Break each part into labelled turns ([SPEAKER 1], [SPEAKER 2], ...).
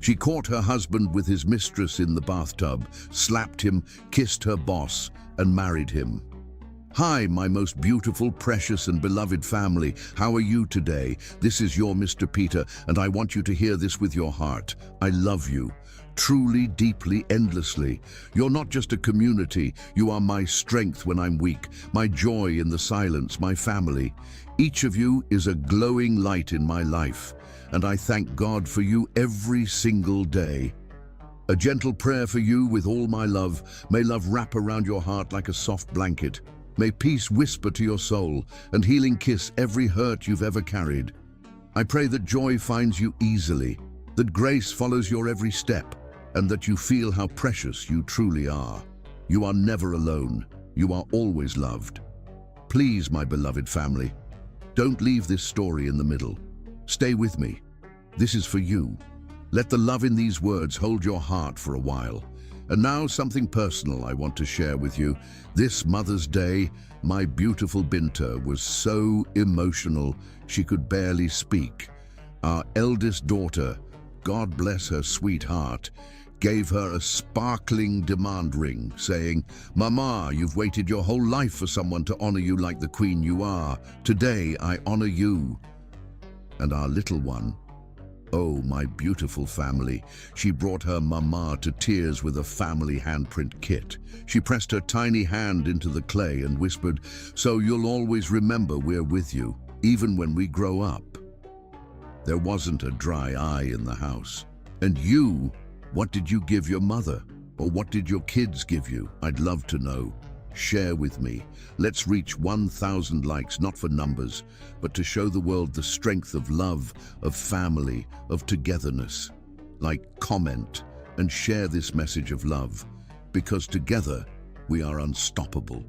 [SPEAKER 1] She caught her husband with his mistress in the bathtub, slapped him, kissed her boss, and married him. Hi, my most beautiful, precious, and beloved family. How are you today? This is your Mr. Peter, and I want you to hear this with your heart. I love you. Truly, deeply, endlessly. You're not just a community. You are my strength when I'm weak, my joy in the silence, my family. Each of you is a glowing light in my life, and I thank God for you every single day. A gentle prayer for you with all my love. May love wrap around your heart like a soft blanket. May peace whisper to your soul and healing kiss every hurt you've ever carried. I pray that joy finds you easily, that grace follows your every step, and that you feel how precious you truly are. You are never alone. You are always loved. Please, my beloved family, don't leave this story in the middle. Stay with me. This is for you. Let the love in these words hold your heart for a while. And now something personal I want to share with you. This Mother's Day, my beautiful Binta was so emotional she could barely speak. Our eldest daughter, God bless her sweet heart, gave her a sparkling demand ring, saying, "Mama, you've waited your whole life for someone to honor you like the queen you are. Today I honor you." And our little one, oh, my beautiful family, she brought her mama to tears with a family handprint kit. She pressed her tiny hand into the clay and whispered, "So you'll always remember we're with you, even when we grow up." There wasn't a dry eye in the house. And you, what did you give your mother? Or what did your kids give you? I'd love to know. Share with me. Let's reach 1,000 likes, not for numbers, but to show the world the strength of love, of family, of togetherness. Like, comment, and share this message of love, because together we are unstoppable.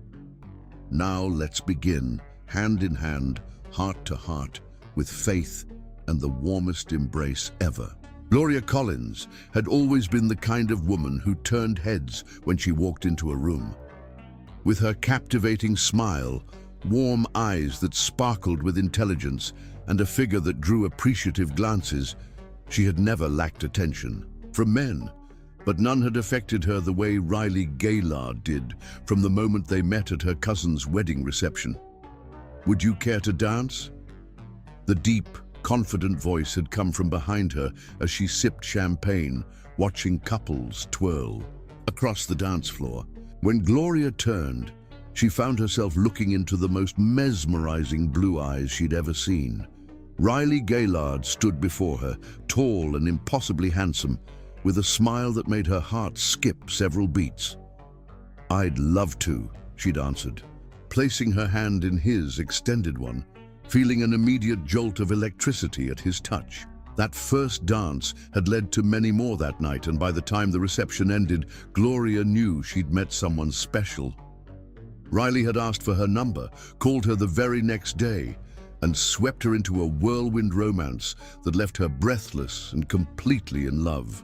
[SPEAKER 1] Now let's begin, hand in hand, heart to heart, with faith and the warmest embrace ever. Gloria Collins had always been the kind of woman who turned heads when she walked into a room. With her captivating smile, warm eyes that sparkled with intelligence, and a figure that drew appreciative glances, she had never lacked attention from men. But none had affected her the way Riley Gaylord did from the moment they met at her cousin's wedding reception. "Would you care to dance?" The deep, confident voice had come from behind her as she sipped champagne, watching couples twirl across the dance floor. When Gloria turned, she found herself looking into the most mesmerizing blue eyes she'd ever seen. Riley Gaylord stood before her, tall and impossibly handsome, with a smile that made her heart skip several beats. "I'd love to," she'd answered, placing her hand in his extended one, feeling an immediate jolt of electricity at his touch. That first dance had led to many more that night, and by the time the reception ended, Gloria knew she'd met someone special. Riley had asked for her number, called her the very next day, and swept her into a whirlwind romance that left her breathless and completely in love.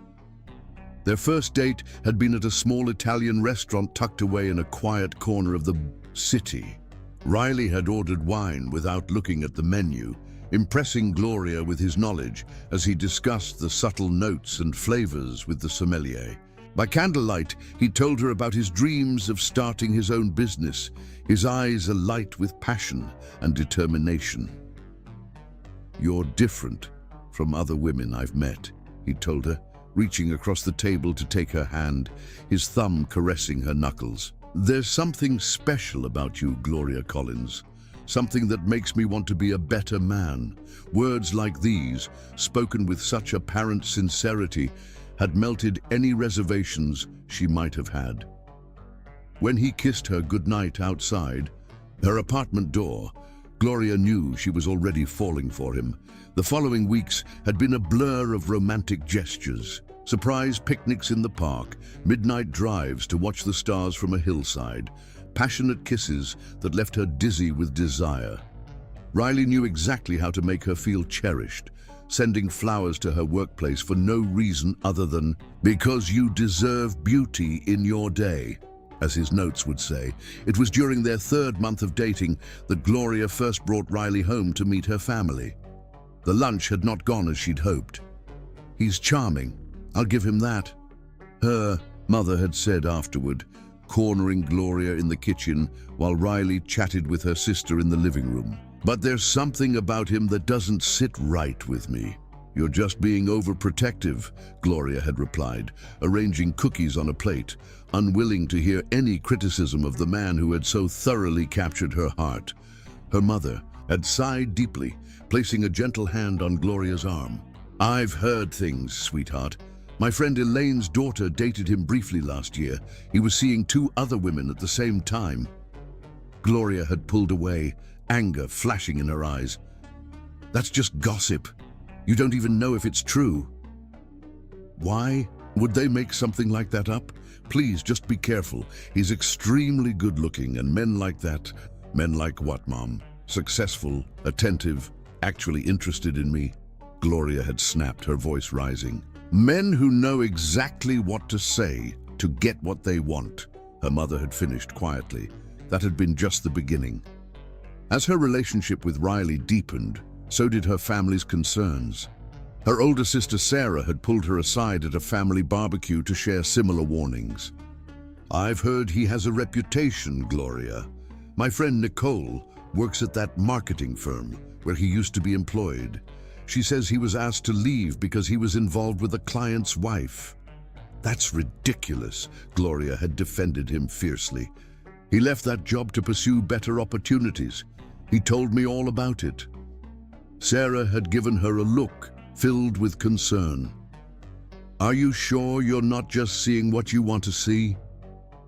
[SPEAKER 1] Their first date had been at a small Italian restaurant tucked away in a quiet corner of the city. Riley had ordered wine without looking at the menu, impressing Gloria with his knowledge as he discussed the subtle notes and flavors with the sommelier. By candlelight, he told her about his dreams of starting his own business, his eyes alight with passion and determination. "You're different from other women I've met," he told her, reaching across the table to take her hand, his thumb caressing her knuckles. "There's something special about you, Gloria Collins. Something that makes me want to be a better man." Words like these, spoken with such apparent sincerity, had melted any reservations she might have had. When he kissed her goodnight outside her apartment door, Gloria knew she was already falling for him. The following weeks had been a blur of romantic gestures, surprise picnics in the park, midnight drives to watch the stars from a hillside, passionate kisses that left her dizzy with desire. Riley knew exactly how to make her feel cherished, sending flowers to her workplace for no reason other than, "Because you deserve beauty in your day," as his notes would say. It was during their third month of dating that Gloria first brought Riley home to meet her family. The lunch had not gone as she'd hoped. "He's charming. I'll give him that," her mother had said afterward, cornering Gloria in the kitchen while Riley chatted with her sister in the living room. "But there's something about him that doesn't sit right with me." "You're just being overprotective," Gloria had replied, arranging cookies on a plate, unwilling to hear any criticism of the man who had so thoroughly captured her heart. Her mother had sighed deeply, placing a gentle hand on Gloria's arm. "I've heard things, sweetheart. My friend Elaine's daughter dated him briefly last year. He was seeing 2 other women at the same time." Gloria had pulled away, anger flashing in her eyes. "That's just gossip. You don't even know if it's true." "Why would they make something like that up? Please, just be careful. He's extremely good-looking, and men like that..." "Men like what, Mom? Successful, attentive, actually interested in me?" Gloria had snapped, her voice rising. "Men who know exactly what to say to get what they want," her mother had finished quietly. That had been just the beginning. As her relationship with Riley deepened, so did her family's concerns. Her older sister Sarah had pulled her aside at a family barbecue to share similar warnings. "I've heard he has a reputation, Gloria. My friend Nicole works at that marketing firm where he used to be employed. She says he was asked to leave because he was involved with a client's wife." "That's ridiculous," Gloria had defended him fiercely. "He left that job to pursue better opportunities. He told me all about it." Sarah had given her a look filled with concern. "Are you sure you're not just seeing what you want to see?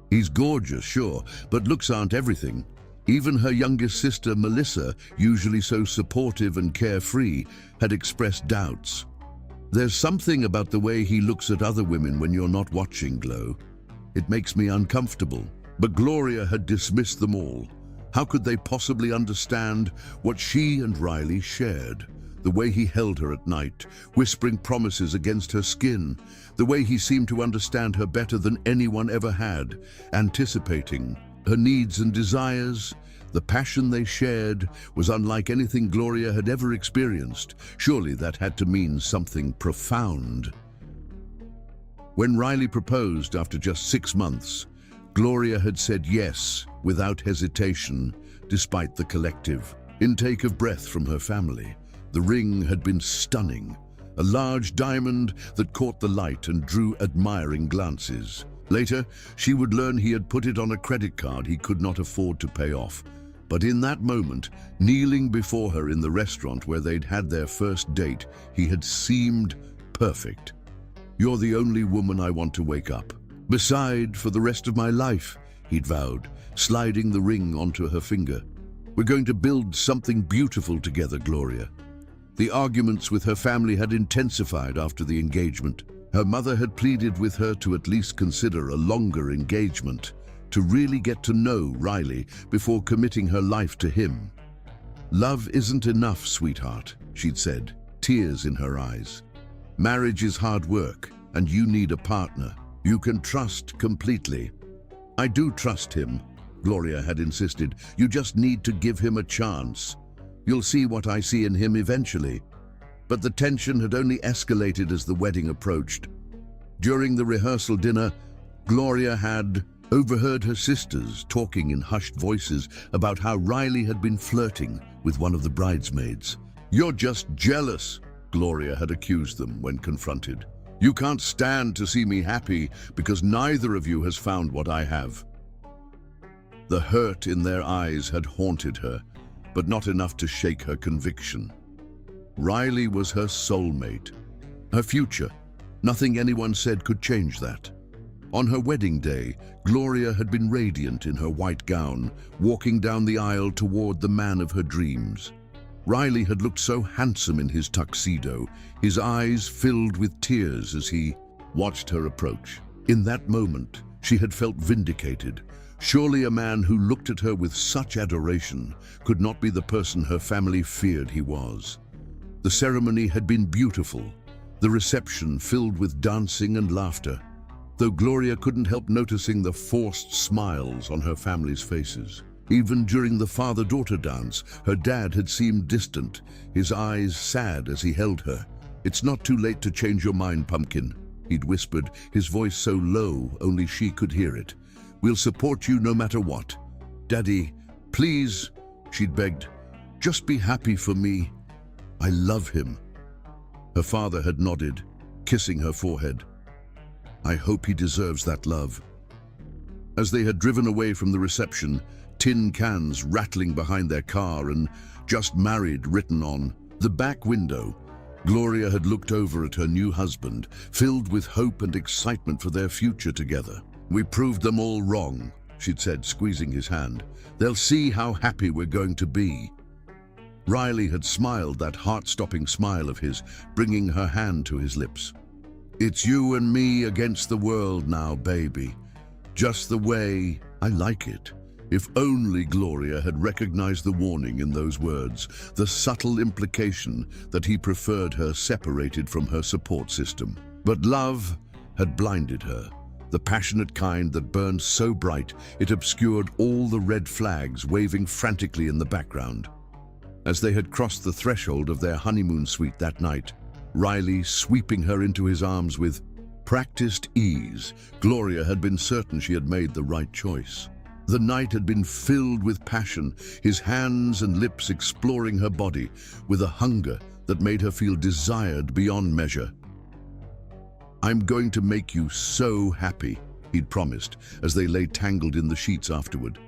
[SPEAKER 1] He's gorgeous, sure, but looks aren't everything." Even her youngest sister, Melissa, usually so supportive and carefree, had expressed doubts. "There's something about the way he looks at other women when you're not watching, Glo. It makes me uncomfortable." But Gloria had dismissed them all. How could they possibly understand what she and Riley shared? The way he held her at night, whispering promises against her skin. The way he seemed to understand her better than anyone ever had, anticipating her needs and desires. The passion they shared was unlike anything Gloria had ever experienced. Surely that had to mean something profound. When Riley proposed after just 6 months, Gloria had said yes without hesitation, despite the collective intake of breath from her family. The ring had been stunning, a large diamond that caught the light and drew admiring glances. Later, she would learn he had put it on a credit card he could not afford to pay off. But in that moment, kneeling before her in the restaurant where they'd had their first date, he had seemed perfect. "You're the only woman I want to wake up beside for the rest of my life," he'd vowed, sliding the ring onto her finger. "We're going to build something beautiful together, Gloria." The arguments with her family had intensified after the engagement. Her mother had pleaded with her to at least consider a longer engagement, to really get to know Riley before committing her life to him. "Love isn't enough, sweetheart," she'd said, tears in her eyes. "Marriage is hard work, and you need a partner you can trust completely." "I do trust him," Gloria had insisted. "You just need to give him a chance. You'll see what I see in him eventually." But the tension had only escalated as the wedding approached. During the rehearsal dinner, Gloria had overheard her sisters talking in hushed voices about how Riley had been flirting with one of the bridesmaids. "You're just jealous," Gloria had accused them when confronted. "You can't stand to see me happy because neither of you has found what I have." The hurt in their eyes had haunted her, but not enough to shake her conviction. Riley was her soulmate, her future. Nothing anyone said could change that. On her wedding day, Gloria had been radiant in her white gown, walking down the aisle toward the man of her dreams. Riley had looked so handsome in his tuxedo, his eyes filled with tears as he watched her approach. In that moment, she had felt vindicated. Surely a man who looked at her with such adoration could not be the person her family feared he was. The ceremony had been beautiful, the reception filled with dancing and laughter, though Gloria couldn't help noticing the forced smiles on her family's faces. Even during the father-daughter dance, her dad had seemed distant, his eyes sad as he held her. "It's not too late to change your mind, Pumpkin," he'd whispered, his voice so low only she could hear it. "We'll support you no matter what. Daddy, please," she'd begged, "just be happy for me. I love him." Her father had nodded, kissing her forehead. "I hope he deserves that love." As they had driven away from the reception, tin cans rattling behind their car and "Just Married" written on the back window, Gloria had looked over at her new husband, filled with hope and excitement for their future together. "We proved them all wrong," she'd said, squeezing his hand. "They'll see how happy we're going to be." Riley had smiled that heart-stopping smile of his, bringing her hand to his lips. "It's you and me against the world now, baby. Just the way I like it." If only Gloria had recognized the warning in those words, the subtle implication that he preferred her separated from her support system. But love had blinded her, the passionate kind that burned so bright it obscured all the red flags waving frantically in the background. As they had crossed the threshold of their honeymoon suite that night, Riley sweeping her into his arms with practiced ease, Gloria had been certain she had made the right choice. The night had been filled with passion, his hands and lips exploring her body with a hunger that made her feel desired beyond measure. "I'm going to make you so happy," he'd promised as they lay tangled in the sheets afterward.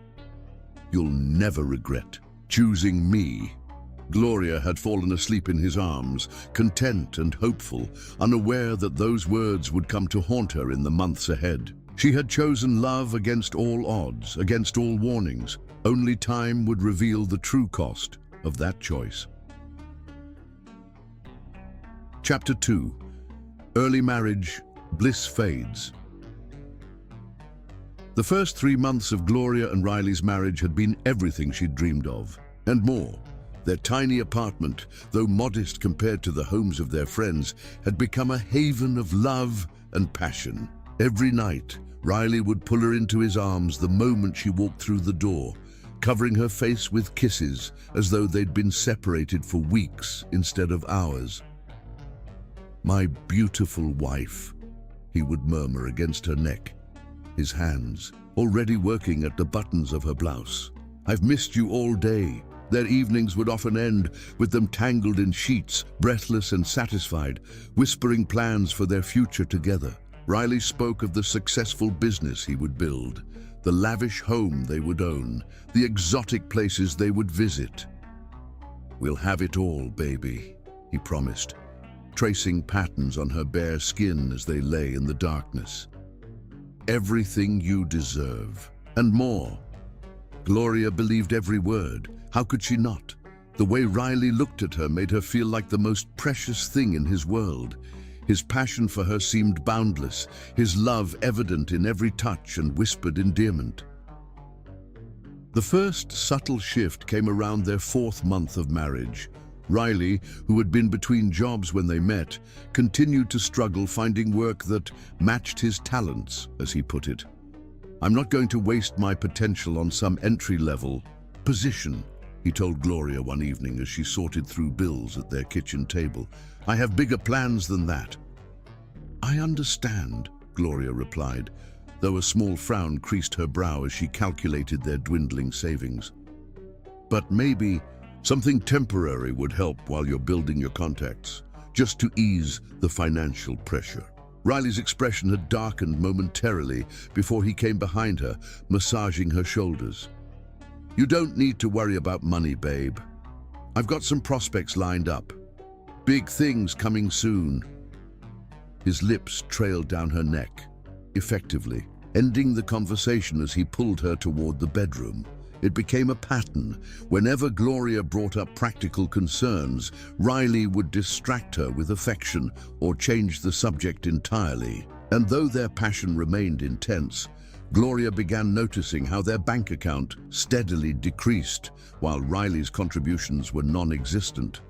[SPEAKER 1] "You'll never regret choosing me." Gloria had fallen asleep in his arms, content and hopeful, unaware that those words would come to haunt her in the months ahead. She had chosen love against all odds, against all warnings. Only time would reveal the true cost of that choice. Chapter 2. Early Marriage, Bliss Fades. The first 3 months of Gloria and Riley's marriage had been everything she'd dreamed of, and more. Their tiny apartment, though modest compared to the homes of their friends, had become a haven of love and passion. Every night, Riley would pull her into his arms the moment she walked through the door, covering her face with kisses as though they'd been separated for weeks instead of hours. "My beautiful wife," he would murmur against her neck, his hands already working at the buttons of her blouse. "I've missed you all day." Their evenings would often end with them tangled in sheets, breathless and satisfied, whispering plans for their future together. Riley spoke of the successful business he would build, the lavish home they would own, the exotic places they would visit. "We'll have it all, baby," he promised, tracing patterns on her bare skin as they lay in the darkness. "Everything you deserve, and more." Gloria believed every word. How could she not? The way Riley looked at her made her feel like the most precious thing in his world. His passion for her seemed boundless, his love evident in every touch and whispered endearment. The first subtle shift came around their 4th month of marriage. Riley, who had been between jobs when they met, continued to struggle finding work that matched his talents, as he put it. "I'm not going to waste my potential on some entry-level position," he told Gloria one evening as she sorted through bills at their kitchen table. "I have bigger plans than that." "I understand," Gloria replied, though a small frown creased her brow as she calculated their dwindling savings. "But maybe something temporary would help while you're building your contacts, just to ease the financial pressure." Riley's expression had darkened momentarily before he came behind her, massaging her shoulders. "You don't need to worry about money, babe. I've got some prospects lined up. Big things coming soon." His lips trailed down her neck, effectively, ending the conversation as he pulled her toward the bedroom. It became a pattern. Whenever Gloria brought up practical concerns, Riley would distract her with affection or change the subject entirely. And though their passion remained intense, Gloria began noticing how their bank account steadily decreased while Riley's contributions were non-existent.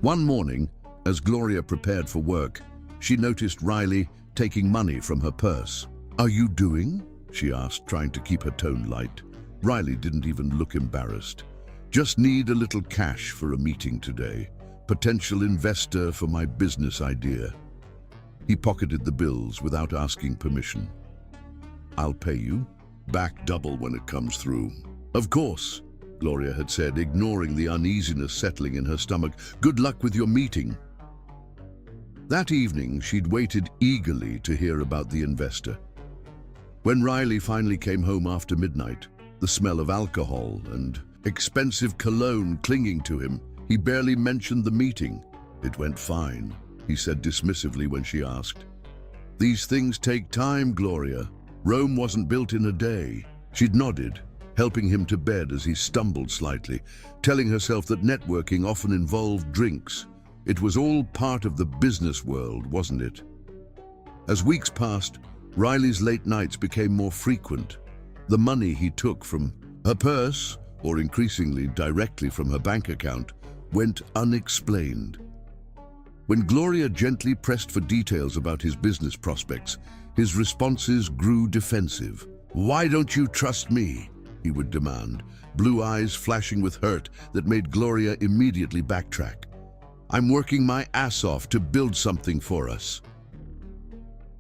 [SPEAKER 1] One morning, as Gloria prepared for work, she noticed Riley taking money from her purse. "Are you doing?" she asked, trying to keep her tone light. Riley didn't even look embarrassed. "Just need a little cash for a meeting today. Potential investor for my business idea." He pocketed the bills without asking permission. "I'll pay you back double when it comes through." "Of course," Gloria had said, ignoring the uneasiness settling in her stomach. "Good luck with your meeting." That evening, she'd waited eagerly to hear about the investor. When Riley finally came home after midnight, the smell of alcohol and expensive cologne clinging to him, he barely mentioned the meeting. "It went fine," he said dismissively when she asked. "These things take time, Gloria. Rome wasn't built in a day." She'd nodded, helping him to bed as he stumbled slightly, telling herself that networking often involved drinks. It was all part of the business world, wasn't it? As weeks passed, Riley's late nights became more frequent. The money he took from her purse, or increasingly directly from her bank account, went unexplained. When Gloria gently pressed for details about his business prospects, his responses grew defensive. "Why don't you trust me?" he would demand, blue eyes flashing with hurt that made Gloria immediately backtrack. "I'm working my ass off to build something for us."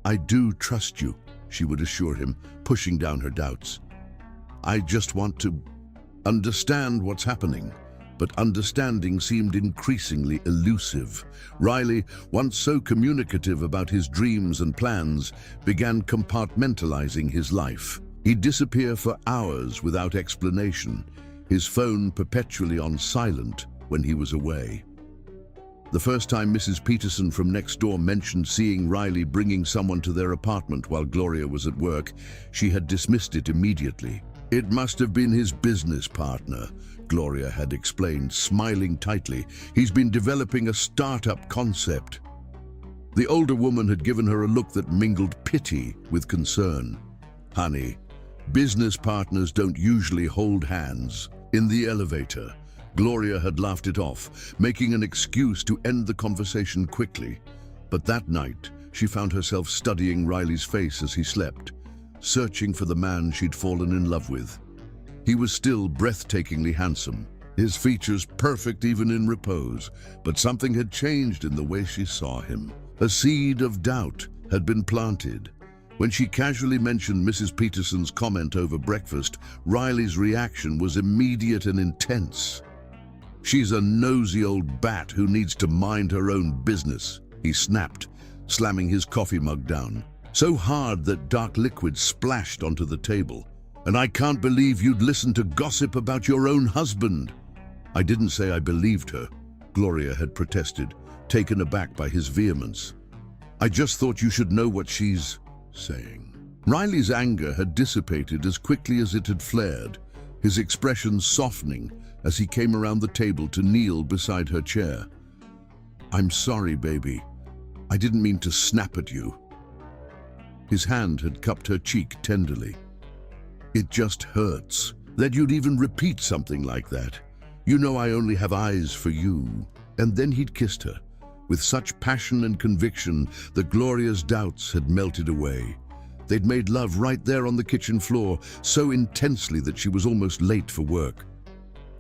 [SPEAKER 1] "I do trust you," she would assure him, pushing down her doubts. "I just want to understand what's happening." But understanding seemed increasingly elusive. Riley, once so communicative about his dreams and plans, began compartmentalizing his life. He'd disappear for hours without explanation, his phone perpetually on silent when he was away. The first time Mrs. Peterson from next door mentioned seeing Riley bringing someone to their apartment while Gloria was at work, she had dismissed it immediately. "It must have been his business partner," Gloria had explained, smiling tightly. "He's been developing a startup concept." The older woman had given her a look that mingled pity with concern. "Honey, business partners don't usually hold hands." In the elevator, Gloria had laughed it off, making an excuse to end the conversation quickly. But that night, she found herself studying Riley's face as he slept, searching for the man she'd fallen in love with. He was still breathtakingly handsome, his features perfect even in repose, but something had changed in the way she saw him. A seed of doubt had been planted. When she casually mentioned Mrs. Peterson's comment over breakfast, Riley's reaction was immediate and intense. "She's a nosy old bat who needs to mind her own business," he snapped, slamming his coffee mug down, so hard that dark liquid splashed onto the table. "And I can't believe you'd listen to gossip about your own husband." "I didn't say I believed her," Gloria had protested, taken aback by his vehemence. "I just thought you should know what she's saying." Riley's anger had dissipated as quickly as it had flared, his expression softening as he came around the table to kneel beside her chair. "I'm sorry, baby. I didn't mean to snap at you." His hand had cupped her cheek tenderly. "It just hurts that you'd even repeat something like that. You know I only have eyes for you." And then he'd kissed her, with such passion and conviction that Gloria's doubts had melted away. They'd made love right there on the kitchen floor, so intensely that she was almost late for work.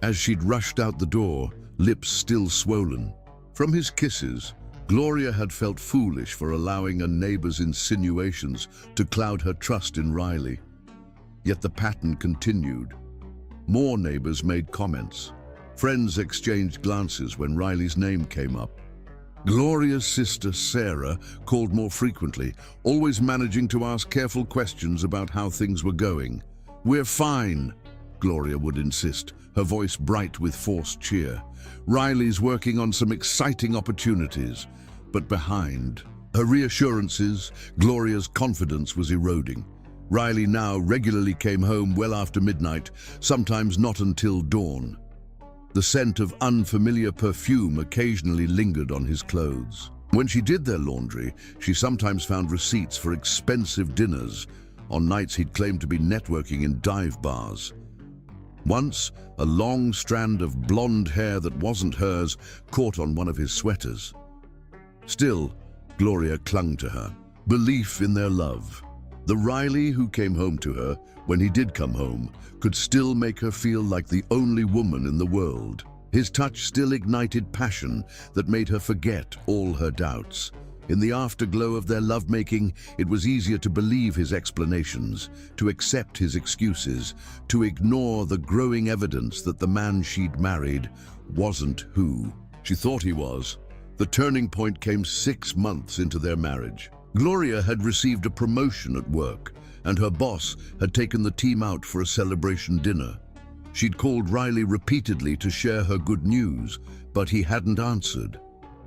[SPEAKER 1] As she'd rushed out the door, lips still swollen from his kisses, Gloria had felt foolish for allowing a neighbor's insinuations to cloud her trust in Riley. Yet the pattern continued. More neighbors made comments. Friends exchanged glances when Riley's name came up. Gloria's sister, Sarah, called more frequently, always managing to ask careful questions about how things were going. "We're fine," Gloria would insist, her voice bright with forced cheer. "Riley's working on some exciting opportunities." But behind her reassurances, Gloria's confidence was eroding. Riley now regularly came home well after midnight, sometimes not until dawn. The scent of unfamiliar perfume occasionally lingered on his clothes. When she did their laundry, she sometimes found receipts for expensive dinners on nights he'd claimed to be networking in dive bars. Once, a long strand of blonde hair that wasn't hers caught on one of his sweaters. Still, Gloria clung to her. Belief in their love. The Riley who came home to her, when he did come home, could still make her feel like the only woman in the world. His touch still ignited passion that made her forget all her doubts. In the afterglow of their lovemaking, it was easier to believe his explanations, to accept his excuses, to ignore the growing evidence that the man she'd married wasn't who she thought he was. The turning point came 6 months into their marriage. Gloria had received a promotion at work, and her boss had taken the team out for a celebration dinner. She'd called Riley repeatedly to share her good news, but he hadn't answered.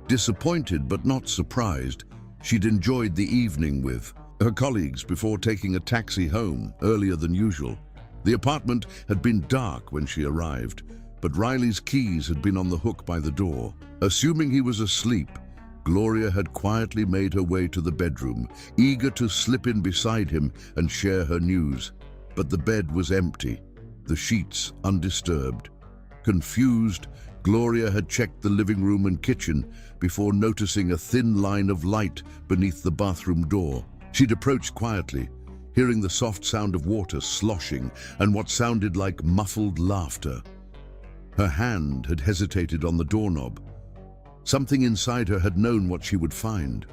[SPEAKER 1] Disappointed but not surprised, she'd enjoyed the evening with her colleagues before taking a taxi home earlier than usual. The apartment had been dark when she arrived, but Riley's keys had been on the hook by the door. Assuming he was asleep, Gloria had quietly made her way to the bedroom, eager to slip in beside him and share her news. But the bed was empty, the sheets undisturbed. Confused, Gloria had checked the living room and kitchen before noticing a thin line of light beneath the bathroom door. She'd approached quietly, hearing the soft sound of water sloshing and what sounded like muffled laughter. Her hand had hesitated on the doorknob. Something inside her had known what she would find.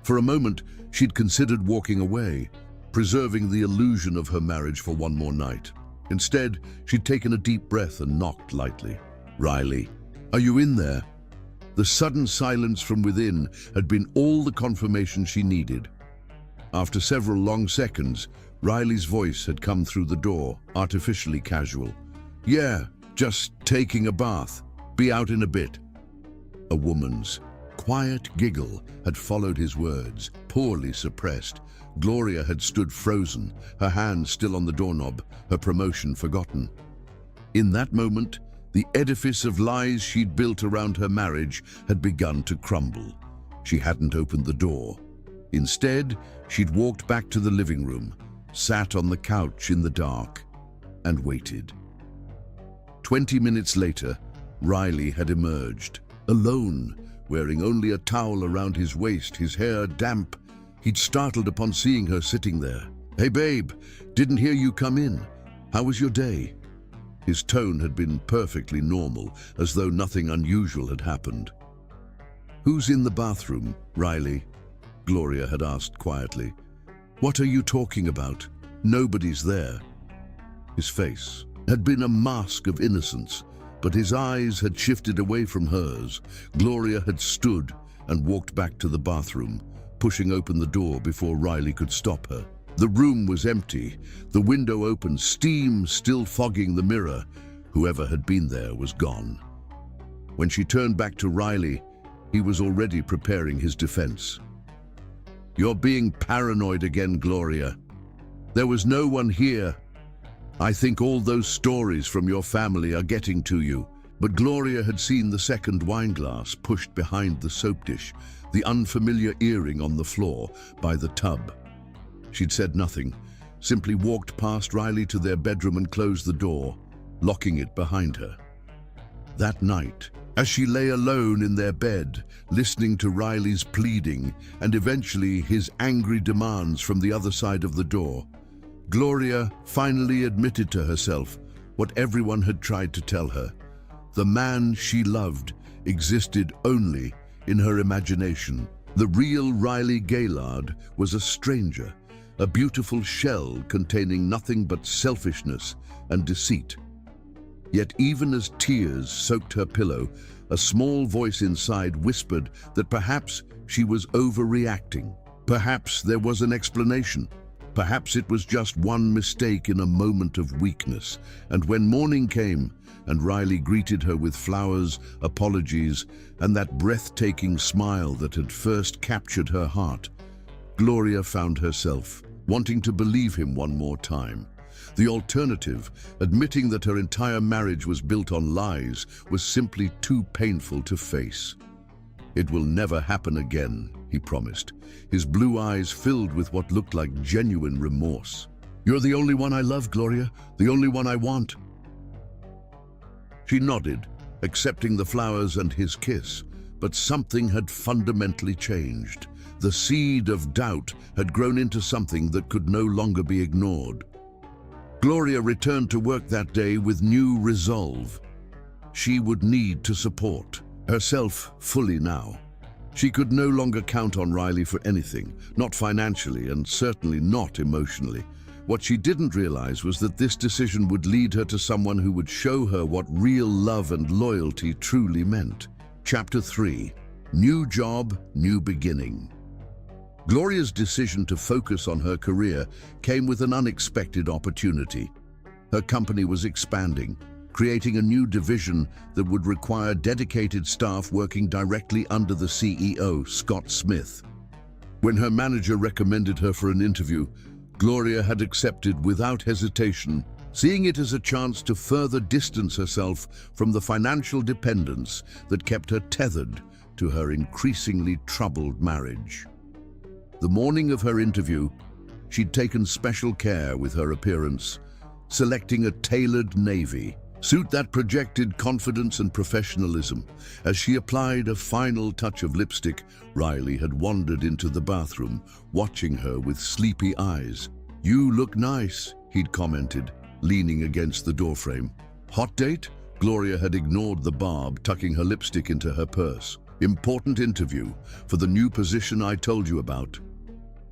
[SPEAKER 1] For a moment, she'd considered walking away, preserving the illusion of her marriage for one more night. Instead, she'd taken a deep breath and knocked lightly. "Riley, are you in there?" The sudden silence from within had been all the confirmation she needed. After several long seconds, Riley's voice had come through the door, artificially casual. "Yeah, just taking a bath. Be out in a bit." A woman's quiet giggle had followed his words, poorly suppressed. Gloria had stood frozen, her hand still on the doorknob, her promotion forgotten. In that moment, the edifice of lies she'd built around her marriage had begun to crumble. She hadn't opened the door. Instead, she'd walked back to the living room, sat on the couch in the dark, and waited. 20 minutes later, Riley had emerged, alone, wearing only a towel around his waist, his hair damp. He'd startled upon seeing her sitting there. "Hey babe, didn't hear you come in. How was your day?" His tone had been perfectly normal, as though nothing unusual had happened. "Who's in the bathroom, Riley?" Gloria had asked quietly. "What are you talking about? Nobody's there." His face had been a mask of innocence, but his eyes had shifted away from hers. Gloria had stood and walked back to the bathroom, pushing open the door before Riley could stop her. The room was empty, the window open, steam still fogging the mirror. Whoever had been there was gone. When she turned back to Riley, he was already preparing his defense. "You're being paranoid again, Gloria. There was no one here. I think all those stories from your family are getting to you." But Gloria had seen the second wineglass pushed behind the soap dish, the unfamiliar earring on the floor by the tub. She'd said nothing, simply walked past Riley to their bedroom and closed the door, locking it behind her. That night, as she lay alone in their bed, listening to Riley's pleading and eventually his angry demands from the other side of the door, Gloria finally admitted to herself what everyone had tried to tell her. The man she loved existed only in her imagination. The real Riley Gaylord was a stranger, a beautiful shell containing nothing but selfishness and deceit. Yet even as tears soaked her pillow, a small voice inside whispered that perhaps she was overreacting. Perhaps there was an explanation. Perhaps it was just one mistake in a moment of weakness. And when morning came, and Riley greeted her with flowers, apologies, and that breathtaking smile that had first captured her heart, Gloria found herself wanting to believe him one more time. The alternative, admitting that her entire marriage was built on lies, was simply too painful to face. "It will never happen again," he promised, his blue eyes filled with what looked like genuine remorse. "You're the only one I love, Gloria, the only one I want." She nodded, accepting the flowers and his kiss, but something had fundamentally changed. The seed of doubt had grown into something that could no longer be ignored. Gloria returned to work that day with new resolve. She would need to support herself fully now. She could no longer count on Riley for anything, not financially and certainly not emotionally. What she didn't realize was that this decision would lead her to someone who would show her what real love and loyalty truly meant. Chapter 3. New Job, New Beginning. Gloria's decision to focus on her career came with an unexpected opportunity. Her company was expanding, creating a new division that would require dedicated staff working directly under the CEO, Scott Smith. When her manager recommended her for an interview, Gloria had accepted without hesitation, seeing it as a chance to further distance herself from the financial dependence that kept her tethered to her increasingly troubled marriage. The morning of her interview, she'd taken special care with her appearance, selecting a tailored navy suit that projected confidence and professionalism. As she applied a final touch of lipstick, Riley had wandered into the bathroom, watching her with sleepy eyes. "You look nice," he'd commented, leaning against the doorframe. "Hot date?" Gloria had ignored the barb, tucking her lipstick into her purse. "Important interview for the new position I told you about."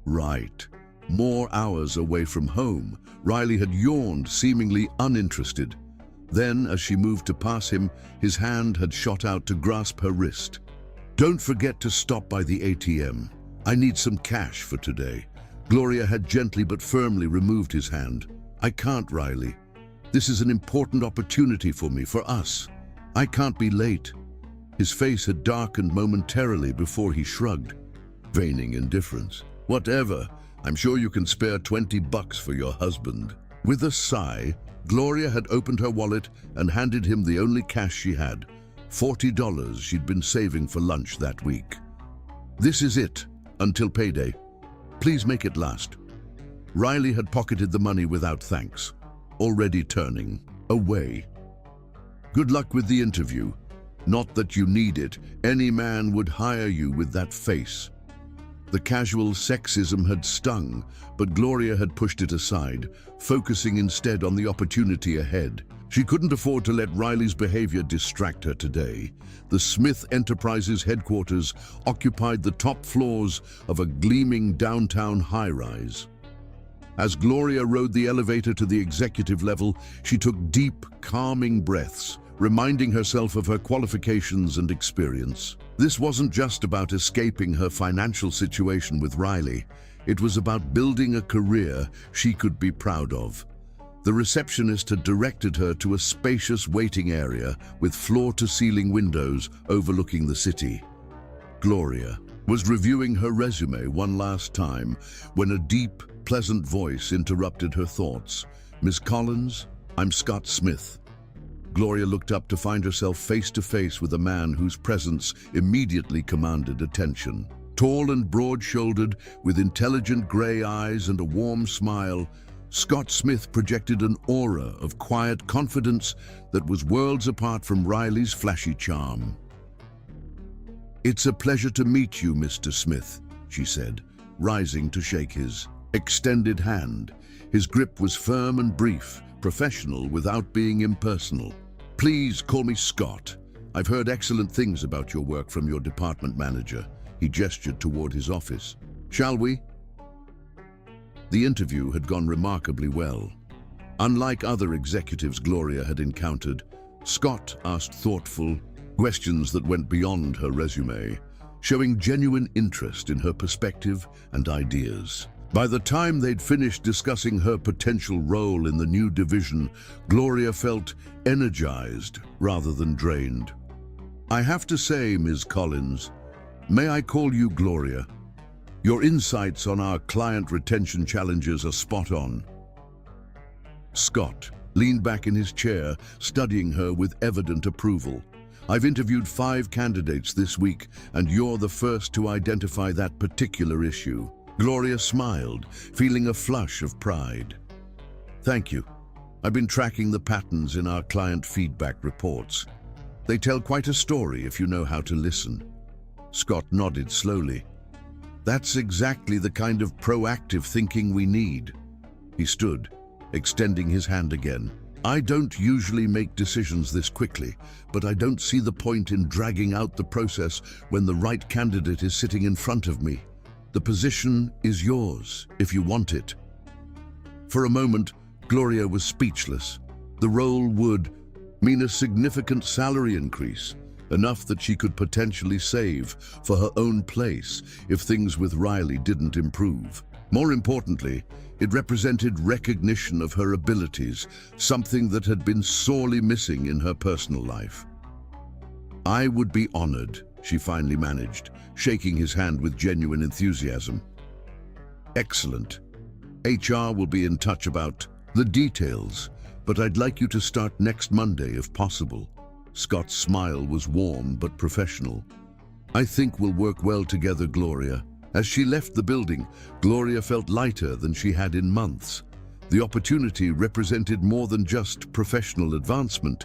[SPEAKER 1] Right. More hours away from home, Riley had yawned, seemingly uninterested. Then, as she moved to pass him, his hand had shot out to grasp her wrist. "Don't forget to stop by the ATM. I need some cash for today." Gloria had gently but firmly removed his hand. "I can't, Riley. This is an important opportunity for me, for us. I can't be late." His face had darkened momentarily before he shrugged, feigning indifference. "Whatever. I'm sure you can spare $20 for your husband." With a sigh, Gloria had opened her wallet and handed him the only cash she had, $40 she'd been saving for lunch that week. "This is it, until payday. Please make it last." Riley had pocketed the money without thanks, already turning away. "Good luck with the interview. Not that you need it. Any man would hire you with that face." The casual sexism had stung, but Gloria had pushed it aside, focusing instead on the opportunity ahead. She couldn't afford to let Riley's behavior distract her today. The Smith Enterprises headquarters occupied the top floors of a gleaming downtown high-rise. As Gloria rode the elevator to the executive level, she took deep, calming breaths, reminding herself of her qualifications and experience. This wasn't just about escaping her financial situation with Riley. It was about building a career she could be proud of. The receptionist had directed her to a spacious waiting area with floor-to-ceiling windows overlooking the city. Gloria was reviewing her resume one last time when a deep, pleasant voice interrupted her thoughts. "Miss Collins, I'm Scott Smith." Gloria looked up to find herself face to face with a man whose presence immediately commanded attention. Tall and broad-shouldered, with intelligent gray eyes and a warm smile, Scott Smith projected an aura of quiet confidence that was worlds apart from Riley's flashy charm. "It's a pleasure to meet you, Mr. Smith," she said, rising to shake his extended hand. His grip was firm and brief, professional without being impersonal. "Please call me Scott. I've heard excellent things about your work from your department manager." He gestured toward his office. "Shall we?" The interview had gone remarkably well. Unlike other executives Gloria had encountered, Scott asked thoughtful questions that went beyond her resume, showing genuine interest in her perspective and ideas. By the time they'd finished discussing her potential role in the new division, Gloria felt energized rather than drained. "I have to say, Ms. Collins, may I call you Gloria? Your insights on our client retention challenges are spot on." Scott leaned back in his chair, studying her with evident approval. "I've interviewed 5 candidates this week, and you're the first to identify that particular issue." Gloria smiled, feeling a flush of pride. "Thank you. I've been tracking the patterns in our client feedback reports. They tell quite a story if you know how to listen." Scott nodded slowly. "That's exactly the kind of proactive thinking we need." He stood, extending his hand again. I don't usually make decisions this quickly, but I don't see the point in dragging out the process when the right candidate is sitting in front of me. The position is yours, if you want it." For a moment, Gloria was speechless. The role would mean a significant salary increase, enough that she could potentially save for her own place if things with Riley didn't improve. More importantly, it represented recognition of her abilities, something that had been sorely missing in her personal life. "I would be honored," she finally managed, shaking his hand with genuine enthusiasm. "Excellent. HR will be in touch about the details, but I'd like you to start next Monday if possible." Scott's smile was warm but professional. "I think we'll work well together, Gloria." As she left the building, Gloria felt lighter than she had in months. The opportunity represented more than just professional advancement.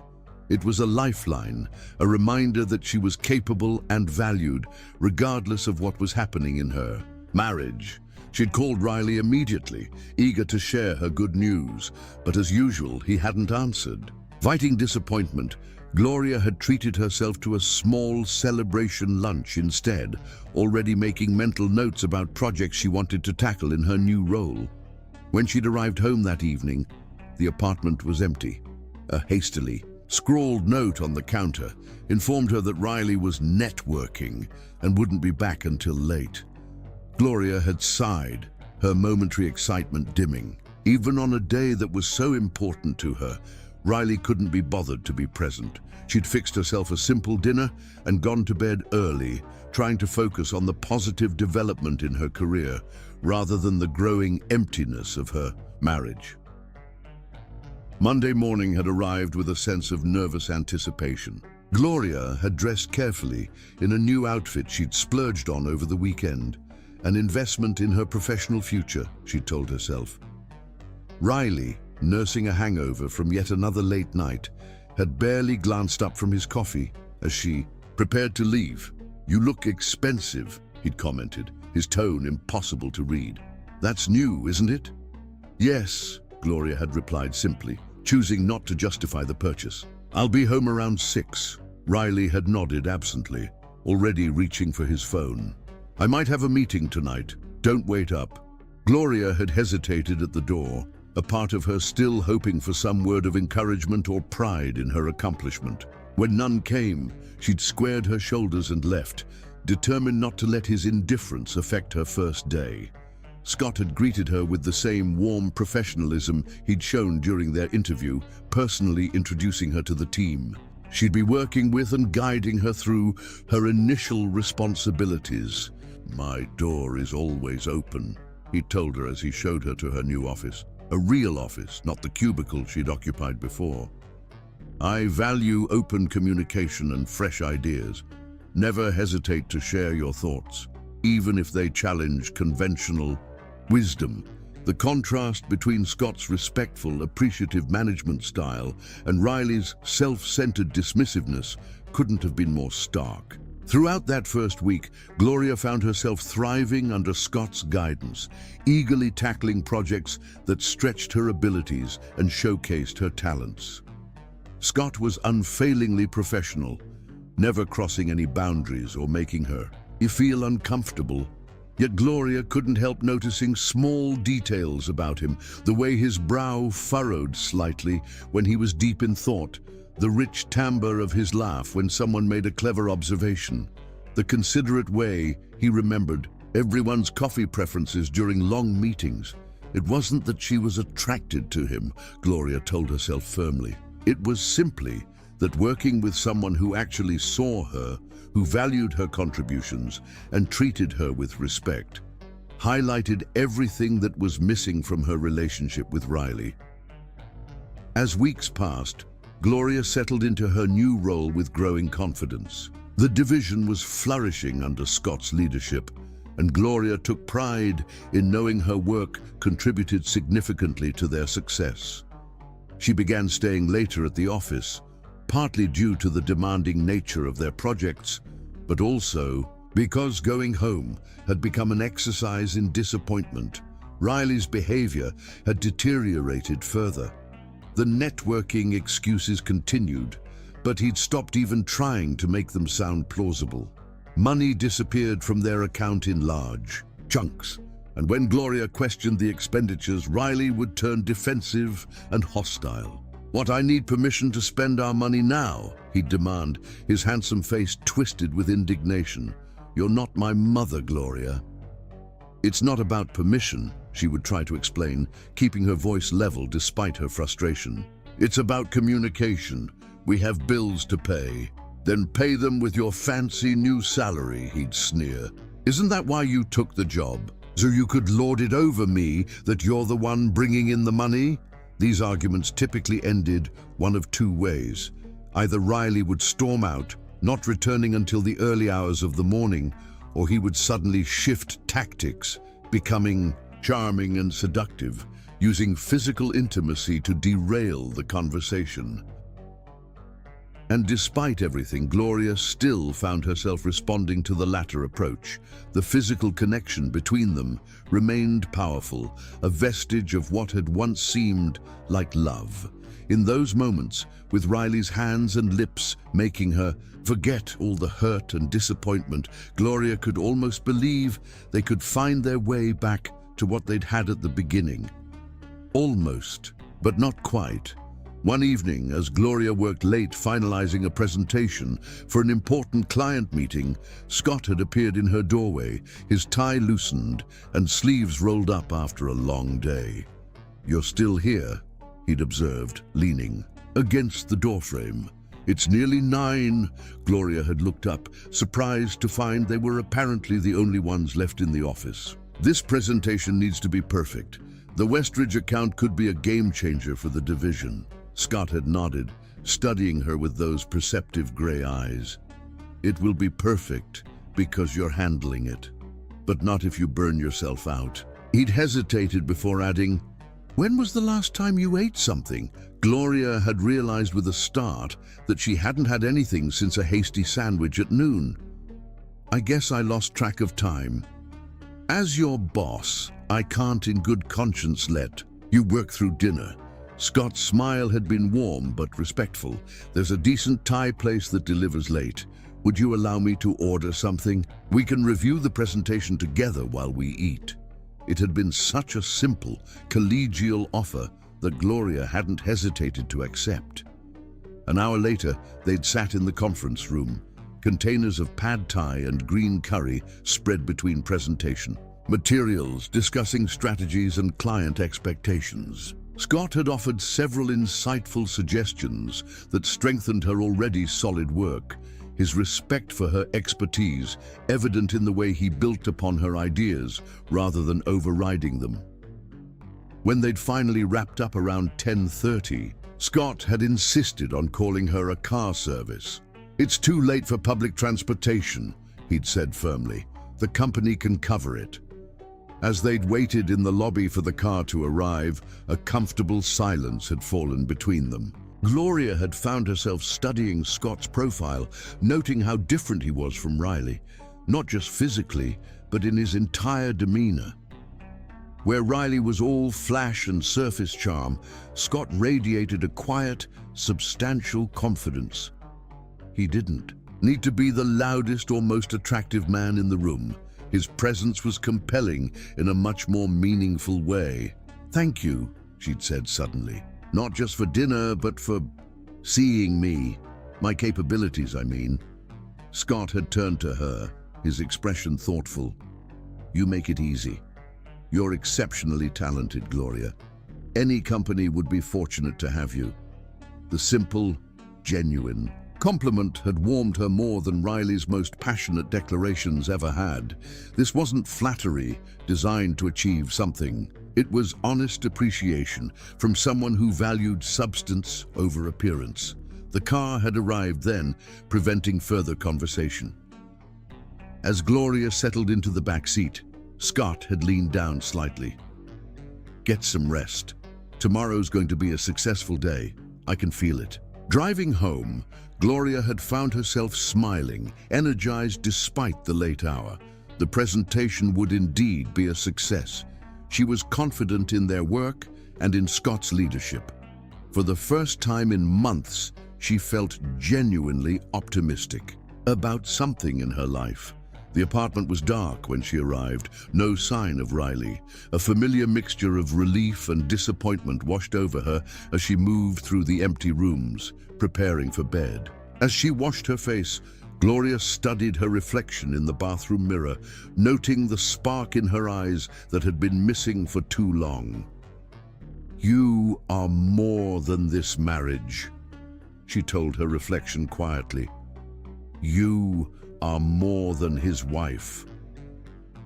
[SPEAKER 1] It was a lifeline, a reminder that she was capable and valued, regardless of what was happening in her marriage. She'd called Riley immediately, eager to share her good news, but as usual, he hadn't answered. Fighting disappointment, Gloria had treated herself to a small celebration lunch instead, already making mental notes about projects she wanted to tackle in her new role. When she'd arrived home that evening, the apartment was empty. A hastily scrawled note on the counter informed her that Riley was networking and wouldn't be back until late. Gloria had sighed, her momentary excitement dimming. Even on a day that was so important to her, Riley couldn't be bothered to be present. She'd fixed herself a simple dinner and gone to bed early, trying to focus on the positive development in her career rather than the growing emptiness of her marriage. Monday morning had arrived with a sense of nervous anticipation. Gloria had dressed carefully in a new outfit she'd splurged on over the weekend, an investment in her professional future, she told herself. Riley, nursing a hangover from yet another late night, had barely glanced up from his coffee as she prepared to leave. "You look expensive," he'd commented, his tone impossible to read. "That's new, isn't it?" "Yes," Gloria had replied simply, choosing not to justify the purchase. "I'll be home around 6. Riley had nodded absently, already reaching for his phone. "I might have a meeting tonight. Don't wait up." Gloria had hesitated at the door, a part of her still hoping for some word of encouragement or pride in her accomplishment. When none came, she'd squared her shoulders and left, determined not to let his indifference affect her first day. Scott had greeted her with the same warm professionalism he'd shown during their interview, personally introducing her to the team. She'd be working with and guiding her through her initial responsibilities. "My door is always open," he told her as he showed her to her new office. A real office, not the cubicle she'd occupied before. "I value open communication and fresh ideas. Never hesitate to share your thoughts, even if they challenge conventional wisdom." The contrast between Scott's respectful, appreciative management style and Riley's self-centered dismissiveness couldn't have been more stark. Throughout that first week, Gloria found herself thriving under Scott's guidance, eagerly tackling projects that stretched her abilities and showcased her talents. Scott was unfailingly professional, never crossing any boundaries or making her feel uncomfortable. Yet Gloria couldn't help noticing small details about him, the way his brow furrowed slightly when he was deep in thought, the rich timbre of his laugh when someone made a clever observation, the considerate way he remembered everyone's coffee preferences during long meetings. It wasn't that she was attracted to him, Gloria told herself firmly. It was simply that working with someone who actually saw her, who valued her contributions and treated her with respect, highlighted everything that was missing from her relationship with Riley. As weeks passed, Gloria settled into her new role with growing confidence. The division was flourishing under Scott's leadership, and Gloria took pride in knowing her work contributed significantly to their success. She began staying later at the office, partly due to the demanding nature of their projects, but also because going home had become an exercise in disappointment. Riley's behavior had deteriorated further. The networking excuses continued, but he'd stopped even trying to make them sound plausible. Money disappeared from their account in large chunks, and when Gloria questioned the expenditures, Riley would turn defensive and hostile. "What, I need permission to spend our money now?" he'd demand, his handsome face twisted with indignation. "You're not my mother, Gloria." "It's not about permission," she would try to explain, keeping her voice level despite her frustration. "It's about communication. We have bills to pay." "Then pay them with your fancy new salary," he'd sneer. "Isn't that why you took the job? So you could lord it over me that you're the one bringing in the money?" These arguments typically ended one of two ways. Either Riley would storm out, not returning until the early hours of the morning, or he would suddenly shift tactics, becoming charming and seductive, using physical intimacy to derail the conversation. And despite everything, Gloria still found herself responding to the latter approach. The physical connection between them remained powerful, a vestige of what had once seemed like love. In those moments, with Riley's hands and lips making her forget all the hurt and disappointment, Gloria could almost believe they could find their way back to what they'd had at the beginning. Almost, but not quite. One evening, as Gloria worked late finalizing a presentation for an important client meeting, Scott had appeared in her doorway, his tie loosened and sleeves rolled up after a long day. "You're still here," he'd observed, leaning against the doorframe. "It's nearly 9. Gloria had looked up, surprised to find they were apparently the only ones left in the office. "This presentation needs to be perfect. The Westridge account could be a game changer for the division." Scott had nodded, studying her with those perceptive gray eyes. "It will be perfect because you're handling it, but not if you burn yourself out." He'd hesitated before adding, "When was the last time you ate something?" Gloria had realized with a start that she hadn't had anything since a hasty sandwich at noon. "I guess I lost track of time. As your boss, I can't in good conscience let you work through dinner." Scott's smile had been warm but respectful. "There's a decent Thai place that delivers late. Would you allow me to order something? We can review the presentation together while we eat." It had been such a simple, collegial offer that Gloria hadn't hesitated to accept. An hour later, they'd sat in the conference room, containers of pad thai and green curry spread between presentation materials, discussing strategies and client expectations. Scott had offered several insightful suggestions that strengthened her already solid work, his respect for her expertise evident in the way he built upon her ideas rather than overriding them. When they'd finally wrapped up around 10:30, Scott had insisted on calling her a car service. "It's too late for public transportation," he'd said firmly. "The company can cover it." As they'd waited in the lobby for the car to arrive, a comfortable silence had fallen between them. Gloria had found herself studying Scott's profile, noting how different he was from Riley, not just physically, but in his entire demeanor. Where Riley was all flash and surface charm, Scott radiated a quiet, substantial confidence. He didn't need to be the loudest or most attractive man in the room. His presence was compelling in a much more meaningful way. "Thank you," she'd said suddenly. "Not just for dinner, but for seeing me. My capabilities, I mean." Scott had turned to her, his expression thoughtful. "You make it easy. You're exceptionally talented, Gloria. Any company would be fortunate to have you." The simple, genuine compliment had warmed her more than Riley's most passionate declarations ever had. This wasn't flattery designed to achieve something. It was honest appreciation from someone who valued substance over appearance. The car had arrived then, preventing further conversation. As Gloria settled into the back seat, Scott had leaned down slightly. "Get some rest. Tomorrow's going to be a successful day. I can feel it." Driving home, Gloria had found herself smiling, energized despite the late hour. The presentation would indeed be a success. She was confident in their work and in Scott's leadership. For the first time in months, she felt genuinely optimistic about something in her life. The apartment was dark when she arrived, no sign of Riley. A familiar mixture of relief and disappointment washed over her as she moved through the empty rooms, preparing for bed. As she washed her face, Gloria studied her reflection in the bathroom mirror, noting the spark in her eyes that had been missing for too long. "You are more than this marriage," she told her reflection quietly. "You are more than his wife."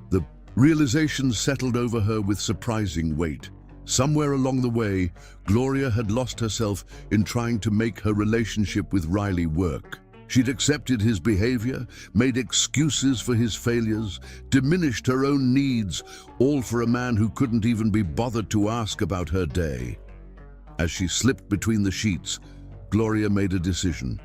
[SPEAKER 1] The realization settled over her with surprising weight. Somewhere along the way, Gloria had lost herself in trying to make her relationship with Riley work. She'd accepted his behavior, made excuses for his failures, diminished her own needs, all for a man who couldn't even be bothered to ask about her day. As she slipped between the sheets, Gloria made a decision.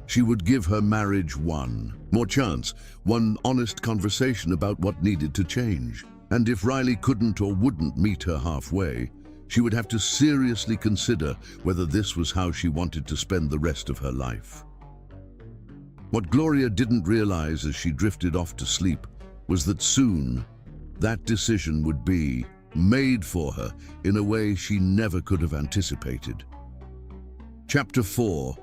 [SPEAKER 1] She would give her marriage one more chance, one honest conversation about what needed to change. And if Riley couldn't or wouldn't meet her halfway, she would have to seriously consider whether this was how she wanted to spend the rest of her life. What Gloria didn't realize as she drifted off to sleep was that soon that decision would be made for her in a way she never could have anticipated. Chapter 4.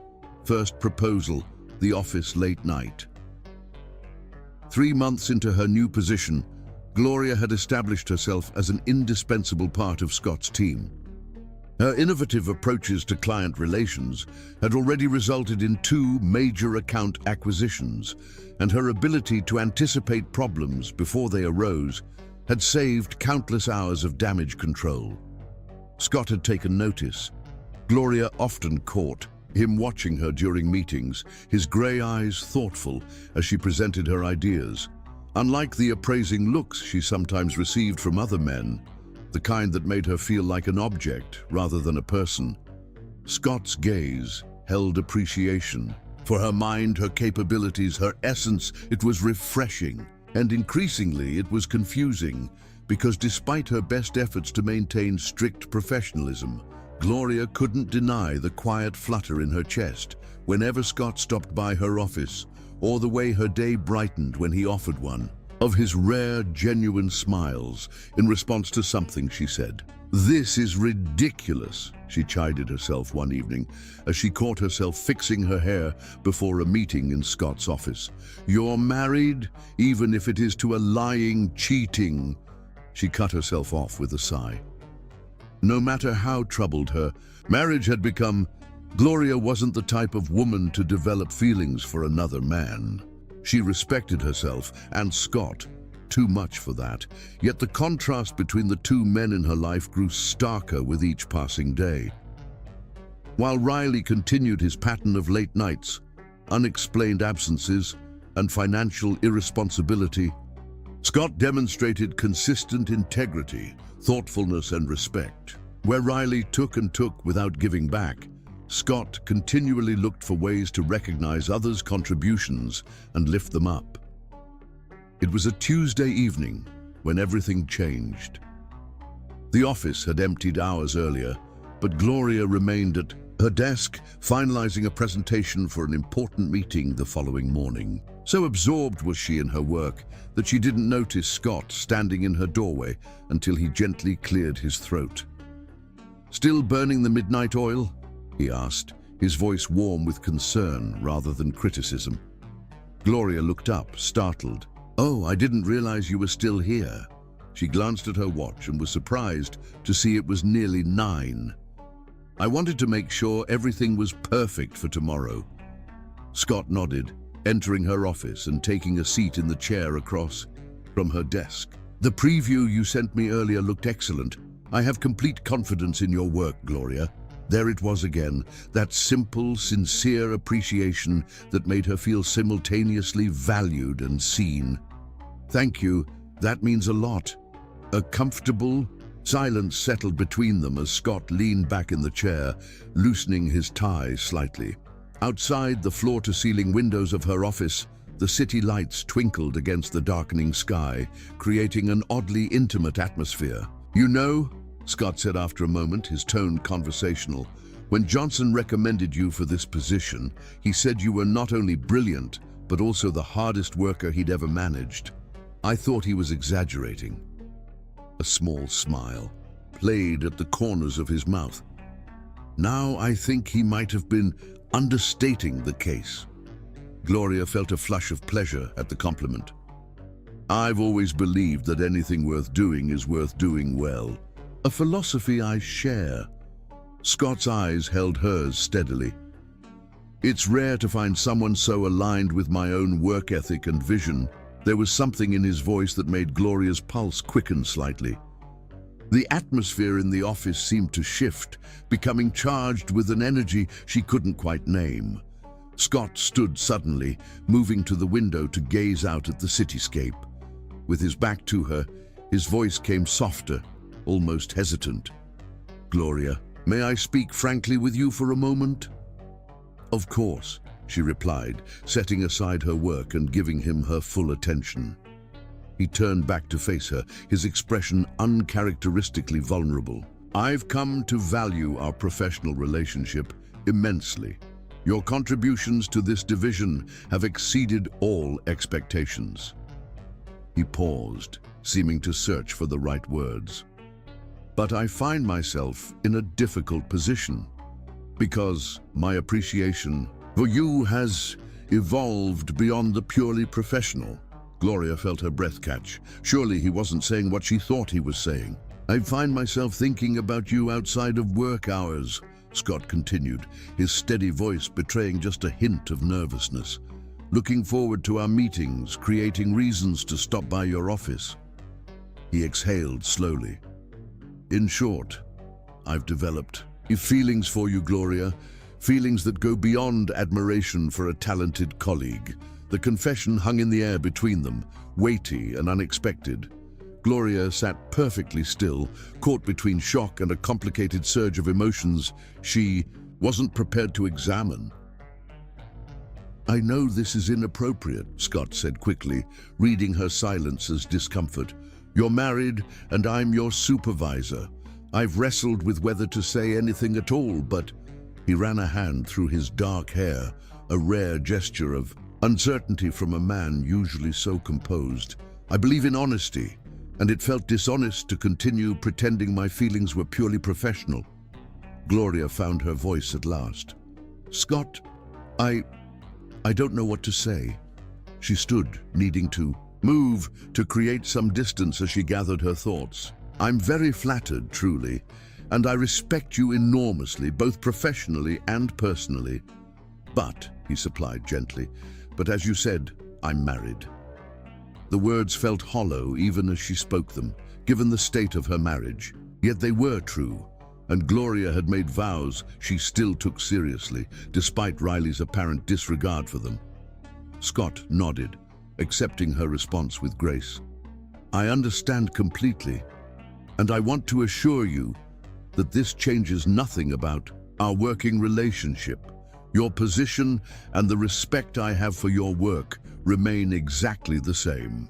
[SPEAKER 1] First proposal, the office late night. 3 months into her new position, Gloria had established herself as an indispensable part of Scott's team. Her innovative approaches to client relations had already resulted in 2 major account acquisitions, and her ability to anticipate problems before they arose had saved countless hours of damage control. Scott had taken notice. Gloria often caught him watching her during meetings, his grey eyes thoughtful as she presented her ideas. Unlike the appraising looks she sometimes received from other men, the kind that made her feel like an object rather than a person, Scott's gaze held appreciation. For her mind, her capabilities, her essence, it was refreshing. And increasingly it was confusing, because despite her best efforts to maintain strict professionalism, Gloria couldn't deny the quiet flutter in her chest whenever Scott stopped by her office, or the way her day brightened when he offered one of his rare, genuine smiles in response to something she said. "This is ridiculous," she chided herself one evening as she caught herself fixing her hair before a meeting in Scott's office. "You're married, even if it is to a lying, cheating." She cut herself off with a sigh. No matter how troubled her marriage had become, Gloria wasn't the type of woman to develop feelings for another man. She respected herself and Scott too much for that, yet the contrast between the 2 men in her life grew starker with each passing day. While Riley continued his pattern of late nights, unexplained absences, and financial irresponsibility, Scott demonstrated consistent integrity, thoughtfulness, and respect. Where Riley took and took without giving back, Scott continually looked for ways to recognize others' contributions and lift them up. It was a Tuesday evening when everything changed. The office had emptied hours earlier, but Gloria remained at her desk, finalizing a presentation for an important meeting the following morning. So absorbed was she in her work that she didn't notice Scott standing in her doorway until he gently cleared his throat. "Still burning the midnight oil?" he asked, his voice warm with concern rather than criticism. Gloria looked up, startled. "Oh, I didn't realize you were still here." She glanced at her watch and was surprised to see it was nearly 9. "I wanted to make sure everything was perfect for tomorrow." Scott nodded, entering her office and taking a seat in the chair across from her desk. "The preview you sent me earlier looked excellent. I have complete confidence in your work, Gloria." There it was again, that simple, sincere appreciation that made her feel simultaneously valued and seen. "Thank you, that means a lot." A comfortable silence settled between them as Scott leaned back in the chair, loosening his tie slightly. Outside the floor-to-ceiling windows of her office, the city lights twinkled against the darkening sky, creating an oddly intimate atmosphere. "You know," Scott said after a moment, his tone conversational, When Johnson recommended you for this position, he said you were not only brilliant, but also the hardest worker he'd ever managed. I thought he was exaggerating. A small smile played at the corners of his mouth. Now I think he might have been understating the case. Gloria felt a flush of pleasure at the compliment. I've always believed that anything worth doing is worth doing well. A philosophy I share. Scott's eyes held hers steadily. It's rare to find someone so aligned with my own work ethic and vision. There was something in his voice that made Gloria's pulse quicken slightly. The atmosphere in the office seemed to shift, becoming charged with an energy she couldn't quite name. Scott stood suddenly, moving to the window to gaze out at the cityscape. With his back to her, his voice came softer, almost hesitant. Gloria, may I speak frankly with you for a moment? Of course, she replied, setting aside her work and giving him her full attention. He turned back to face her, his expression uncharacteristically vulnerable. I've come to value our professional relationship immensely. Your contributions to this division have exceeded all expectations. He paused, seeming to search for the right words. But I find myself in a difficult position, because my appreciation for you has evolved beyond the purely professional. Gloria felt her breath catch. Surely he wasn't saying what she thought he was saying. I find myself thinking about you outside of work hours, Scott continued, his steady voice betraying just a hint of nervousness. Looking forward to our meetings, creating reasons to stop by your office. He exhaled slowly. In short, I've developed feelings for you, Gloria, feelings that go beyond admiration for a talented colleague. The confession hung in the air between them, weighty and unexpected. Gloria sat perfectly still, caught between shock and a complicated surge of emotions she wasn't prepared to examine. I know this is inappropriate, Scott said quickly, reading her silence as discomfort. You're married, and I'm your supervisor. I've wrestled with whether to say anything at all, but he ran a hand through his dark hair, a rare gesture of uncertainty from a man usually so composed. I believe in honesty, and it felt dishonest to continue pretending my feelings were purely professional. Gloria found her voice at last. Scott, I don't know what to say. She stood, needing to move to create some distance as she gathered her thoughts. I'm very flattered, truly, and I respect you enormously, both professionally and personally. But, he supplied gently, but as you said, I'm married. The words felt hollow even as she spoke them, given the state of her marriage. Yet they were true, and Gloria had made vows she still took seriously, despite Riley's apparent disregard for them. Scott nodded, accepting her response with grace. I understand completely, and I want to assure you that this changes nothing about our working relationship. Your position and the respect I have for your work remain exactly the same.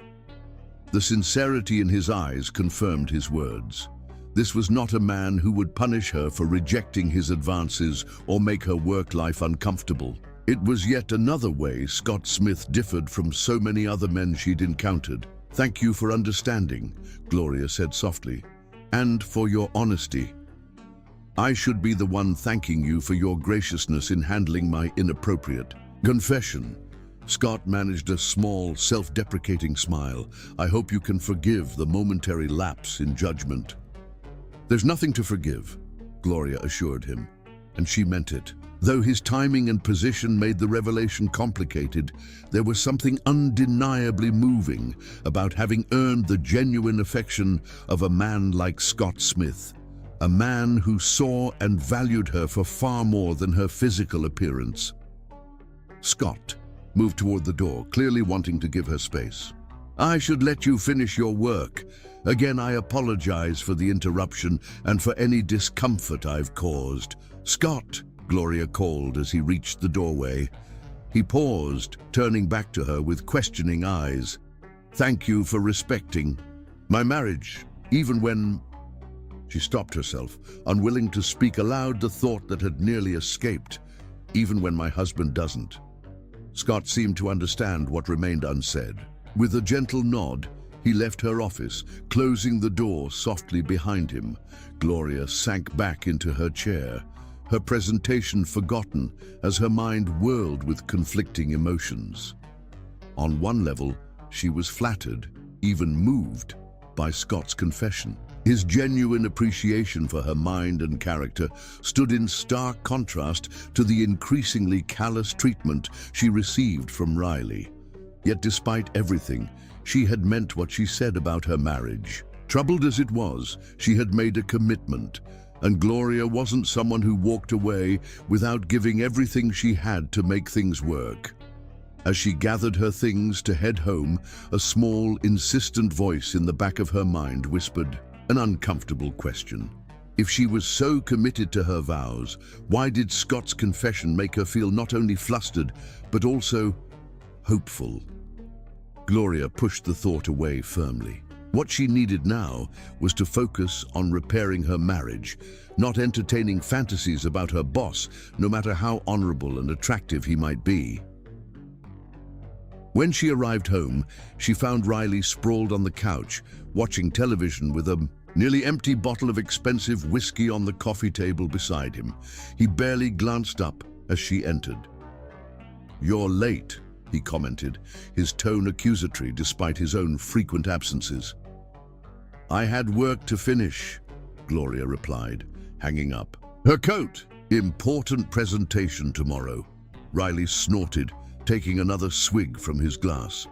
[SPEAKER 1] The sincerity in his eyes confirmed his words. This was not a man who would punish her for rejecting his advances or make her work life uncomfortable. It was yet another way Scott Smith differed from so many other men she'd encountered. Thank you for understanding, Gloria said softly, and for your honesty. I should be the one thanking you for your graciousness in handling my inappropriate confession. Scott managed a small, self-deprecating smile. I hope you can forgive the momentary lapse in judgment. There's nothing to forgive, Gloria assured him, and she meant it. Though his timing and position made the revelation complicated, there was something undeniably moving about having earned the genuine affection of a man like Scott Smith. A man who saw and valued her for far more than her physical appearance. Scott moved toward the door, clearly wanting to give her space. I should let you finish your work. Again, I apologize for the interruption and for any discomfort I've caused. Scott, Gloria called as he reached the doorway. He paused, turning back to her with questioning eyes. Thank you for respecting my marriage, even when She stopped herself, unwilling to speak aloud the thought that had nearly escaped. Even when my husband doesn't. Scott seemed to understand what remained unsaid. With a gentle nod, he left her office, closing the door softly behind him. Gloria sank back into her chair, her presentation forgotten as her mind whirled with conflicting emotions. On one level, she was flattered, even moved, by Scott's confession. His genuine appreciation for her mind and character stood in stark contrast to the increasingly callous treatment she received from Riley. Yet despite everything, she had meant what she said about her marriage. Troubled as it was, she had made a commitment, and Gloria wasn't someone who walked away without giving everything she had to make things work. As she gathered her things to head home, a small, insistent voice in the back of her mind whispered an uncomfortable question. If she was so committed to her vows, why did Scott's confession make her feel not only flustered, but also hopeful? Gloria pushed the thought away firmly. What she needed now was to focus on repairing her marriage, not entertaining fantasies about her boss, no matter how honorable and attractive he might be. When she arrived home, she found Riley sprawled on the couch, watching television with a nearly empty bottle of expensive whiskey on the coffee table beside him. He barely glanced up as she entered. "You're late," he commented, his tone accusatory despite his own frequent absences. "I had work to finish," Gloria replied, hanging up. Her coat! "Important presentation tomorrow," Riley snorted, taking another swig from his glass.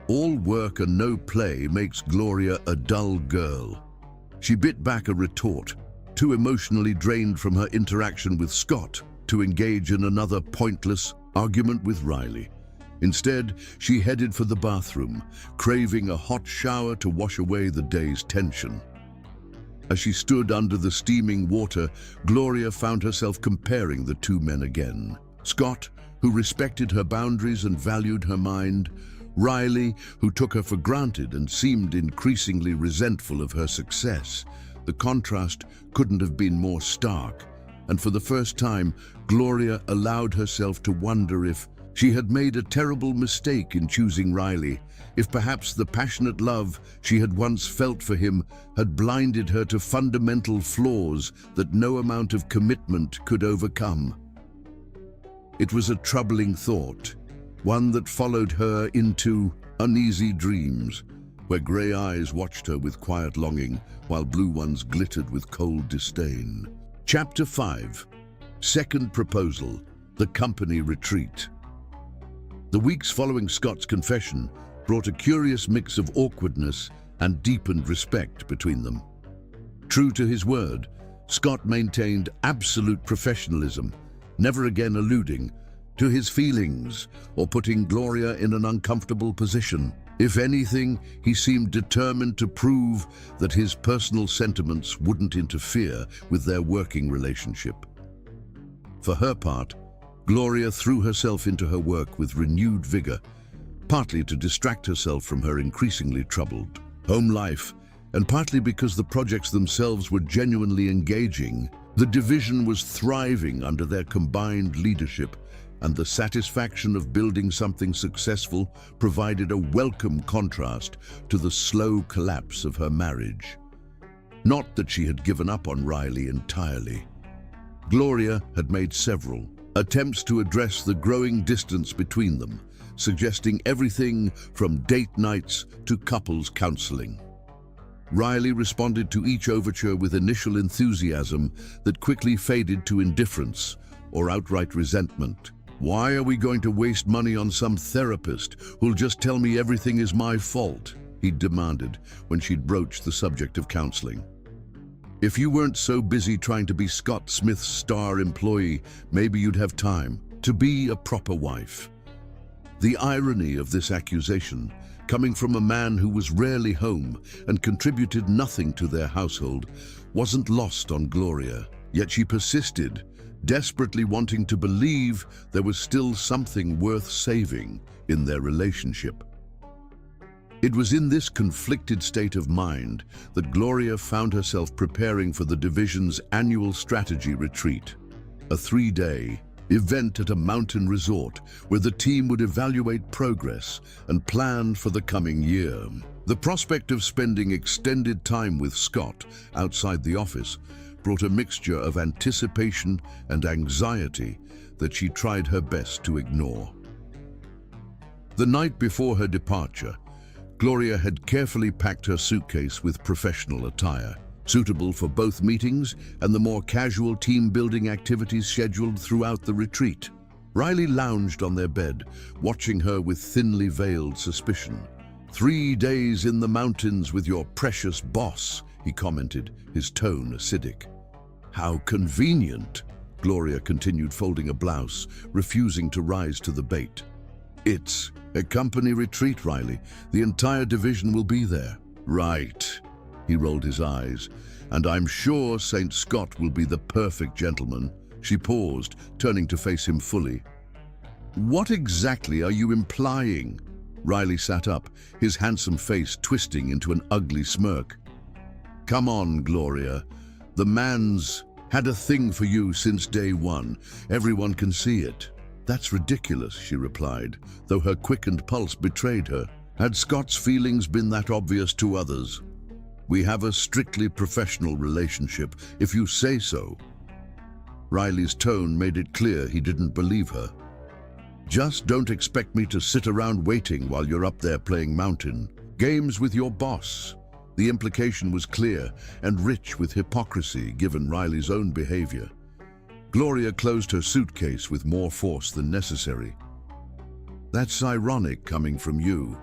[SPEAKER 1] All work and no play makes Gloria a dull girl. She bit back a retort, too emotionally drained from her interaction with Scott to engage in another pointless argument with Riley. Instead, she headed for the bathroom, craving a hot shower to wash away the day's tension. As she stood under the steaming water, Gloria found herself comparing the two men again. Scott, who respected her boundaries and valued her mind, Riley, who took her for granted and seemed increasingly resentful of her success. The contrast couldn't have been more stark, and for the first time, Gloria allowed herself to wonder if she had made a terrible mistake in choosing Riley, if perhaps the passionate love she had once felt for him had blinded her to fundamental flaws that no amount of commitment could overcome. It was a troubling thought, one that followed her into uneasy dreams, where grey eyes watched her with quiet longing, while blue ones glittered with cold disdain. Chapter 5. Second Proposal, The Company Retreat. The weeks following Scott's confession brought a curious mix of awkwardness and deepened respect between them. True to his word, Scott maintained absolute professionalism, never again alluding to his feelings or putting Gloria in an uncomfortable position. If anything, he seemed determined to prove that his personal sentiments wouldn't interfere with their working relationship. For her part, Gloria threw herself into her work with renewed vigor, partly to distract herself from her increasingly troubled home life, and partly because the projects themselves were genuinely engaging. The division was thriving under their combined leadership, and the satisfaction of building something successful provided a welcome contrast to the slow collapse of her marriage. Not that she had given up on Riley entirely. Gloria had made several attempts to address the growing distance between them, suggesting everything from date nights to couples counseling. Riley responded to each overture with initial enthusiasm that quickly faded to indifference or outright resentment. "Why are we going to waste money on some therapist who'll just tell me everything is my fault?" he demanded when she'd broached the subject of counseling. "If you weren't so busy trying to be Scott Smith's star employee, maybe you'd have time to be a proper wife." The irony of this accusation, coming from a man who was rarely home and contributed nothing to their household, wasn't lost on Gloria. Yet she persisted, desperately wanting to believe there was still something worth saving in their relationship. It was in this conflicted state of mind that Gloria found herself preparing for the division's annual strategy retreat, a 3-day event at a mountain resort where the team would evaluate progress and plan for the coming year. The prospect of spending extended time with Scott outside the office brought a mixture of anticipation and anxiety that she tried her best to ignore. The night before her departure, Gloria had carefully packed her suitcase with professional attire, suitable for both meetings and the more casual team-building activities scheduled throughout the retreat. Riley lounged on their bed, watching her with thinly veiled suspicion. 3 days in the mountains with your precious boss, he commented, his tone acidic. How convenient, Gloria continued, folding a blouse, refusing to rise to the bait. It's a company retreat, Riley. The entire division will be there. Right. He rolled his eyes. And I'm sure St. Scott will be the perfect gentleman. She paused, turning to face him fully. What exactly are you implying? Riley sat up, his handsome face twisting into an ugly smirk. Come on, Gloria. The man's had a thing for you since day one. Everyone can see it. That's ridiculous, she replied, though her quickened pulse betrayed her. Had Scott's feelings been that obvious to others? We have a strictly professional relationship, if you say so. Riley's tone made it clear he didn't believe her. Just don't expect me to sit around waiting while you're up there playing mountain games with your boss. The implication was clear and rich with hypocrisy given Riley's own behavior. Gloria closed her suitcase with more force than necessary. That's ironic coming from you.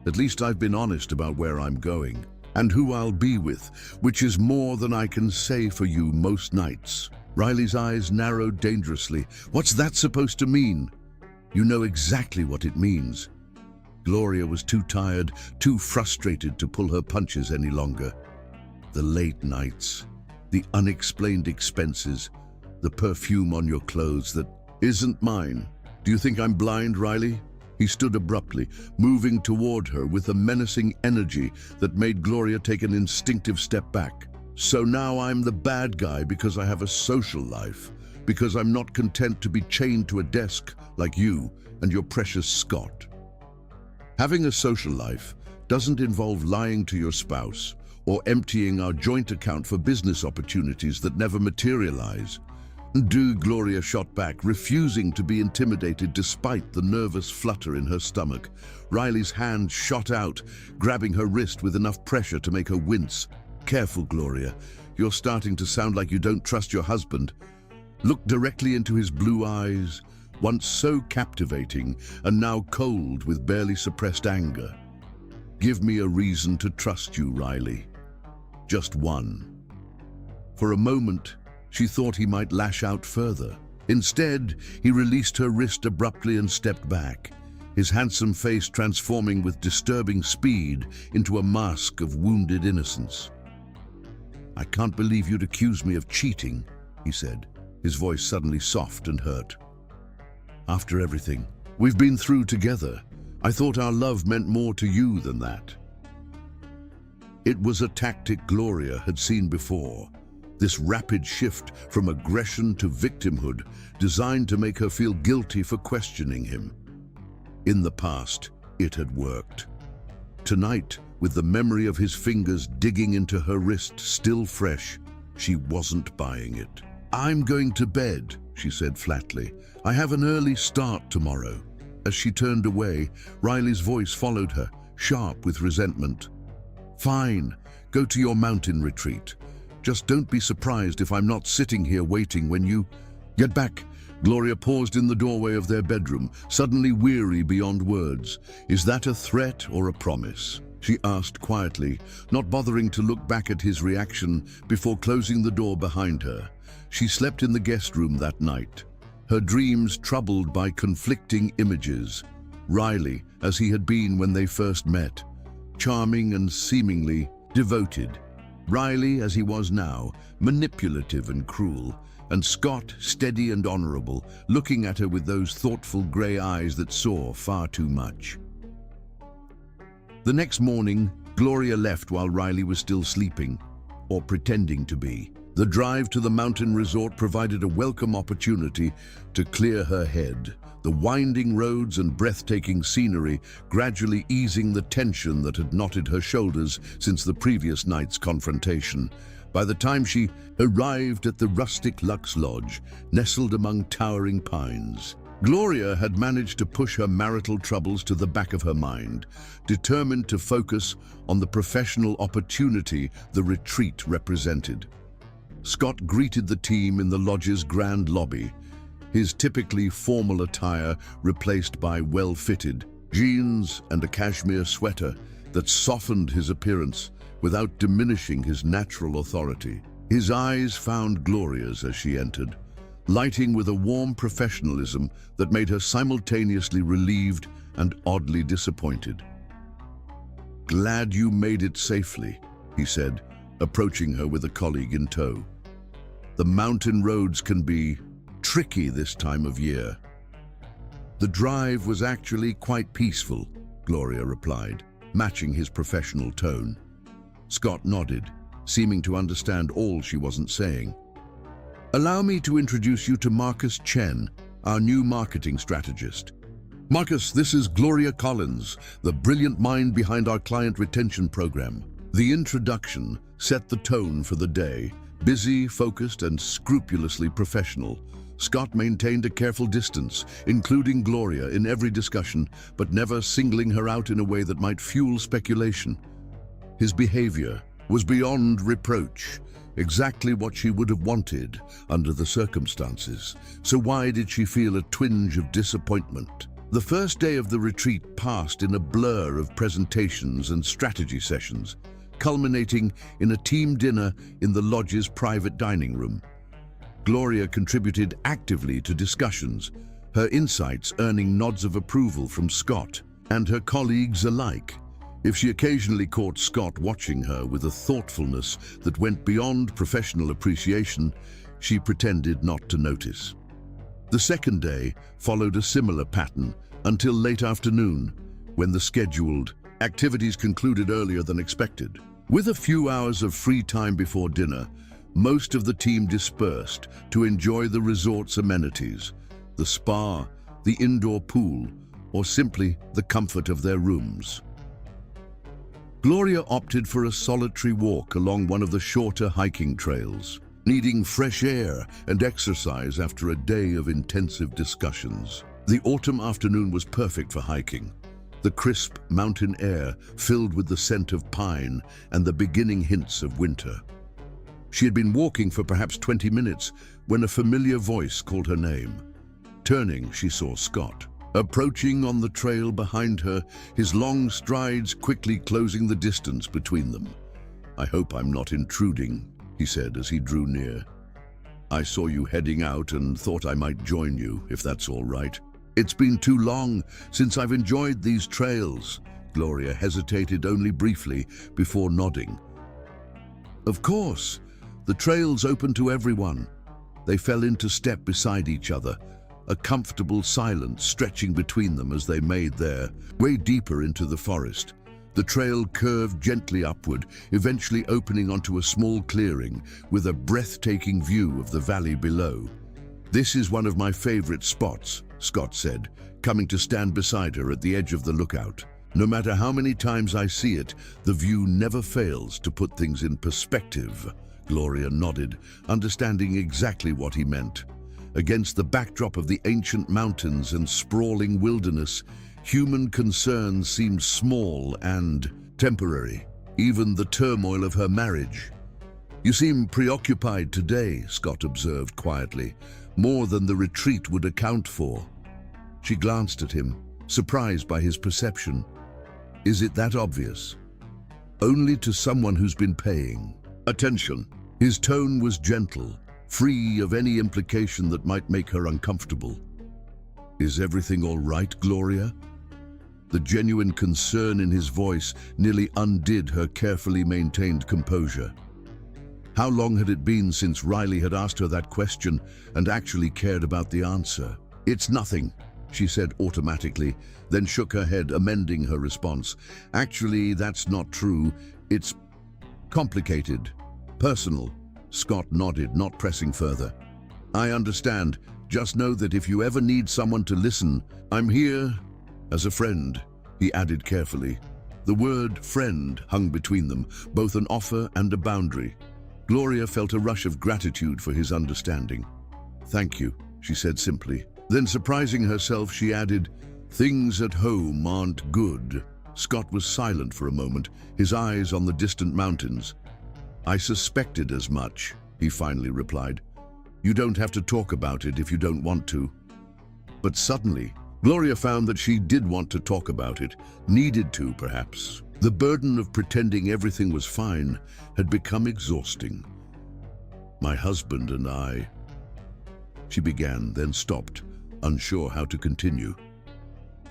[SPEAKER 1] At least I've been honest about where I'm going and who I'll be with, which is more than I can say for you most nights. Riley's eyes narrowed dangerously. What's that supposed to mean? You know exactly what it means. Gloria was too tired, too frustrated to pull her punches any longer. The late nights, the unexplained expenses, the perfume on your clothes that isn't mine. Do you think I'm blind, Riley? He stood abruptly, moving toward her with a menacing energy that made Gloria take an instinctive step back. So now I'm the bad guy because I have a social life, because I'm not content to be chained to a desk like you and your precious Scott. Having a social life doesn't involve lying to your spouse or emptying our joint account for business opportunities that never materialize. Gloria shot back, refusing to be intimidated despite the nervous flutter in her stomach. Riley's hand shot out, grabbing her wrist with enough pressure to make her wince. Careful, Gloria. You're starting to sound like you don't trust your husband. Look directly into his blue eyes, once so captivating and now cold with barely suppressed anger. Give me a reason to trust you, Riley. Just one. For a moment, she thought he might lash out further. Instead, he released her wrist abruptly and stepped back, his handsome face transforming with disturbing speed into a mask of wounded innocence. I can't believe you'd accuse me of cheating, he said, his voice suddenly soft and hurt. After everything we've been through together, I thought our love meant more to you than that. It was a tactic Gloria had seen before. This rapid shift from aggression to victimhood, designed to make her feel guilty for questioning him. In the past, it had worked. Tonight, with the memory of his fingers digging into her wrist still fresh, she wasn't buying it. I'm going to bed, she said flatly. I have an early start tomorrow. As she turned away, Riley's voice followed her, sharp with resentment. Fine, go to your mountain retreat. Just don't be surprised if I'm not sitting here waiting when you... Get back. Gloria paused in the doorway of their bedroom, suddenly weary beyond words. Is that a threat or a promise? She asked quietly, not bothering to look back at his reaction before closing the door behind her. She slept in the guest room that night, her dreams troubled by conflicting images. Riley, as he had been when they first met, charming and seemingly devoted. Riley, as he was now, manipulative and cruel, and Scott, steady and honorable, looking at her with those thoughtful grey eyes that saw far too much. The next morning, Gloria left while Riley was still sleeping, or pretending to be. The drive to the mountain resort provided a welcome opportunity to clear her head, the winding roads and breathtaking scenery gradually easing the tension that had knotted her shoulders since the previous night's confrontation. By the time she arrived at the rustic Lux Lodge, nestled among towering pines, Gloria had managed to push her marital troubles to the back of her mind, determined to focus on the professional opportunity the retreat represented. Scott greeted the team in the lodge's grand lobby, his typically formal attire replaced by well-fitted jeans and a cashmere sweater that softened his appearance without diminishing his natural authority. His eyes found Gloria's as she entered, lighting with a warm professionalism that made her simultaneously relieved and oddly disappointed. "Glad you made it safely," he said, approaching her with a colleague in tow. "The mountain roads can be tricky this time of year." "The drive was actually quite peaceful," Gloria replied, matching his professional tone. Scott nodded, seeming to understand all she wasn't saying. "Allow me to introduce you to Marcus Chen, our new marketing strategist. Marcus, this is Gloria Collins, the brilliant mind behind our client retention program." The introduction set the tone for the day. Busy, focused, and scrupulously professional, Scott maintained a careful distance, including Gloria in every discussion, but never singling her out in a way that might fuel speculation. His behavior was beyond reproach, exactly what she would have wanted under the circumstances. So why did she feel a twinge of disappointment? The first day of the retreat passed in a blur of presentations and strategy sessions, culminating in a team dinner in the lodge's private dining room. Gloria contributed actively to discussions, her insights earning nods of approval from Scott and her colleagues alike. If she occasionally caught Scott watching her with a thoughtfulness that went beyond professional appreciation, she pretended not to notice. The second day followed a similar pattern until late afternoon, when the scheduled activities concluded earlier than expected. With a few hours of free time before dinner, most of the team dispersed to enjoy the resort's amenities, the spa, the indoor pool, or simply the comfort of their rooms. Gloria opted for a solitary walk along one of the shorter hiking trails, needing fresh air and exercise after a day of intensive discussions. The autumn afternoon was perfect for hiking. The crisp mountain air filled with the scent of pine and the beginning hints of winter. She had been walking for perhaps 20 minutes when a familiar voice called her name. Turning, she saw Scott, approaching on the trail behind her, his long strides quickly closing the distance between them. "I hope I'm not intruding," he said as he drew near. "I saw you heading out and thought I might join you, if that's all right. It's been too long since I've enjoyed these trails." Gloria hesitated only briefly before nodding. "Of course, the trail's open to everyone." They fell into step beside each other, a comfortable silence stretching between them as they made their way deeper into the forest. The trail curved gently upward, eventually opening onto a small clearing with a breathtaking view of the valley below. "This is one of my favorite spots," Scott said, coming to stand beside her at the edge of the lookout. "No matter how many times I see it, the view never fails to put things in perspective." Gloria nodded, understanding exactly what he meant. Against the backdrop of the ancient mountains and sprawling wilderness, human concerns seemed small and temporary, even the turmoil of her marriage. "You seem preoccupied today," Scott observed quietly, "more than the retreat would account for." She glanced at him, surprised by his perception. "Is it that obvious?" "Only to someone who's been paying attention." His tone was gentle, free of any implication that might make her uncomfortable. "Is everything all right, Gloria?" The genuine concern in his voice nearly undid her carefully maintained composure. How long had it been since Riley had asked her that question and actually cared about the answer? "It's nothing," she said automatically, then shook her head, amending her response. Actually, that's not true. It's complicated. Personal. Scott nodded, not pressing further. I understand. Just know that if you ever need someone to listen, I'm here as a friend, he added carefully. The word friend hung between them, both an offer and a boundary. Gloria felt a rush of gratitude for his understanding. Thank you, she said simply. Then, surprising herself, she added, things at home aren't good. Scott was silent for a moment, his eyes on the distant mountains. I suspected as much, he finally replied. You don't have to talk about it if you don't want to. But suddenly, Gloria found that she did want to talk about it, needed to perhaps. The burden of pretending everything was fine had become exhausting. My husband and I, she began, then stopped, unsure how to continue.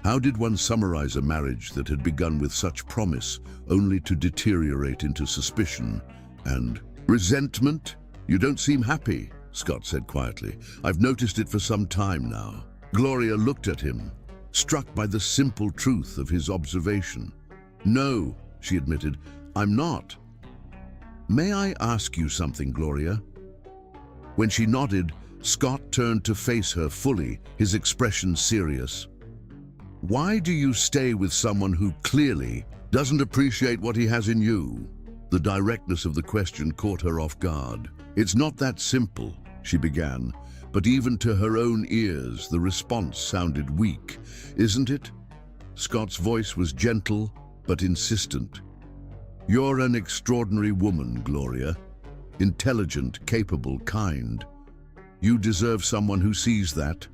[SPEAKER 1] How did one summarize a marriage that had begun with such promise, only to deteriorate into suspicion and resentment? You don't seem happy, Scott said quietly. I've noticed it for some time now. Gloria looked at him, struck by the simple truth of his observation. No, she admitted, I'm not. May I ask you something, Gloria? When she nodded, Scott turned to face her fully, his expression serious. Why do you stay with someone who clearly doesn't appreciate what he has in you? The directness of the question caught her off guard. It's not that simple, she began, but even to her own ears, the response sounded weak. Isn't it? Scott's voice was gentle, but insistent. You're an extraordinary woman, Gloria. Intelligent, capable, kind. You deserve someone who sees that,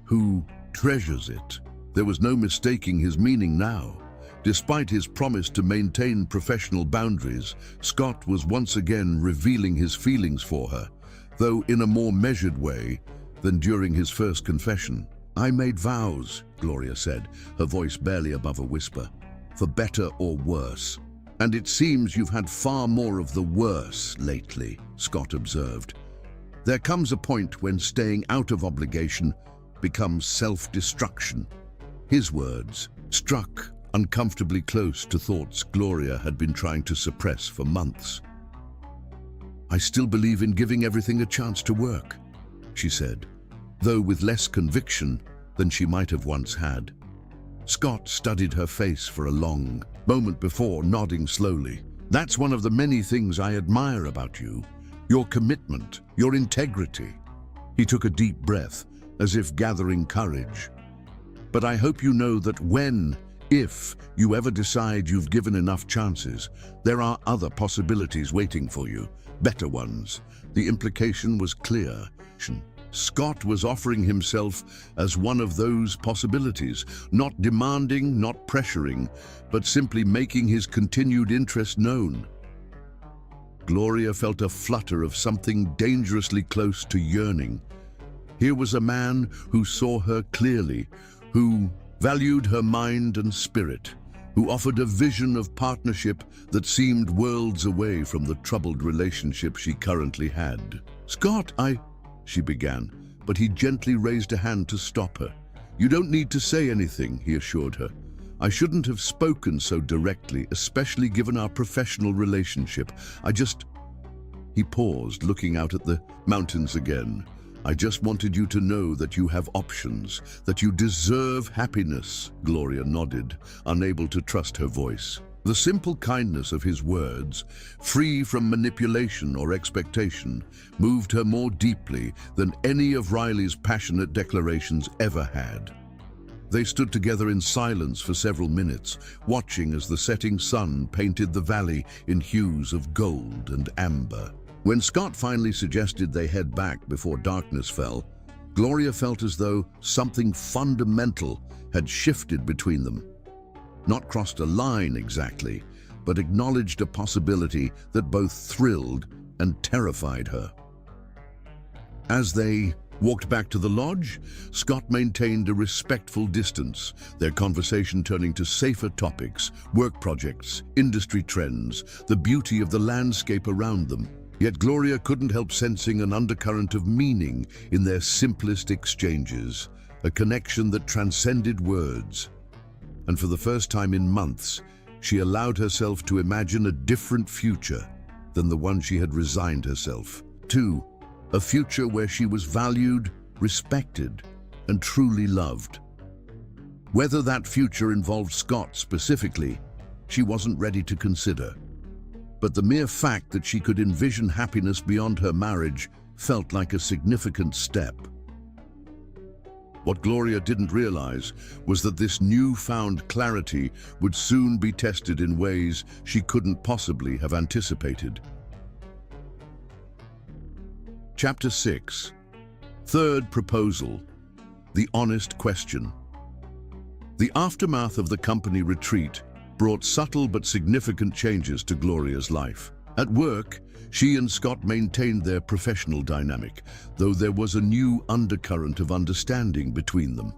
[SPEAKER 1] who treasures it. There was no mistaking his meaning now. Despite his promise to maintain professional boundaries, Scott was once again revealing his feelings for her, though in a more measured way than during his first confession. I made vows, Gloria said, her voice barely above a whisper, for better or worse. And it seems you've had far more of the worse lately, Scott observed. There comes a point when staying out of obligation becomes self-destruction. His words struck uncomfortably close to thoughts Gloria had been trying to suppress for months. I still believe in giving everything a chance to work, she said, though with less conviction than she might have once had. Scott studied her face for a long moment before nodding slowly. That's one of the many things I admire about you. Your commitment, your integrity. He took a deep breath, as if gathering courage. But I hope you know that if you ever decide you've given enough chances, there are other possibilities waiting for you, better ones. The implication was clear. Scott was offering himself as one of those possibilities, not demanding, not pressuring, but simply making his continued interest known. Gloria felt a flutter of something dangerously close to yearning. Here was a man who saw her clearly, who valued her mind and spirit, who offered a vision of partnership that seemed worlds away from the troubled relationship she currently had. Scott, she began, but he gently raised a hand to stop her. You don't need to say anything, he assured her. I shouldn't have spoken so directly, especially given our professional relationship. He paused, looking out at the mountains again. I just wanted you to know that you have options, that you deserve happiness, Gloria nodded, unable to trust her voice. The simple kindness of his words, free from manipulation or expectation, moved her more deeply than any of Riley's passionate declarations ever had. They stood together in silence for several minutes, watching as the setting sun painted the valley in hues of gold and amber. When Scott finally suggested they head back before darkness fell, Gloria felt as though something fundamental had shifted between them. Not crossed a line exactly, but acknowledged a possibility that both thrilled and terrified her. As they walked back to the lodge, Scott maintained a respectful distance, their conversation turning to safer topics, work projects, industry trends, the beauty of the landscape around them. Yet Gloria couldn't help sensing an undercurrent of meaning in their simplest exchanges, a connection that transcended words. And for the first time in months, she allowed herself to imagine a different future than the one she had resigned herself to, a future where she was valued, respected, and truly loved. Whether that future involved Scott specifically, she wasn't ready to consider. But the mere fact that she could envision happiness beyond her marriage felt like a significant step. What Gloria didn't realize was that this newfound clarity would soon be tested in ways she couldn't possibly have anticipated. Chapter 6. Third proposal. The honest question. The aftermath of the company retreat brought subtle but significant changes to Gloria's life. At work, she and Scott maintained their professional dynamic, though there was a new undercurrent of understanding between them.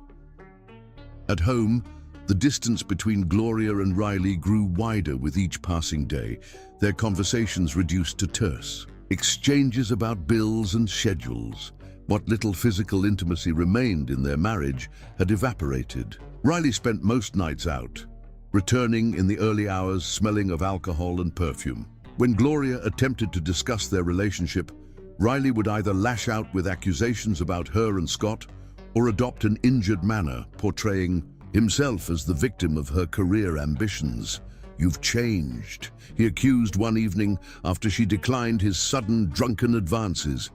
[SPEAKER 1] At home, the distance between Gloria and Riley grew wider with each passing day, their conversations reduced to terse exchanges about bills and schedules. What little physical intimacy remained in their marriage had evaporated. Riley spent most nights out, returning in the early hours smelling of alcohol and perfume. When Gloria attempted to discuss their relationship, Riley would either lash out with accusations about her and Scott or adopt an injured manner, portraying himself as the victim of her career ambitions. "You've changed," he accused one evening after she declined his sudden drunken advances.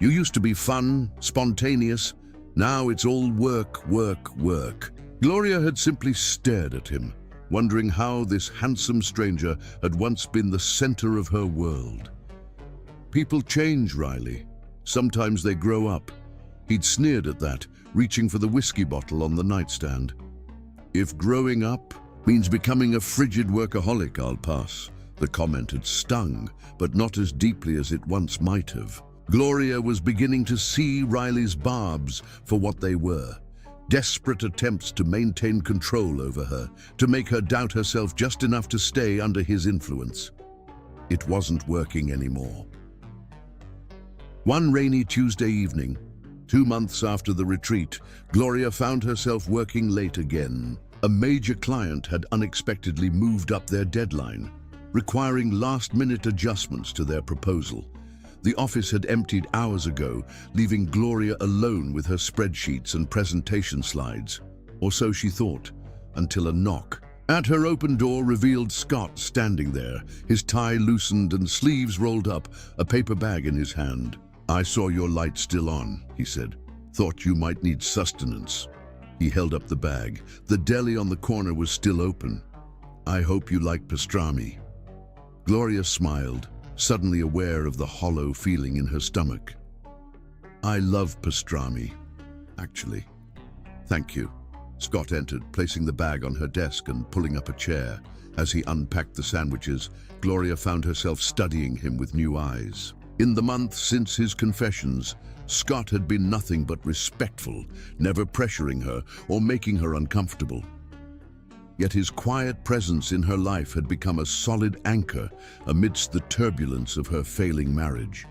[SPEAKER 1] "You used to be fun, spontaneous. Now it's all work, work, work." Gloria had simply stared at him, wondering how this handsome stranger had once been the center of her world. "People change, Riley. Sometimes they grow up." He'd sneered at that, reaching for the whiskey bottle on the nightstand. "If growing up means becoming a frigid workaholic, I'll pass." The comment had stung, but not as deeply as it once might have. Gloria was beginning to see Riley's barbs for what they were. Desperate attempts to maintain control over her, to make her doubt herself just enough to stay under his influence. It wasn't working anymore. One rainy Tuesday evening, 2 months after the retreat, Gloria found herself working late again. A major client had unexpectedly moved up their deadline, requiring last-minute adjustments to their proposal. The office had emptied hours ago, leaving Gloria alone with her spreadsheets and presentation slides. Or so she thought, until a knock at her open door revealed Scott standing there, his tie loosened and sleeves rolled up, a paper bag in his hand. "I saw your light still on," he said. "Thought you might need sustenance." He held up the bag. The deli on the corner was still open. "I hope you like pastrami." Gloria smiled, suddenly aware of the hollow feeling in her stomach. "I love pastrami, actually." "Thank you." Scott entered, placing the bag on her desk and pulling up a chair. As he unpacked the sandwiches, Gloria found herself studying him with new eyes. In the months since his confessions, Scott had been nothing but respectful, never pressuring her or making her uncomfortable. Yet his quiet presence in her life had become a solid anchor amidst the turbulence of her failing marriage.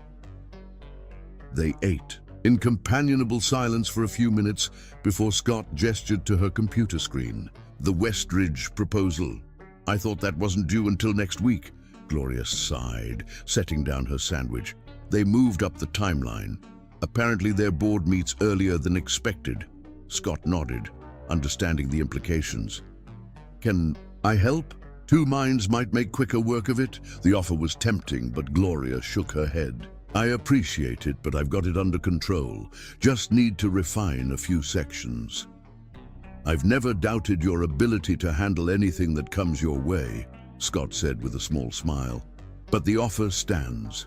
[SPEAKER 1] They ate in companionable silence for a few minutes before Scott gestured to her computer screen. "The Westridge proposal. I thought that wasn't due until next week." Gloria sighed, setting down her sandwich. "They moved up the timeline. Apparently their board meets earlier than expected." Scott nodded, understanding the implications. "Can I help? 2 minds might make quicker work of it." The offer was tempting, but Gloria shook her head. "I appreciate it, but I've got it under control. Just need to refine a few sections." "I've never doubted your ability to handle anything that comes your way," Scott said with a small smile. "But the offer stands."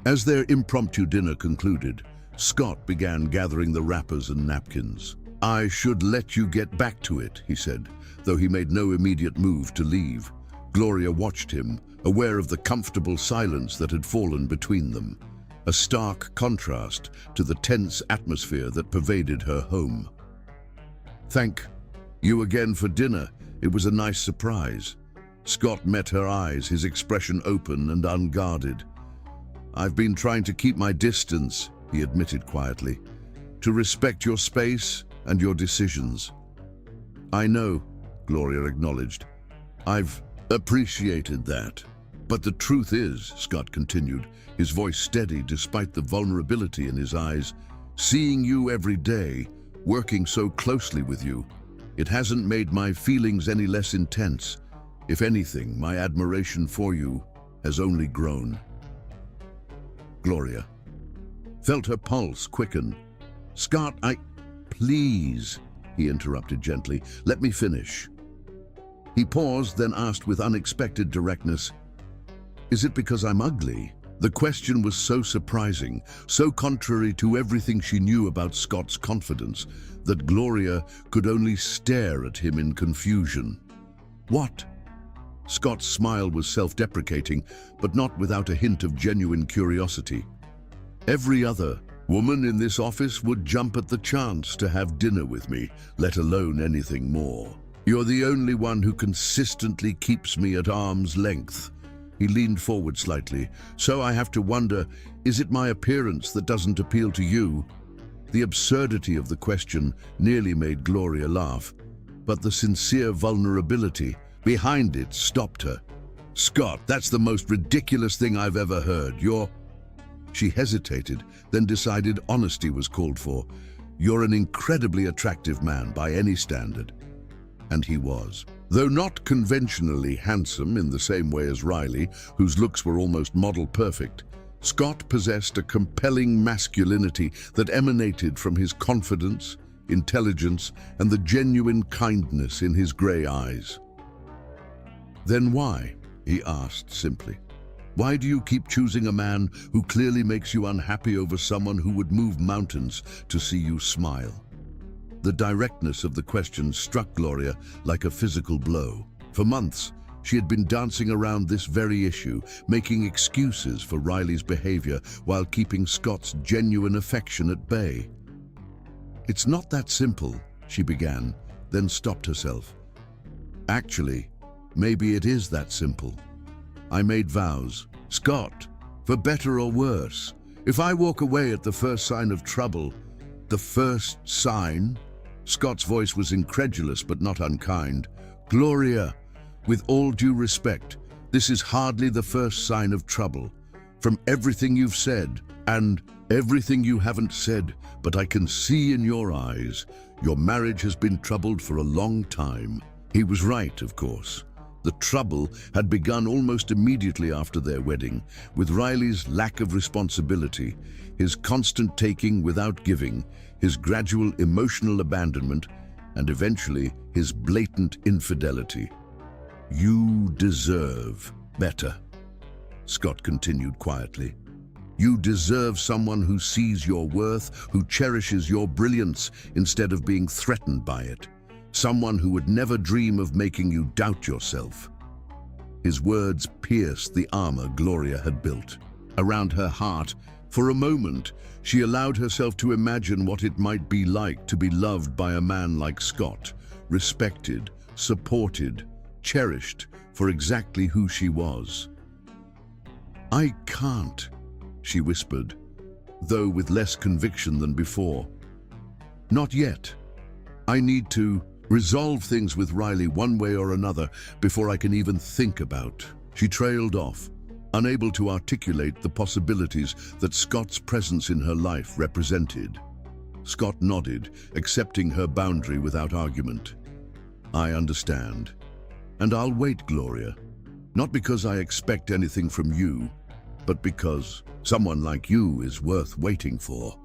[SPEAKER 1] As their impromptu dinner concluded, Scott began gathering the wrappers and napkins. "I should let you get back to it," he said, though he made no immediate move to leave. Gloria watched him, aware of the comfortable silence that had fallen between them, a stark contrast to the tense atmosphere that pervaded her home. "Thank you again for dinner. It was a nice surprise." Scott met her eyes, his expression open and unguarded. "I've been trying to keep my distance," he admitted quietly. to respect your space and your decisions. I know, Gloria acknowledged. I've appreciated that. But the truth is, Scott continued, his voice steady despite the vulnerability in his eyes, seeing you every day, working so closely with you, it hasn't made my feelings any less intense. If anything, my admiration for you has only grown. Gloria felt her pulse quicken. Scott, Please, he interrupted gently, let me finish. He paused, then asked with unexpected directness, is it because I'm ugly? The question was so surprising, so contrary to everything she knew about Scott's confidence, that Gloria could only stare at him in confusion. What? Scott's smile was self-deprecating, but not without a hint of genuine curiosity. Every other woman in this office would jump at the chance to have dinner with me, let alone anything more. You're the only one who consistently keeps me at arm's length. He leaned forward slightly. So I have to wonder, is it my appearance that doesn't appeal to you? The absurdity of the question nearly made Gloria laugh, but the sincere vulnerability behind it stopped her. Scott, that's the most ridiculous thing I've ever heard. She hesitated, then decided honesty was called for. You're an incredibly attractive man by any standard. And he was. Though not conventionally handsome in the same way as Riley, whose looks were almost model perfect, Scott possessed a compelling masculinity that emanated from his confidence, intelligence, and the genuine kindness in his grey eyes. Then why? He asked simply. Why do you keep choosing a man who clearly makes you unhappy over someone who would move mountains to see you smile? The directness of the question struck Gloria like a physical blow. For months, she had been dancing around this very issue, making excuses for Riley's behavior while keeping Scott's genuine affection at bay. It's not that simple, she began, then stopped herself. Actually, maybe it is that simple. I made vows. Scott, for better or worse, if I walk away at the first sign of trouble, the first sign? Scott's voice was incredulous but not unkind. Gloria, with all due respect, this is hardly the first sign of trouble. From everything you've said, and everything you haven't said, but I can see in your eyes, your marriage has been troubled for a long time. He was right, of course. The trouble had begun almost immediately after their wedding, with Riley's lack of responsibility, his constant taking without giving, his gradual emotional abandonment, and eventually his blatant infidelity. You deserve better, Scott continued quietly. You deserve someone who sees your worth, who cherishes your brilliance instead of being threatened by it. Someone who would never dream of making you doubt yourself. His words pierced the armor Gloria had built. Around her heart, for a moment, she allowed herself to imagine what it might be like to be loved by a man like Scott, respected, supported, cherished for exactly who she was. I can't, she whispered, though with less conviction than before. Not yet. I need to resolve things with Riley one way or another before I can even think about. She trailed off, unable to articulate the possibilities that Scott's presence in her life represented. Scott nodded, accepting her boundary without argument. I understand. And I'll wait, Gloria. Not because I expect anything from you, but because someone like you is worth waiting for.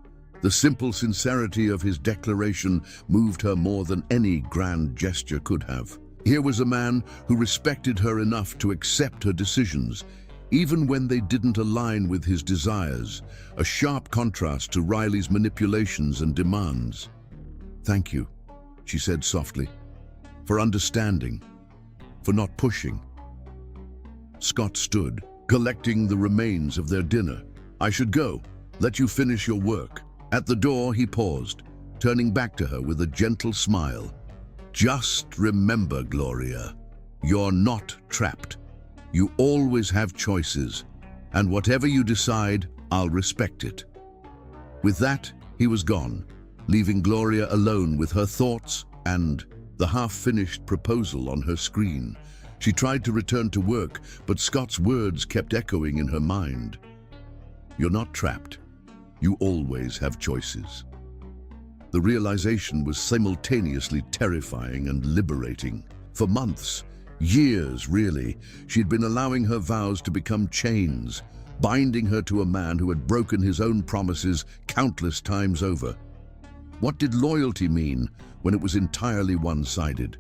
[SPEAKER 1] The simple sincerity of his declaration moved her more than any grand gesture could have. Here was a man who respected her enough to accept her decisions, even when they didn't align with his desires, a sharp contrast to Riley's manipulations and demands. Thank you, she said softly, for understanding, for not pushing. Scott stood, collecting the remains of their dinner. I should go. Let you finish your work. At the door, he paused, turning back to her with a gentle smile. Just remember, Gloria, you're not trapped. You always have choices, and whatever you decide, I'll respect it. With that, he was gone, leaving Gloria alone with her thoughts and the half-finished proposal on her screen. She tried to return to work, but Scott's words kept echoing in her mind. "You're not trapped. You always have choices." The realization was simultaneously terrifying and liberating. For months, years really, she'd been allowing her vows to become chains, binding her to a man who had broken his own promises countless times over. What did loyalty mean when it was entirely one-sided?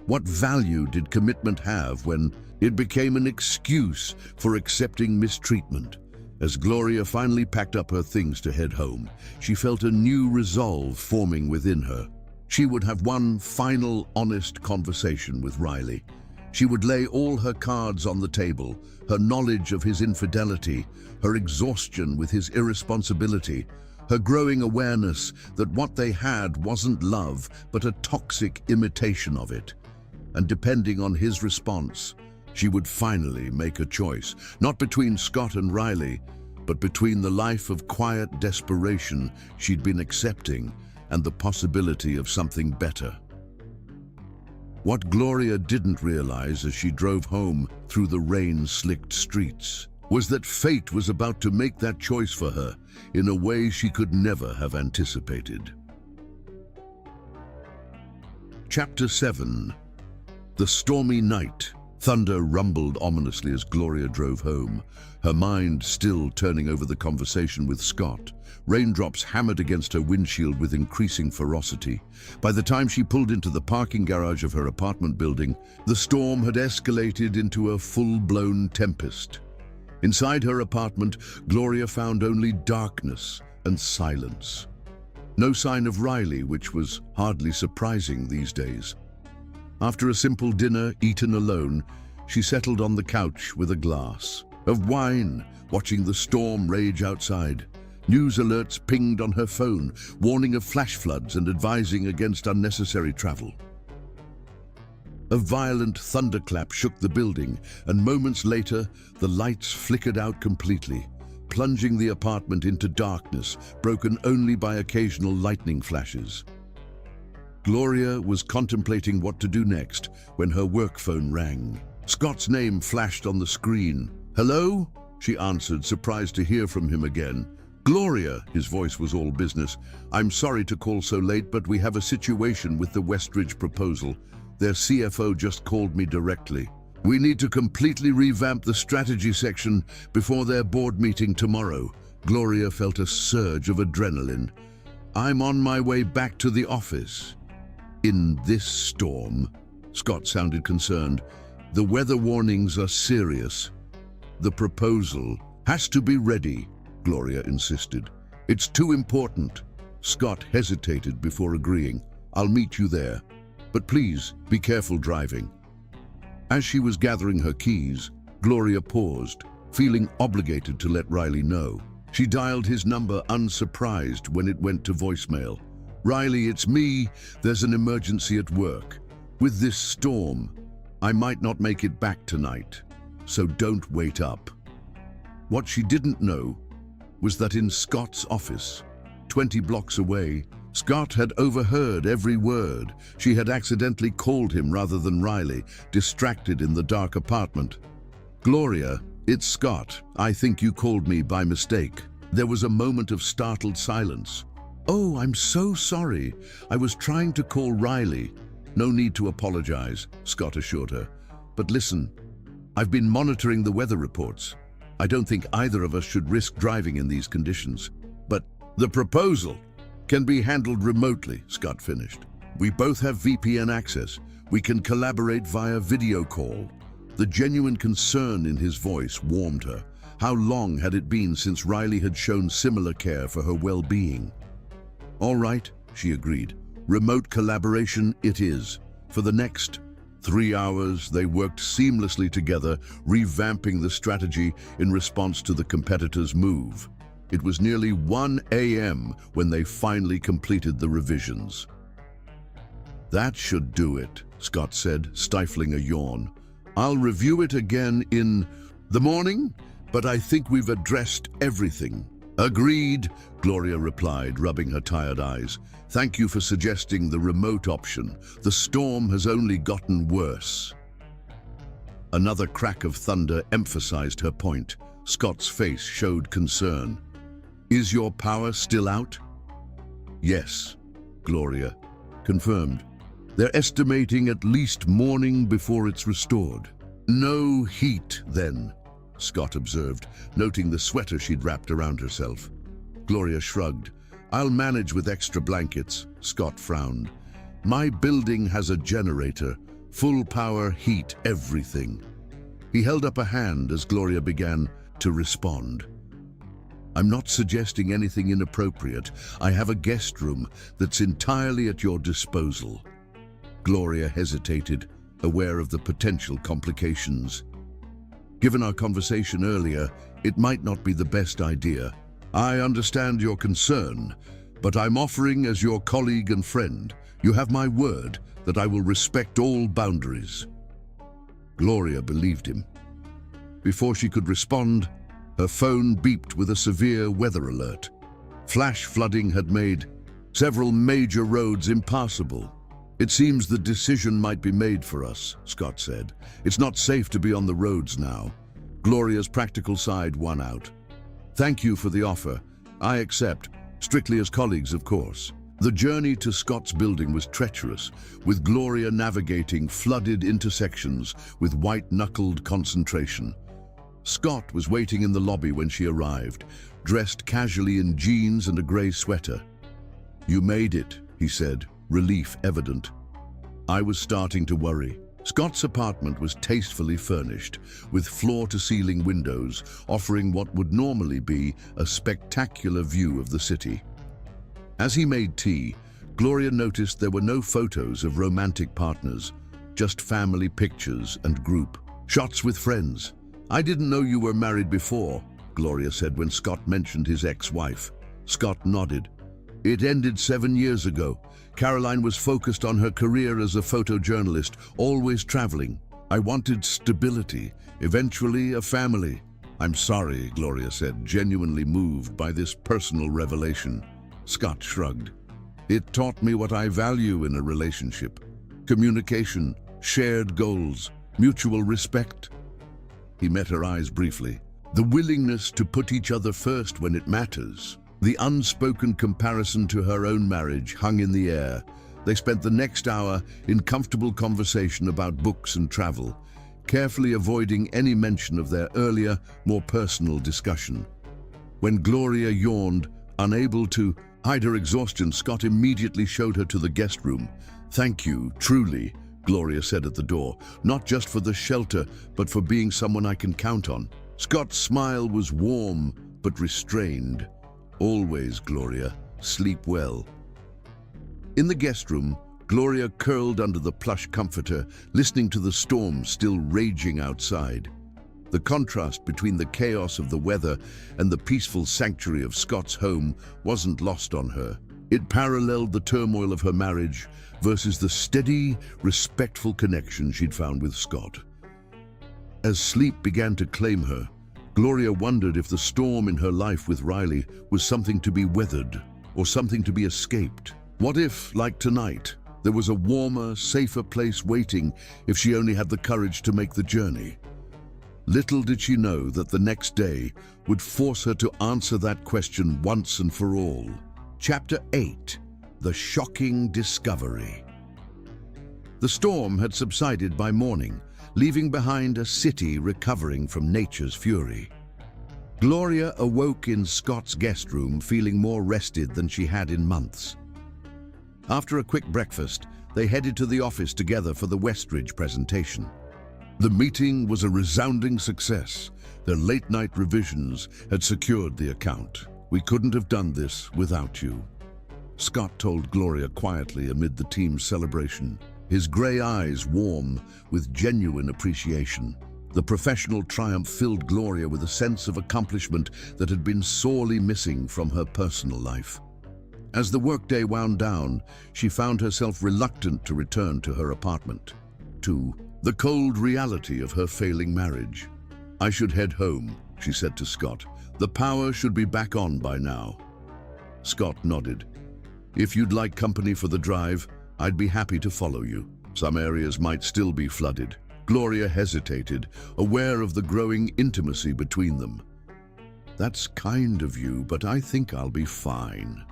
[SPEAKER 1] What value did commitment have when it became an excuse for accepting mistreatment? As Gloria finally packed up her things to head home, she felt a new resolve forming within her. She would have one final, honest conversation with Riley. She would lay all her cards on the table, her knowledge of his infidelity, her exhaustion with his irresponsibility, her growing awareness that what they had wasn't love, but a toxic imitation of it. And depending on his response, she would finally make a choice, not between Scott and Riley, but between the life of quiet desperation she'd been accepting and the possibility of something better. What Gloria didn't realize as she drove home through the rain-slicked streets was that fate was about to make that choice for her in a way she could never have anticipated. Chapter 7. The stormy night. Thunder rumbled ominously as Gloria drove home, her mind still turning over the conversation with Scott. Raindrops hammered against her windshield with increasing ferocity. By the time she pulled into the parking garage of her apartment building, the storm had escalated into a full-blown tempest. Inside her apartment, Gloria found only darkness and silence. No sign of Riley, which was hardly surprising these days. After a simple dinner eaten alone, she settled on the couch with a glass of wine, watching the storm rage outside. News alerts pinged on her phone, warning of flash floods and advising against unnecessary travel. A violent thunderclap shook the building, and moments later, the lights flickered out completely, plunging the apartment into darkness, broken only by occasional lightning flashes. Gloria was contemplating what to do next when her work phone rang. Scott's name flashed on the screen. "Hello?" she answered, surprised to hear from him again. "Gloria," his voice was all business. "I'm sorry to call so late, but we have a situation with the Westridge proposal. Their CFO just called me directly. We need to completely revamp the strategy section before their board meeting tomorrow." Gloria felt a surge of adrenaline. "I'm on my way back to the office." "In this storm?" Scott sounded concerned. "The weather warnings are serious." "The proposal has to be ready," Gloria insisted. "It's too important." Scott hesitated before agreeing. "I'll meet you there. But please, be careful driving." As she was gathering her keys, Gloria paused, feeling obligated to let Riley know. She dialed his number unsurprised when it went to voicemail. "Riley, it's me. There's an emergency at work. With this storm, I might not make it back tonight, so don't wait up." What she didn't know was that in Scott's office, 20 blocks away, Scott had overheard every word. She had accidentally called him rather than Riley, distracted in the dark apartment. "Gloria, it's Scott. I think you called me by mistake." There was a moment of startled silence. "Oh, I'm so sorry. I was trying to call Riley." "No need to apologize," Scott assured her. "But listen, I've been monitoring the weather reports. I don't think either of us should risk driving in these conditions." "But the proposal can be handled remotely," Scott finished. "We both have VPN access. We can collaborate via video call." The genuine concern in his voice warmed her. How long had it been since Riley had shown similar care for her well-being? "All right," she agreed. "Remote collaboration it is." For the next 3 hours, they worked seamlessly together, revamping the strategy in response to the competitor's move. It was nearly 1 a.m. when they finally completed the revisions. "That should do it," Scott said, stifling a yawn. "I'll review it again in the morning, but I think we've addressed everything." Agreed, Gloria replied, rubbing her tired eyes. Thank you for suggesting the remote option. The storm has only gotten worse. Another crack of thunder emphasized her point. Scott's face showed concern. Is your power still out? Yes, Gloria confirmed. They're estimating at least morning before it's restored. No heat, then, Scott observed, noting the sweater she'd wrapped around herself. Gloria shrugged. I'll manage with extra blankets, Scott frowned. My building has a generator, full power, heat, everything. He held up a hand as Gloria began to respond. I'm not suggesting anything inappropriate. I have a guest room that's entirely at your disposal. Gloria hesitated, aware of the potential complications. Given our conversation earlier, it might not be the best idea. I understand your concern, but I'm offering as your colleague and friend. You have my word that I will respect all boundaries. Gloria believed him. Before she could respond, her phone beeped with a severe weather alert. Flash flooding had made several major roads impassable. It seems the decision might be made for us, Scott said. It's not safe to be on the roads now. Gloria's practical side won out. Thank you for the offer. I accept, strictly as colleagues, of course. The journey to Scott's building was treacherous, with Gloria navigating flooded intersections with white-knuckled concentration. Scott was waiting in the lobby when she arrived, dressed casually in jeans and a grey sweater. You made it, he said, relief evident. I was starting to worry. Scott's apartment was tastefully furnished, with floor-to-ceiling windows offering what would normally be a spectacular view of the city. As he made tea, Gloria noticed there were no photos of romantic partners, just family pictures and group shots with friends. I didn't know you were married before, Gloria said when Scott mentioned his ex-wife. Scott nodded. It ended 7 years ago. Caroline was focused on her career as a photojournalist, always traveling. I wanted stability, eventually a family. I'm sorry, Gloria said, genuinely moved by this personal revelation. Scott shrugged. It taught me what I value in a relationship. Communication, shared goals, mutual respect. He met her eyes briefly. The willingness to put each other first when it matters. The unspoken comparison to her own marriage hung in the air. They spent the next hour in comfortable conversation about books and travel, carefully avoiding any mention of their earlier, more personal discussion. When Gloria yawned, unable to hide her exhaustion, Scott immediately showed her to the guest room. Thank you, truly, Gloria said at the door, not just for the shelter, but for being someone I can count on. Scott's smile was warm, but restrained. Always, Gloria. Sleep well. In the guest room, Gloria curled under the plush comforter, listening to the storm still raging outside. The contrast between the chaos of the weather and the peaceful sanctuary of Scott's home wasn't lost on her. It paralleled the turmoil of her marriage versus the steady, respectful connection she'd found with Scott. As sleep began to claim her, Gloria wondered if the storm in her life with Riley was something to be weathered or something to be escaped. What if, like tonight, there was a warmer, safer place waiting if she only had the courage to make the journey? Little did she know that the next day would force her to answer that question once and for all. Chapter 8: The Shocking Discovery. The storm had subsided by morning, leaving behind a city recovering from nature's fury. Gloria awoke in Scott's guest room feeling more rested than she had in months. After a quick breakfast, they headed to the office together for the Westridge presentation. The meeting was a resounding success. Their late-night revisions had secured the account. We couldn't have done this without you, Scott told Gloria quietly amid the team's celebration, his grey eyes warm with genuine appreciation. The professional triumph filled Gloria with a sense of accomplishment that had been sorely missing from her personal life. As the workday wound down, she found herself reluctant to return to her apartment, to the cold reality of her failing marriage. I should head home, she said to Scott. The power should be back on by now. Scott nodded. If you'd like company for the drive, I'd be happy to follow you. Some areas might still be flooded. Gloria hesitated, aware of the growing intimacy between them. That's kind of you, but I think I'll be fine.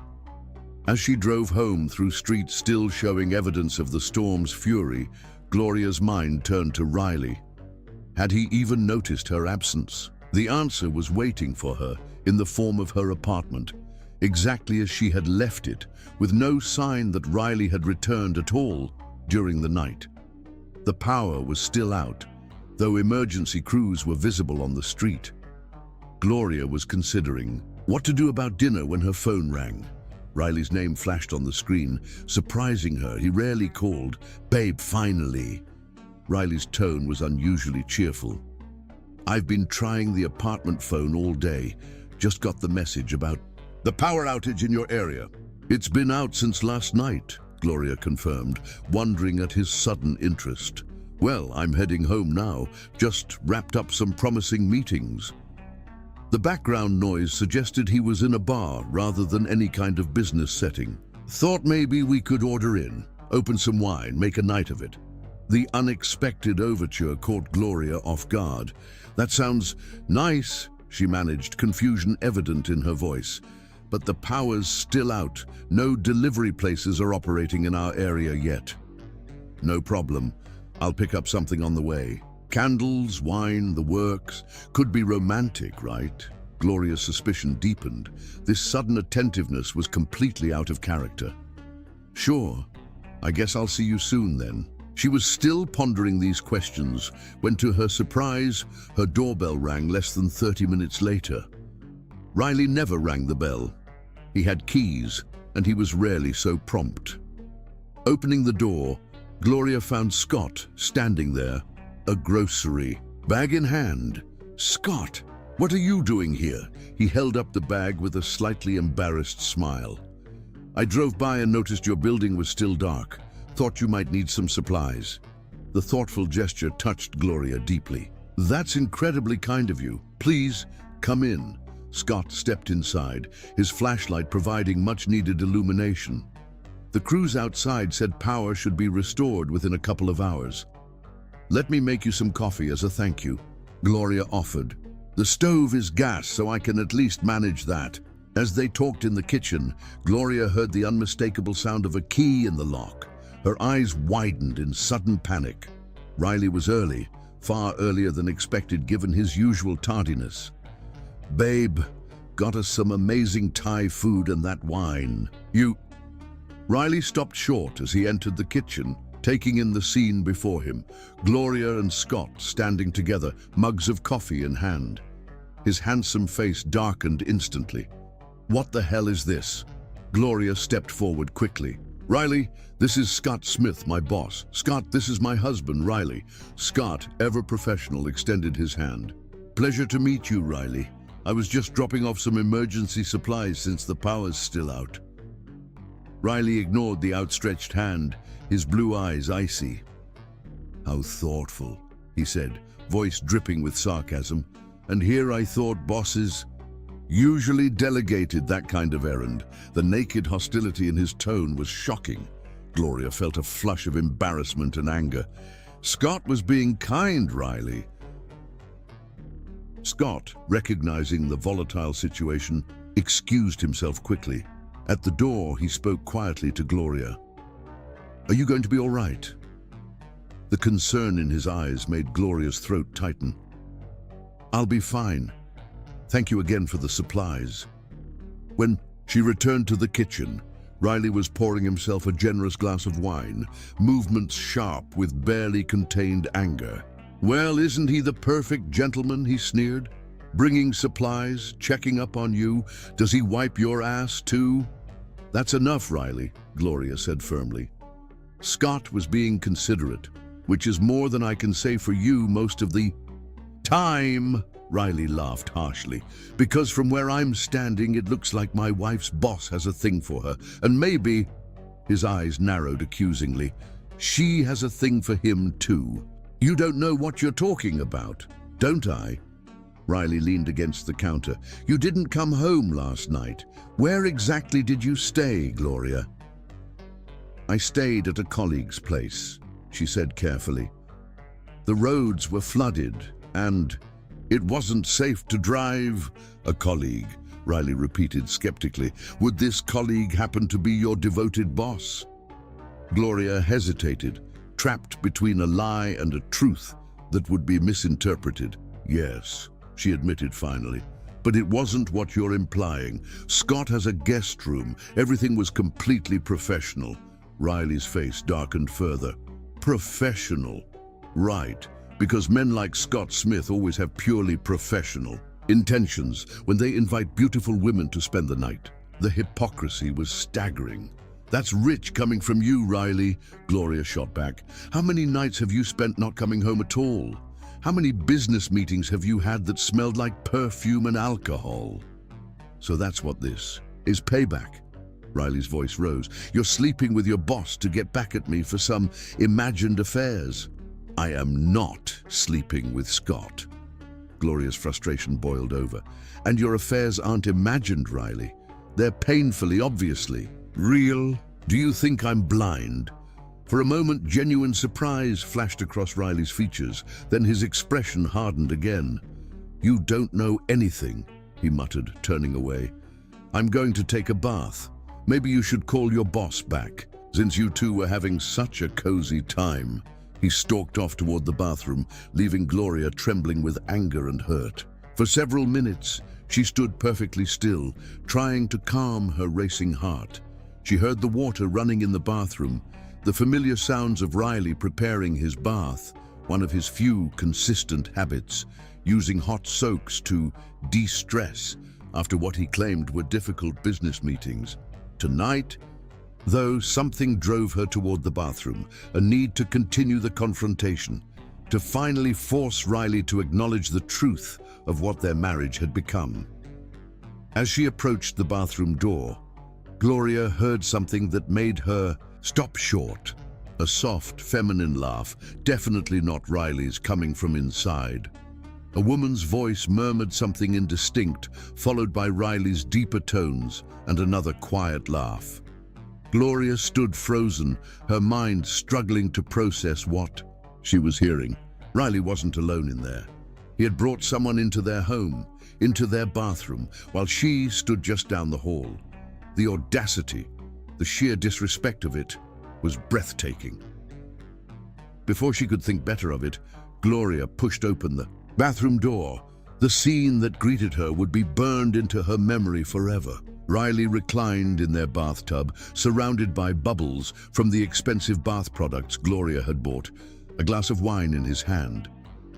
[SPEAKER 1] As she drove home through streets still showing evidence of the storm's fury, Gloria's mind turned to Riley. Had he even noticed her absence? The answer was waiting for her in the form of her apartment, exactly as she had left it, with no sign that Riley had returned at all during the night. The power was still out, though emergency crews were visible on the street. Gloria was considering what to do about dinner when her phone rang. Riley's name flashed on the screen, surprising her. He rarely called. "Babe, finally." Riley's tone was unusually cheerful. "I've been trying the apartment phone all day. Just got the message about the power outage in your area." "It's been out since last night," Gloria confirmed, wondering at his sudden interest. "Well, I'm heading home now. Just wrapped up some promising meetings." The background noise suggested he was in a bar rather than any kind of business setting. "Thought maybe we could order in, open some wine, make a night of it." The unexpected overture caught Gloria off guard. "That sounds nice," she managed, confusion evident in her voice. "But the power's still out. No delivery places are operating in our area yet." "No problem. I'll pick up something on the way." Candles, wine, the works. Could be romantic, right? Gloria's suspicion deepened. This sudden attentiveness was completely out of character. "Sure. I guess I'll see you soon then." She was still pondering these questions when, to her surprise, her doorbell rang less than 30 minutes later. Riley never rang the bell. He had keys, and he was rarely so prompt. Opening the door, Gloria found Scott standing there, a grocery bag in hand. "Scott, what are you doing here?" He held up the bag with a slightly embarrassed smile. "I drove by and noticed your building was still dark. Thought you might need some supplies." The thoughtful gesture touched Gloria deeply. "That's incredibly kind of you. Please, come in." Scott stepped inside, his flashlight providing much-needed illumination. The crews outside said power should be restored within a couple of hours. "Let me make you some coffee as a thank you," Gloria offered. "The stove is gas, so I can at least manage that." As they talked in the kitchen, Gloria heard the unmistakable sound of a key in the lock. Her eyes widened in sudden panic. Riley was early, far earlier than expected given his usual tardiness. "Babe, got us some amazing Thai food and that wine. You..." Riley stopped short as he entered the kitchen, taking in the scene before him. Gloria and Scott standing together, mugs of coffee in hand. His handsome face darkened instantly. "What the hell is this?" Gloria stepped forward quickly. "Riley, this is Scott Smith, my boss." "Scott, this is my husband, Riley." Scott, ever professional, extended his hand. "Pleasure to meet you, Riley. I was just dropping off some emergency supplies since the power's still out." Riley ignored the outstretched hand, his blue eyes icy. "How thoughtful," he said, voice dripping with sarcasm. "And here I thought bosses usually delegated that kind of errand." The naked hostility in his tone was shocking. Gloria felt a flush of embarrassment and anger. Scott was being kind, Riley. Scott, recognizing the volatile situation, excused himself quickly. At the door, he spoke quietly to Gloria. "Are you going to be all right?" The concern in his eyes made Gloria's throat tighten. "I'll be fine. Thank you again for the supplies." When she returned to the kitchen, Riley was pouring himself a generous glass of wine, movements sharp with barely contained anger. "Well, isn't he the perfect gentleman?" he sneered. "Bringing supplies, checking up on you. Does he wipe your ass too?" "That's enough, Riley," Gloria said firmly. Scott was being considerate, which is more than I can say for you most of the time. Riley laughed harshly. "Because from where I'm standing, it looks like my wife's boss has a thing for her. And maybe," his eyes narrowed accusingly, "she has a thing for him too." "You don't know what you're talking about, don't I?" Riley leaned against the counter. "You didn't come home last night. Where exactly did you stay, Gloria?" "I stayed at a colleague's place," she said carefully. "The roads were flooded, and it wasn't safe to drive." "A colleague," Riley repeated skeptically. "Would this colleague happen to be your devoted boss?" Gloria hesitated, trapped between a lie and a truth that would be misinterpreted. "Yes," she admitted finally. "But it wasn't what you're implying. Scott has a guest room. Everything was completely professional." Riley's face darkened further. "Professional. Right, because men like Scott Smith always have purely professional intentions when they invite beautiful women to spend the night." The hypocrisy was staggering. "That's rich coming from you, Riley," Gloria shot back. "How many nights have you spent not coming home at all? How many business meetings have you had that smelled like perfume and alcohol?" "So that's what this is, payback." Riley's voice rose. "You're sleeping with your boss to get back at me for some imagined affairs." "I am not sleeping with Scott." Gloria's frustration boiled over. "And your affairs aren't imagined, Riley. They're painfully, obviously real. Do you think I'm blind?" For a moment, genuine surprise flashed across Riley's features. Then his expression hardened again. "You don't know anything," he muttered, turning away. "I'm going to take a bath. Maybe you should call your boss back, since you two were having such a cozy time." He stalked off toward the bathroom, leaving Gloria trembling with anger and hurt. For several minutes, she stood perfectly still, trying to calm her racing heart. She heard the water running in the bathroom, the familiar sounds of Riley preparing his bath, one of his few consistent habits, using hot soaks to de-stress after what he claimed were difficult business meetings. Tonight, though, something drove her toward the bathroom, a need to continue the confrontation, to finally force Riley to acknowledge the truth of what their marriage had become. As she approached the bathroom door, Gloria heard something that made her stop short. A soft, feminine laugh, definitely not Riley's, coming from inside. A woman's voice murmured something indistinct, followed by Riley's deeper tones and another quiet laugh. Gloria stood frozen, her mind struggling to process what she was hearing. Riley wasn't alone in there. He had brought someone into their home, into their bathroom, while she stood just down the hall. The audacity, the sheer disrespect of it, was breathtaking. Before she could think better of it, Gloria pushed open the bathroom door. The scene that greeted her would be burned into her memory forever. Riley reclined in their bathtub, surrounded by bubbles from the expensive bath products Gloria had bought, a glass of wine in his hand.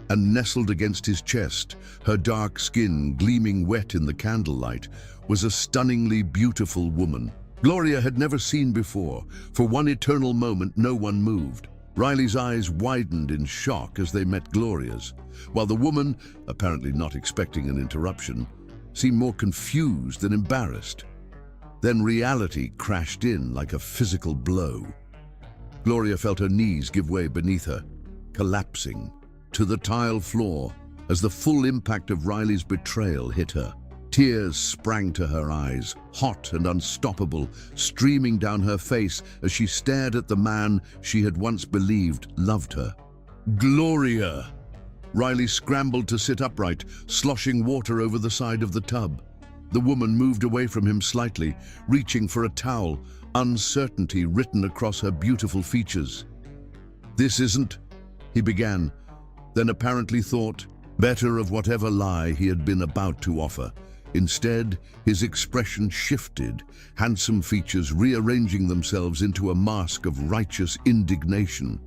[SPEAKER 1] And nestled against his chest, her dark skin gleaming wet in the candlelight, was a stunningly beautiful woman Gloria had never seen before. For one eternal moment, no one moved. Riley's eyes widened in shock as they met Gloria's, while the woman, apparently not expecting an interruption, seemed more confused than embarrassed. Then reality crashed in like a physical blow. Gloria felt her knees give way beneath her, collapsing to the tile floor as the full impact of Riley's betrayal hit her. Tears sprang to her eyes, hot and unstoppable, streaming down her face as she stared at the man she had once believed loved her. "Gloria!" Riley scrambled to sit upright, sloshing water over the side of the tub. The woman moved away from him slightly, reaching for a towel, uncertainty written across her beautiful features. "This isn't," he began, then apparently thought better of whatever lie he had been about to offer. Instead, his expression shifted, handsome features rearranging themselves into a mask of righteous indignation.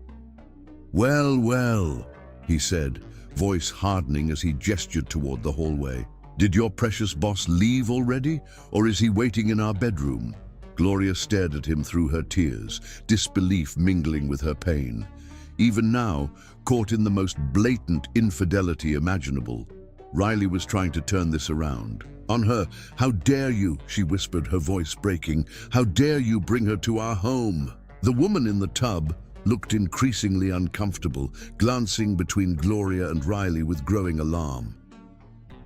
[SPEAKER 1] "Well, well," he said, voice hardening as he gestured toward the hallway. "Did your precious boss leave already, or is he waiting in our bedroom?" Gloria stared at him through her tears, disbelief mingling with her pain. Even now, caught in the most blatant infidelity imaginable, Riley was trying to turn this around. On her, "How dare you," she whispered, her voice breaking. "How dare you bring her to our home?" The woman in the tub looked increasingly uncomfortable, glancing between Gloria and Riley with growing alarm.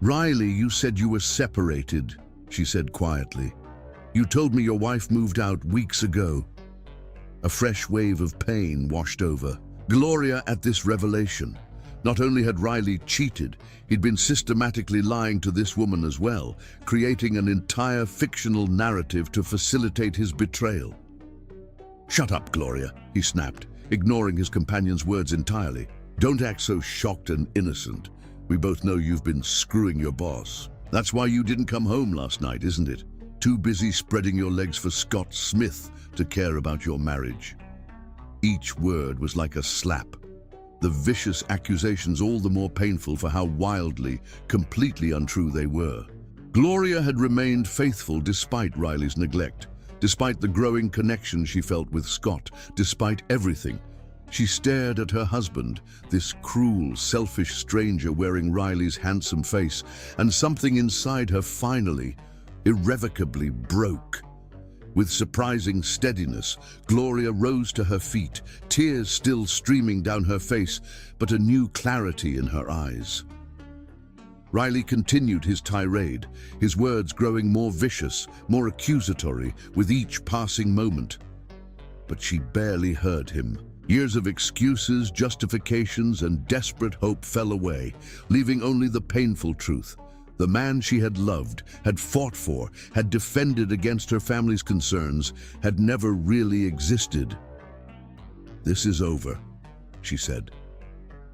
[SPEAKER 1] "Riley, you said you were separated," she said quietly. "You told me your wife moved out weeks ago." A fresh wave of pain washed over Gloria at this revelation. Not only had Riley cheated, he'd been systematically lying to this woman as well, creating an entire fictional narrative to facilitate his betrayal. "Shut up, Gloria," he snapped, ignoring his companion's words entirely. "Don't act so shocked and innocent. We both know you've been screwing your boss. That's why you didn't come home last night, isn't it? Too busy spreading your legs for Scott Smith to care about your marriage." Each word was like a slap. The vicious accusations all the more painful for how wildly, completely untrue they were. Gloria had remained faithful despite Riley's neglect, despite the growing connection she felt with Scott, despite everything. She stared at her husband, this cruel, selfish stranger wearing Riley's handsome face, and something inside her finally, irrevocably broke. With surprising steadiness, Gloria rose to her feet, tears still streaming down her face, but a new clarity in her eyes. Riley continued his tirade, his words growing more vicious, more accusatory with each passing moment. But she barely heard him. Years of excuses, justifications, and desperate hope fell away, leaving only the painful truth. The man she had loved, had fought for, had defended against her family's concerns, had never really existed. "This is over," she said.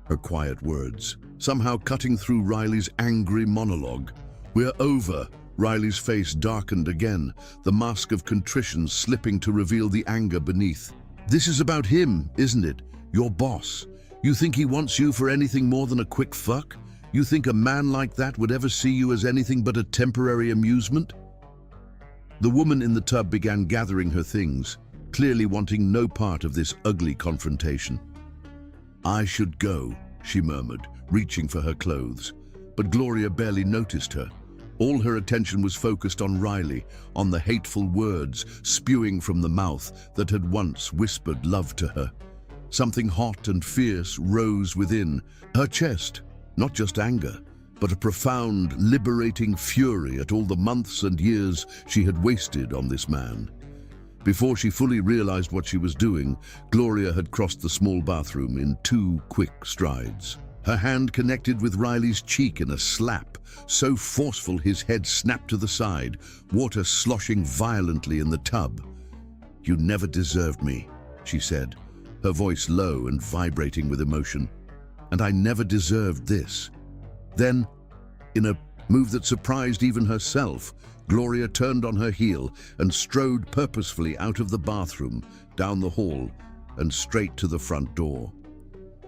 [SPEAKER 1] Her quiet words, somehow cutting through Riley's angry monologue. "We're over." Riley's face darkened again, the mask of contrition slipping to reveal the anger beneath. "This is about him, isn't it? Your boss. You think he wants you for anything more than a quick fuck? You think a man like that would ever see you as anything but a temporary amusement?" The woman in the tub began gathering her things, clearly wanting no part of this ugly confrontation. "I should go," she murmured, reaching for her clothes. But Gloria barely noticed her. All her attention was focused on Riley, on the hateful words spewing from the mouth that had once whispered love to her. Something hot and fierce rose within her chest. Not just anger, but a profound, liberating fury at all the months and years she had wasted on this man. Before she fully realized what she was doing, Gloria had crossed the small bathroom in 2 quick strides. Her hand connected with Riley's cheek in a slap, so forceful his head snapped to the side, water sloshing violently in the tub. "You never deserved me," she said, her voice low and vibrating with emotion. "And I never deserved this." Then, in a move that surprised even herself, Gloria turned on her heel and strode purposefully out of the bathroom, down the hall, and straight to the front door.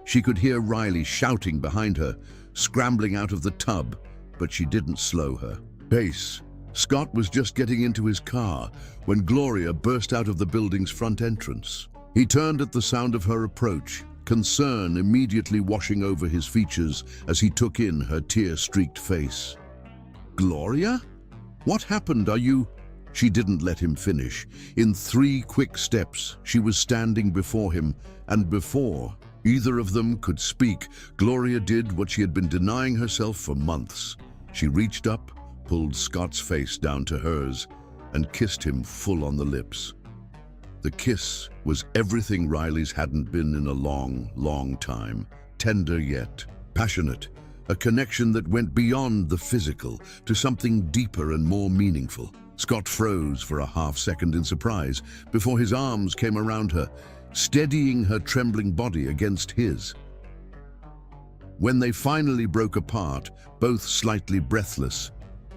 [SPEAKER 1] She could hear Riley shouting behind her, scrambling out of the tub, but she didn't slow her pace. Scott was just getting into his car when Gloria burst out of the building's front entrance. He turned at the sound of her approach, concern immediately washing over his features as he took in her tear-streaked face. "Gloria? What happened? Are you—" She didn't let him finish. In 3 quick steps, she was standing before him, and before either of them could speak, Gloria did what she had been denying herself for months. She reached up, pulled Scott's face down to hers, and kissed him full on the lips. The kiss was everything Riley's hadn't been in a long, long time. Tender yet passionate, a connection that went beyond the physical to something deeper and more meaningful. Scott froze for a half-second in surprise before his arms came around her, steadying her trembling body against his. When they finally broke apart, both slightly breathless,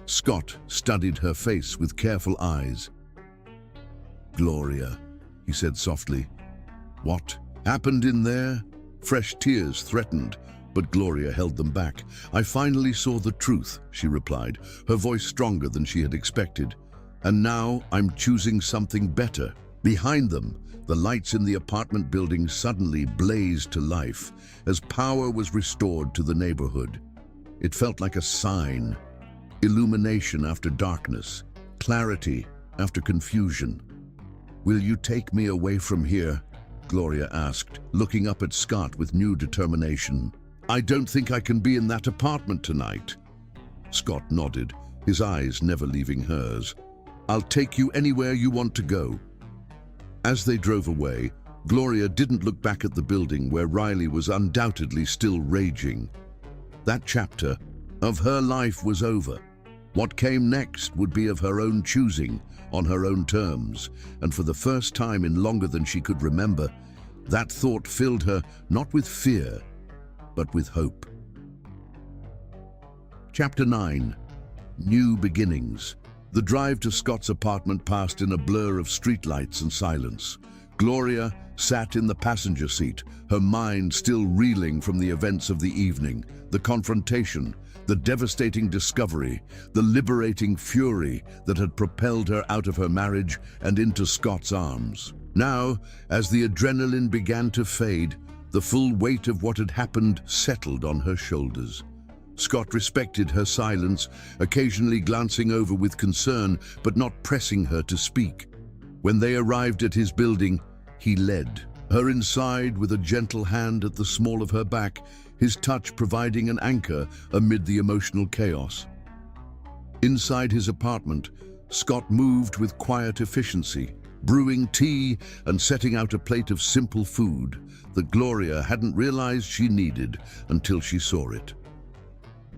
[SPEAKER 1] Scott studied her face with careful eyes. "Gloria," he said softly. "What happened in there?" Fresh tears threatened, but Gloria held them back. "I finally saw the truth," she replied, her voice stronger than she had expected. "And now I'm choosing something better." Behind them, the lights in the apartment building suddenly blazed to life as power was restored to the neighborhood. It felt like a sign. Illumination after darkness, clarity after confusion. "Will you take me away from here?" Gloria asked, looking up at Scott with new determination. "I don't think I can be in that apartment tonight." Scott nodded, his eyes never leaving hers. "I'll take you anywhere you want to go." As they drove away, Gloria didn't look back at the building where Riley was undoubtedly still raging. That chapter of her life was over. What came next would be of her own choosing, on her own terms, and for the first time in longer than she could remember, that thought filled her not with fear, but with hope. Chapter 9. New Beginnings. The drive to Scott's apartment passed in a blur of streetlights and silence. Gloria sat in the passenger seat, her mind still reeling from the events of the evening, the confrontation, the devastating discovery, the liberating fury that had propelled her out of her marriage and into Scott's arms. Now, as the adrenaline began to fade, the full weight of what had happened settled on her shoulders. Scott respected her silence, occasionally glancing over with concern, but not pressing her to speak. When they arrived at his building, he led her inside with a gentle hand at the small of her back, his touch providing an anchor amid the emotional chaos. Inside his apartment, Scott moved with quiet efficiency, brewing tea and setting out a plate of simple food that Gloria hadn't realized she needed until she saw it.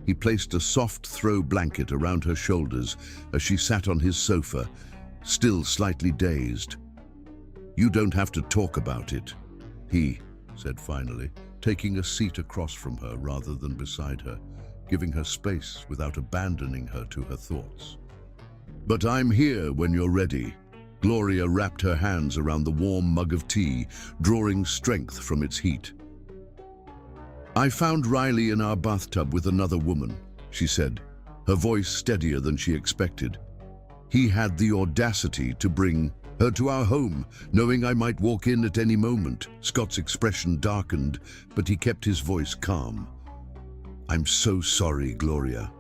[SPEAKER 1] He placed a soft throw blanket around her shoulders as she sat on his sofa, still slightly dazed. "You don't have to talk about it," he said finally, taking a seat across from her rather than beside her, giving her space without abandoning her to her thoughts. "But I'm here when you're ready." Gloria wrapped her hands around the warm mug of tea, drawing strength from its heat. "I found Riley in our bathtub with another woman," she said, her voice steadier than she expected. "He had the audacity to bring her to our home, knowing I might walk in at any moment." Scott's expression darkened, but he kept his voice calm. "I'm so sorry, Gloria."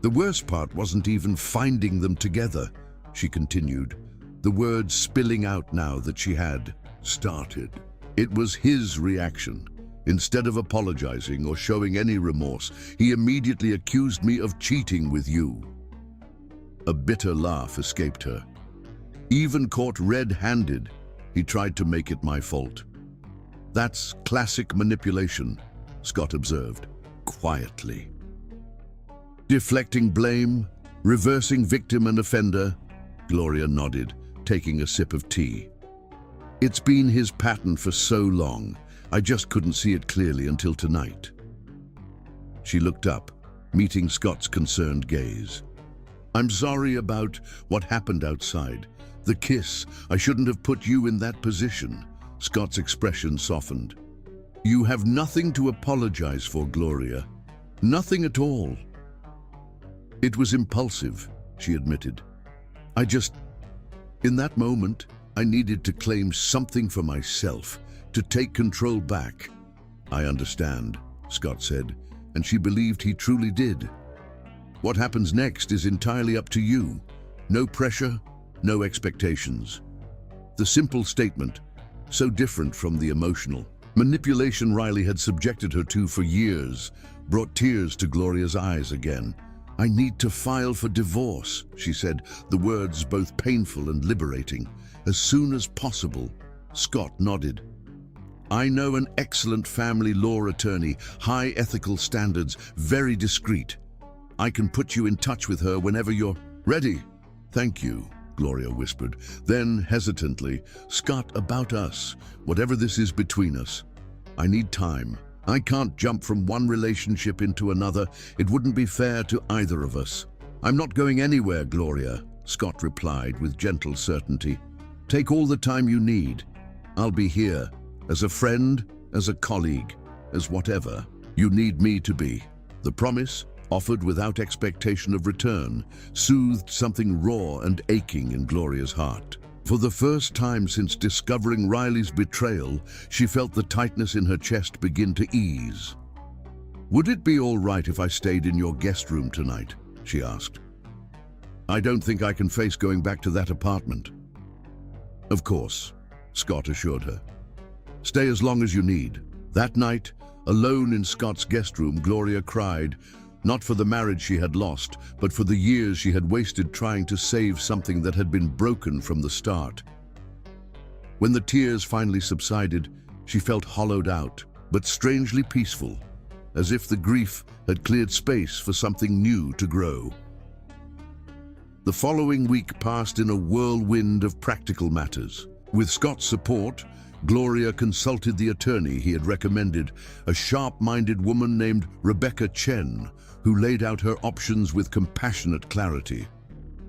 [SPEAKER 1] "The worst part wasn't even finding them together," she continued, the words spilling out now that she had started. "It was his reaction. Instead of apologizing or showing any remorse, he immediately accused me of cheating with you." A bitter laugh escaped her. "Even caught red-handed, he tried to make it my fault." "That's classic manipulation," Scott observed, quietly. "Deflecting blame, reversing victim and offender," Gloria nodded, taking a sip of tea. "It's been his pattern for so long. I just couldn't see it clearly until tonight." She looked up, meeting Scott's concerned gaze. "I'm sorry about what happened outside. The kiss, I shouldn't have put you in that position." Scott's expression softened. "You have nothing to apologize for, Gloria. Nothing at all." "It was impulsive," she admitted. In that moment, I needed to claim something for myself, to take control back." "I understand," Scott said, and she believed he truly did. "What happens next is entirely up to you. No pressure, no expectations." The simple statement, so different from the emotional manipulation Riley had subjected her to for years, brought tears to Gloria's eyes again. "I need to file for divorce," she said, the words both painful and liberating. "As soon as possible." Scott nodded. "I know an excellent family law attorney, high ethical standards, very discreet. I can put you in touch with her whenever you're ready." "Thank you," Gloria whispered. Then, hesitantly, "Scott, about us, whatever this is between us, I need time. I can't jump from one relationship into another. It wouldn't be fair to either of us." "I'm not going anywhere, Gloria," Scott replied with gentle certainty. "Take all the time you need. I'll be here, as a friend, as a colleague, as whatever you need me to be." The promise, offered without expectation of return, soothed something raw and aching in Gloria's heart. For the first time since discovering Riley's betrayal, she felt the tightness in her chest begin to ease. "Would it be all right if I stayed in your guest room tonight?" she asked. "I don't think I can face going back to that apartment." "Of course," Scott assured her. "Stay as long as you need." That night, alone in Scott's guest room, Gloria cried, Not for the marriage she had lost, but for the years she had wasted trying to save something that had been broken from the start. When the tears finally subsided, she felt hollowed out, but strangely peaceful, as if the grief had cleared space for something new to grow. The following week passed in a whirlwind of practical matters. With Scott's support, Gloria consulted the attorney he had recommended, a sharp-minded woman named Rebecca Chen, who laid out her options with compassionate clarity.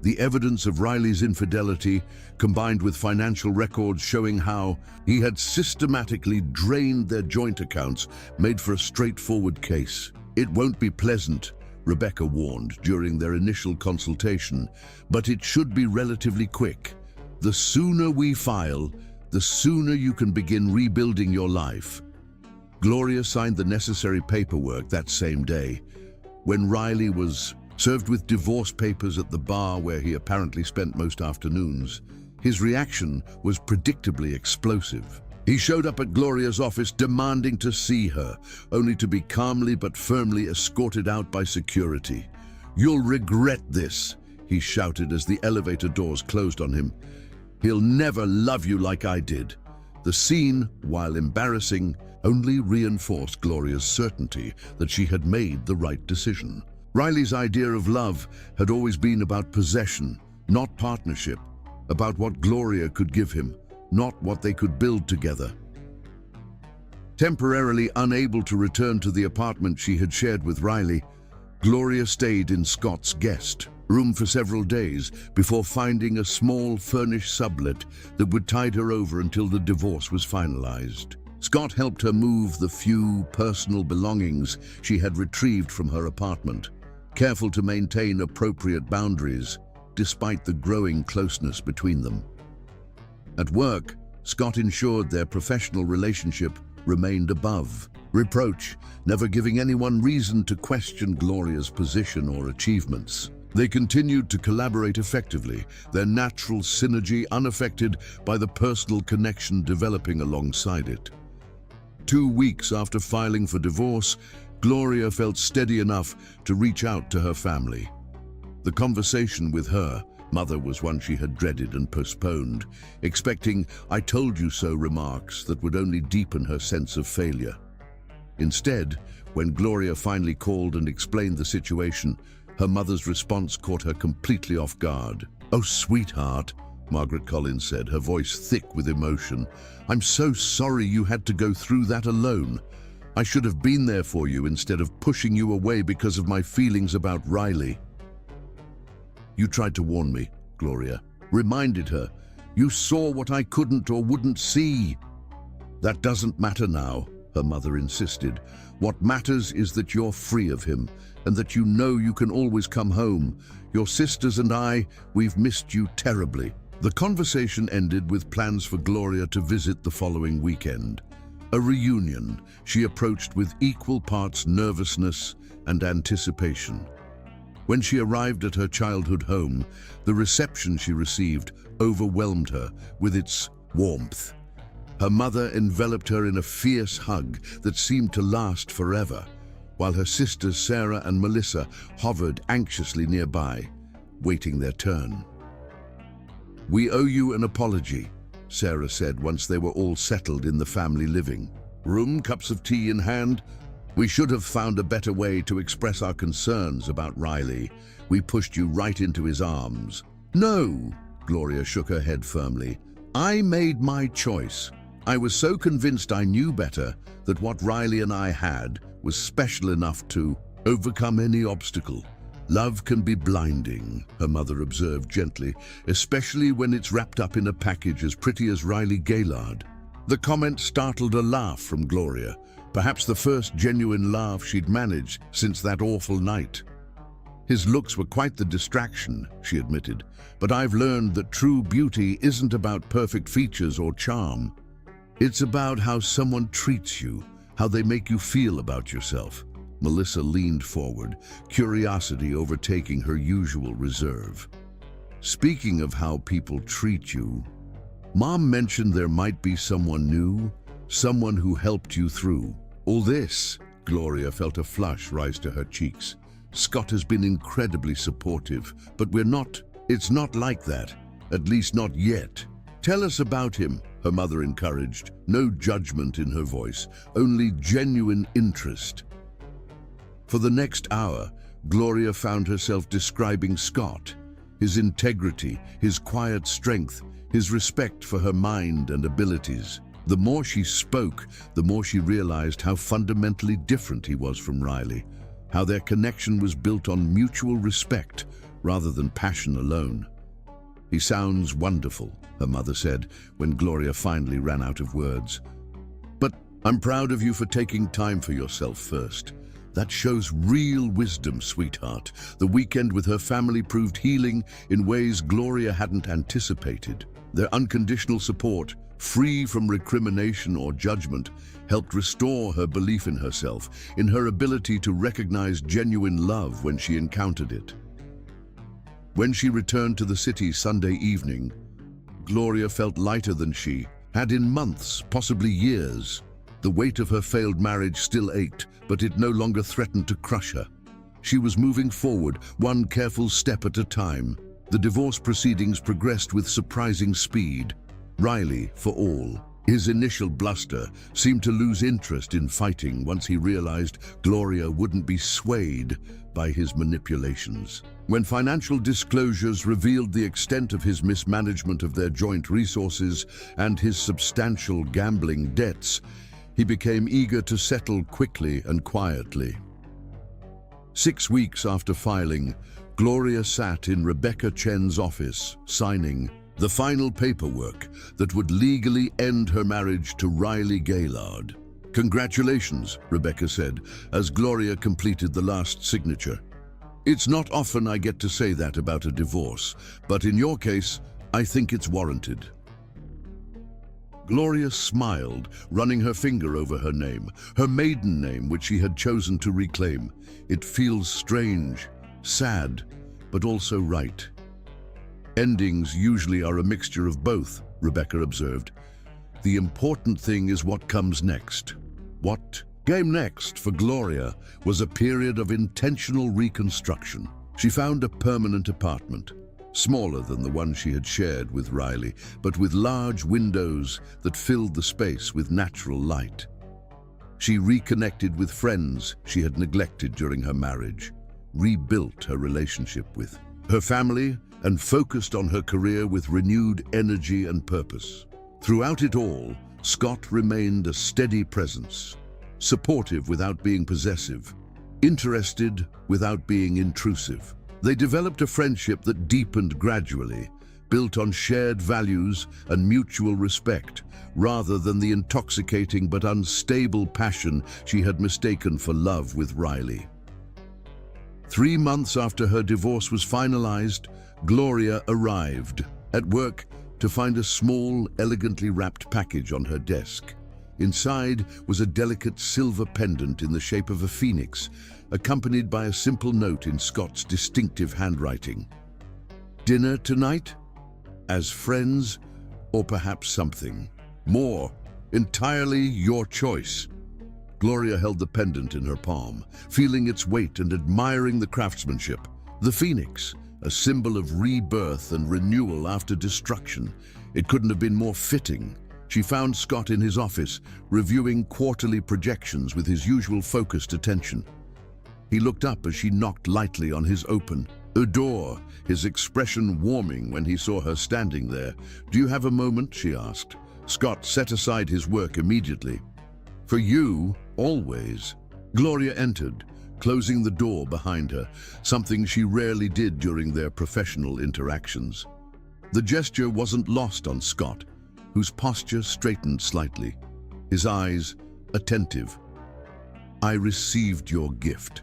[SPEAKER 1] The evidence of Riley's infidelity, combined with financial records showing how he had systematically drained their joint accounts, made for a straightforward case. "It won't be pleasant," Rebecca warned during their initial consultation, "but it should be relatively quick. The sooner we file, the sooner you can begin rebuilding your life." Gloria signed the necessary paperwork that same day. When Riley was served with divorce papers at the bar where he apparently spent most afternoons, his reaction was predictably explosive. He showed up at Gloria's office demanding to see her, only to be calmly but firmly escorted out by security. "You'll regret this," he shouted as the elevator doors closed on him. "He'll never love you like I did." The scene, while embarrassing, only reinforced Gloria's certainty that she had made the right decision. Riley's idea of love had always been about possession, not partnership, about what Gloria could give him, not what they could build together. Temporarily unable to return to the apartment she had shared with Riley, Gloria stayed in Scott's guest room for several days before finding a small furnished sublet that would tide her over until the divorce was finalized. Scott helped her move the few personal belongings she had retrieved from her apartment, careful to maintain appropriate boundaries despite the growing closeness between them. At work, Scott ensured their professional relationship remained above reproach, never giving anyone reason to question Gloria's position or achievements. They continued to collaborate effectively, their natural synergy unaffected by the personal connection developing alongside it. 2 weeks after filing for divorce, Gloria felt steady enough to reach out to her family. The conversation with her mother was one she had dreaded and postponed, expecting "I told you so" remarks that would only deepen her sense of failure. Instead, when Gloria finally called and explained the situation, her mother's response caught her completely off guard. "Oh, sweetheart," Margaret Collins said, her voice thick with emotion. "I'm so sorry you had to go through that alone. I should have been there for you instead of pushing you away because of my feelings about Riley." "You tried to warn me," Gloria reminded her. "You saw what I couldn't or wouldn't see." "That doesn't matter now," her mother insisted. "What matters is that you're free of him and that you know you can always come home. Your sisters and I, we've missed you terribly." The conversation ended with plans for Gloria to visit the following weekend. A reunion she approached with equal parts nervousness and anticipation. When she arrived at her childhood home, the reception she received overwhelmed her with its warmth. Her mother enveloped her in a fierce hug that seemed to last forever, while her sisters Sarah and Melissa hovered anxiously nearby, waiting their turn. "We owe you an apology," Sarah said once they were all settled in the family living room, cups of tea in hand. "We should have found a better way to express our concerns about Riley. We pushed you right into his arms." "No," Gloria shook her head firmly. "I made my choice. I was so convinced I knew better, that what Riley and I had was special enough to overcome any obstacle. Love can be blinding," her mother observed gently, "especially when it's wrapped up in a package as pretty as Riley Gaylord." The comment startled a laugh from Gloria, perhaps the first genuine laugh she'd managed since that awful night. "His looks were quite the distraction," she admitted, "but I've learned that true beauty isn't about perfect features or charm. It's about how someone treats you, how they make you feel about yourself." Melissa leaned forward, curiosity overtaking her usual reserve. "Speaking of how people treat you, Mom mentioned there might be someone new, someone who helped you through all this." Gloria felt a flush rise to her cheeks. Scott has been incredibly supportive, but it's not like that, at least not yet. Tell us about him, her mother encouraged, no judgment in her voice, only genuine interest. For the next hour, Gloria found herself describing Scott, his integrity, his quiet strength, his respect for her mind and abilities. The more she spoke, the more she realized how fundamentally different he was from Riley, how their connection was built on mutual respect rather than passion alone. "He sounds wonderful," her mother said when Gloria finally ran out of words. "But I'm proud of you for taking time for yourself first. That shows real wisdom, sweetheart." The weekend with her family proved healing in ways Gloria hadn't anticipated. Their unconditional support, free from recrimination or judgment, helped restore her belief in herself, in her ability to recognize genuine love when she encountered it. When she returned to the city Sunday evening, Gloria felt lighter than she had in months, possibly years. The weight of her failed marriage still ached, but it no longer threatened to crush her. She was moving forward, one careful step at a time. The divorce proceedings progressed with surprising speed. Riley, for all his initial bluster, seemed to lose interest in fighting once he realized Gloria wouldn't be swayed by his manipulations. When financial disclosures revealed the extent of his mismanagement of their joint resources and his substantial gambling debts, he became eager to settle quickly and quietly. 6 weeks after filing, Gloria sat in Rebecca Chen's office, signing the final paperwork that would legally end her marriage to Riley Gaylord. "Congratulations," Rebecca said, as Gloria completed the last signature. "It's not often I get to say that about a divorce, but in your case, I think it's warranted." Gloria smiled, running her finger over her name, her maiden name which she had chosen to reclaim. "It feels strange, sad, but also right." "Endings usually are a mixture of both," Rebecca observed. "The important thing is what comes next." What came next for Gloria was a period of intentional reconstruction. She found a permanent apartment, smaller than the one she had shared with Riley, but with large windows that filled the space with natural light. She reconnected with friends she had neglected during her marriage, rebuilt her relationship with her family, and focused on her career with renewed energy and purpose. Throughout it all, Scott remained a steady presence, supportive without being possessive, interested without being intrusive. They developed a friendship that deepened gradually, built on shared values and mutual respect, rather than the intoxicating but unstable passion she had mistaken for love with Riley. 3 months after her divorce was finalized, Gloria arrived at work to find a small, elegantly wrapped package on her desk. Inside was a delicate silver pendant in the shape of a phoenix, accompanied by a simple note in Scott's distinctive handwriting. "Dinner tonight? As friends? Or perhaps something more? Entirely your choice." Gloria held the pendant in her palm, feeling its weight and admiring the craftsmanship. The phoenix, a symbol of rebirth and renewal after destruction. It couldn't have been more fitting. She found Scott in his office, reviewing quarterly projections with his usual focused attention. He looked up as she knocked lightly on his open door, his expression warming when he saw her standing there. "Do you have a moment?" she asked. Scott set aside his work immediately. "For you, always." Gloria entered, closing the door behind her, something she rarely did during their professional interactions. The gesture wasn't lost on Scott, whose posture straightened slightly, his eyes attentive. "I received your gift,"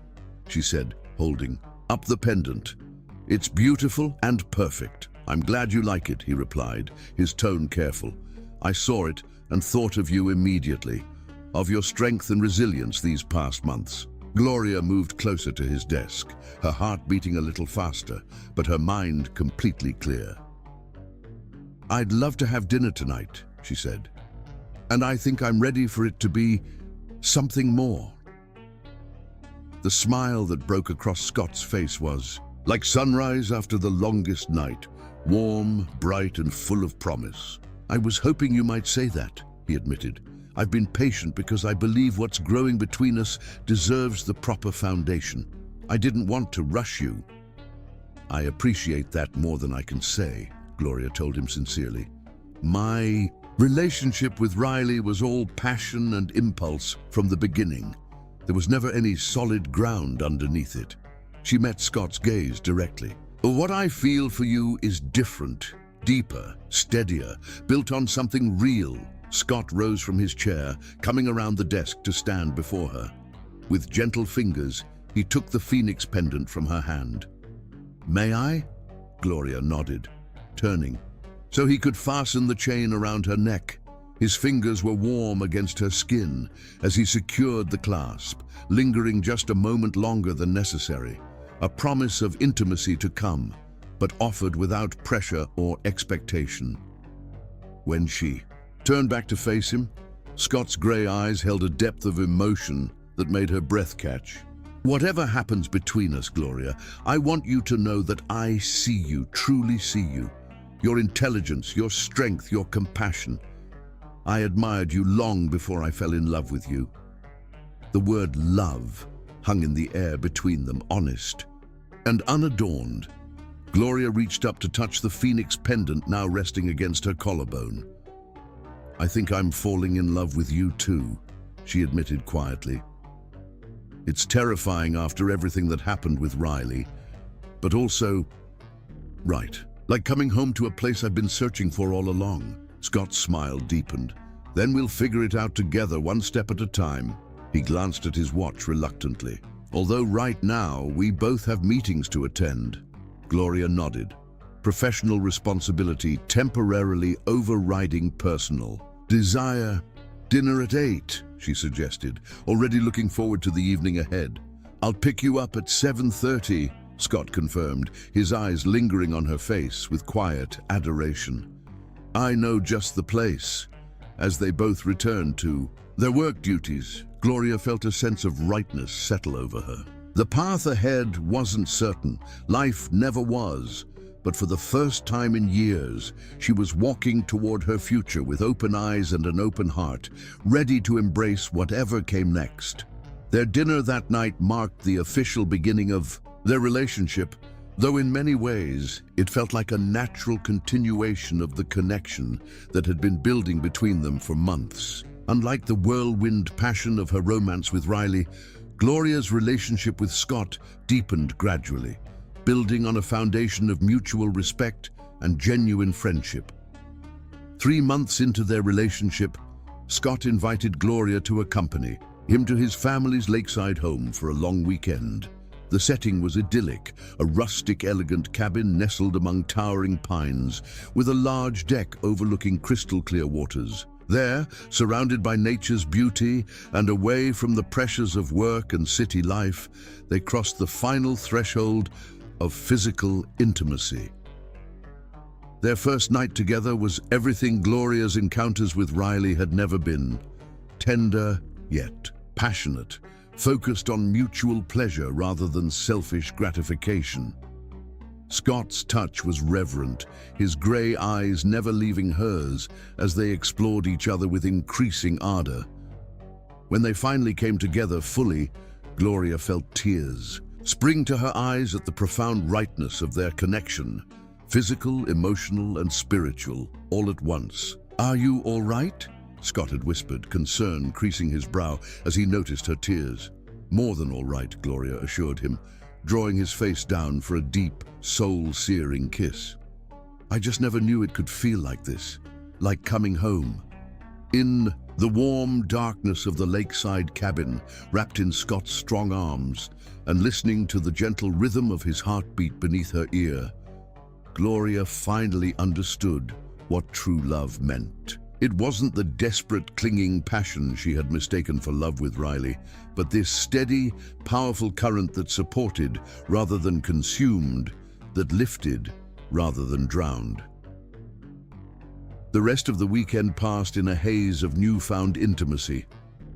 [SPEAKER 1] she said, holding up the pendant. "It's beautiful and perfect. I'm glad you like it," he replied, his tone careful. "I saw it and thought of you immediately, of your strength and resilience these past months." Gloria moved closer to his desk, her heart beating a little faster, but her mind completely clear. "I'd love to have dinner tonight," she said. "And I think I'm ready for it to be something more." The smile that broke across Scott's face was like sunrise after the longest night, warm, bright, and full of promise. "I was hoping you might say that," he admitted. "I've been patient because I believe what's growing between us deserves the proper foundation. I didn't want to rush you." "I appreciate that more than I can say," Gloria told him sincerely. "My relationship with Riley was all passion and impulse from the beginning. There was never any solid ground underneath it." She met Scott's gaze directly. "What I feel for you is different, deeper, steadier, built on something real." Scott rose from his chair, coming around the desk to stand before her. With gentle fingers, he took the phoenix pendant from her hand. "May I?" Gloria nodded, turning, so he could fasten the chain around her neck. His fingers were warm against her skin as he secured the clasp, lingering just a moment longer than necessary, a promise of intimacy to come, but offered without pressure or expectation. When she turned back to face him, Scott's grey eyes held a depth of emotion that made her breath catch. "Whatever happens between us, Gloria, I want you to know that I see you, truly see you. Your intelligence, your strength, your compassion. I admired you long before I fell in love with you." The word love hung in the air between them, honest and unadorned. Gloria reached up to touch the phoenix pendant now resting against her collarbone. "I think I'm falling in love with you too," she admitted quietly. "It's terrifying after everything that happened with Riley, but also right. Like coming home to a place I've been searching for all along." Scott's smile deepened. "Then we'll figure it out together, one step at a time." He glanced at his watch reluctantly. "Although right now, we both have meetings to attend." Gloria nodded. Professional responsibility temporarily overriding personal desire. "Dinner at 8, she suggested, already looking forward to the evening ahead. "I'll pick you up at 7:30, Scott confirmed, his eyes lingering on her face with quiet adoration. "I know just the place." As they both returned to their work duties, Gloria felt a sense of rightness settle over her. The path ahead wasn't certain. Life never was. But for the first time in years, she was walking toward her future with open eyes and an open heart, ready to embrace whatever came next. Their dinner that night marked the official beginning of their relationship, though in many ways it felt like a natural continuation of the connection that had been building between them for months. Unlike the whirlwind passion of her romance with Riley, Gloria's relationship with Scott deepened gradually, building on a foundation of mutual respect and genuine friendship. 3 months into their relationship, Scott invited Gloria to accompany him to his family's lakeside home for a long weekend. The setting was idyllic, a rustic, elegant cabin nestled among towering pines, with a large deck overlooking crystal-clear waters. There, surrounded by nature's beauty and away from the pressures of work and city life, they crossed the final threshold of physical intimacy. Their first night together was everything Gloria's encounters with Riley had never been. Tender, yet passionate, focused on mutual pleasure rather than selfish gratification. Scott's touch was reverent, his grey eyes never leaving hers as they explored each other with increasing ardor. When they finally came together fully, Gloria felt tears spring to her eyes at the profound rightness of their connection, physical, emotional, and spiritual, all at once. "Are you all right?" Scott had whispered, concern creasing his brow as he noticed her tears. "More than all right," Gloria assured him, drawing his face down for a deep, soul-searing kiss. "I just never knew it could feel like this, like coming home." In the warm darkness of the lakeside cabin, wrapped in Scott's strong arms and listening to the gentle rhythm of his heartbeat beneath her ear, Gloria finally understood what true love meant. It wasn't the desperate, clinging passion she had mistaken for love with Riley, but this steady, powerful current that supported rather than consumed, that lifted rather than drowned. The rest of the weekend passed in a haze of newfound intimacy.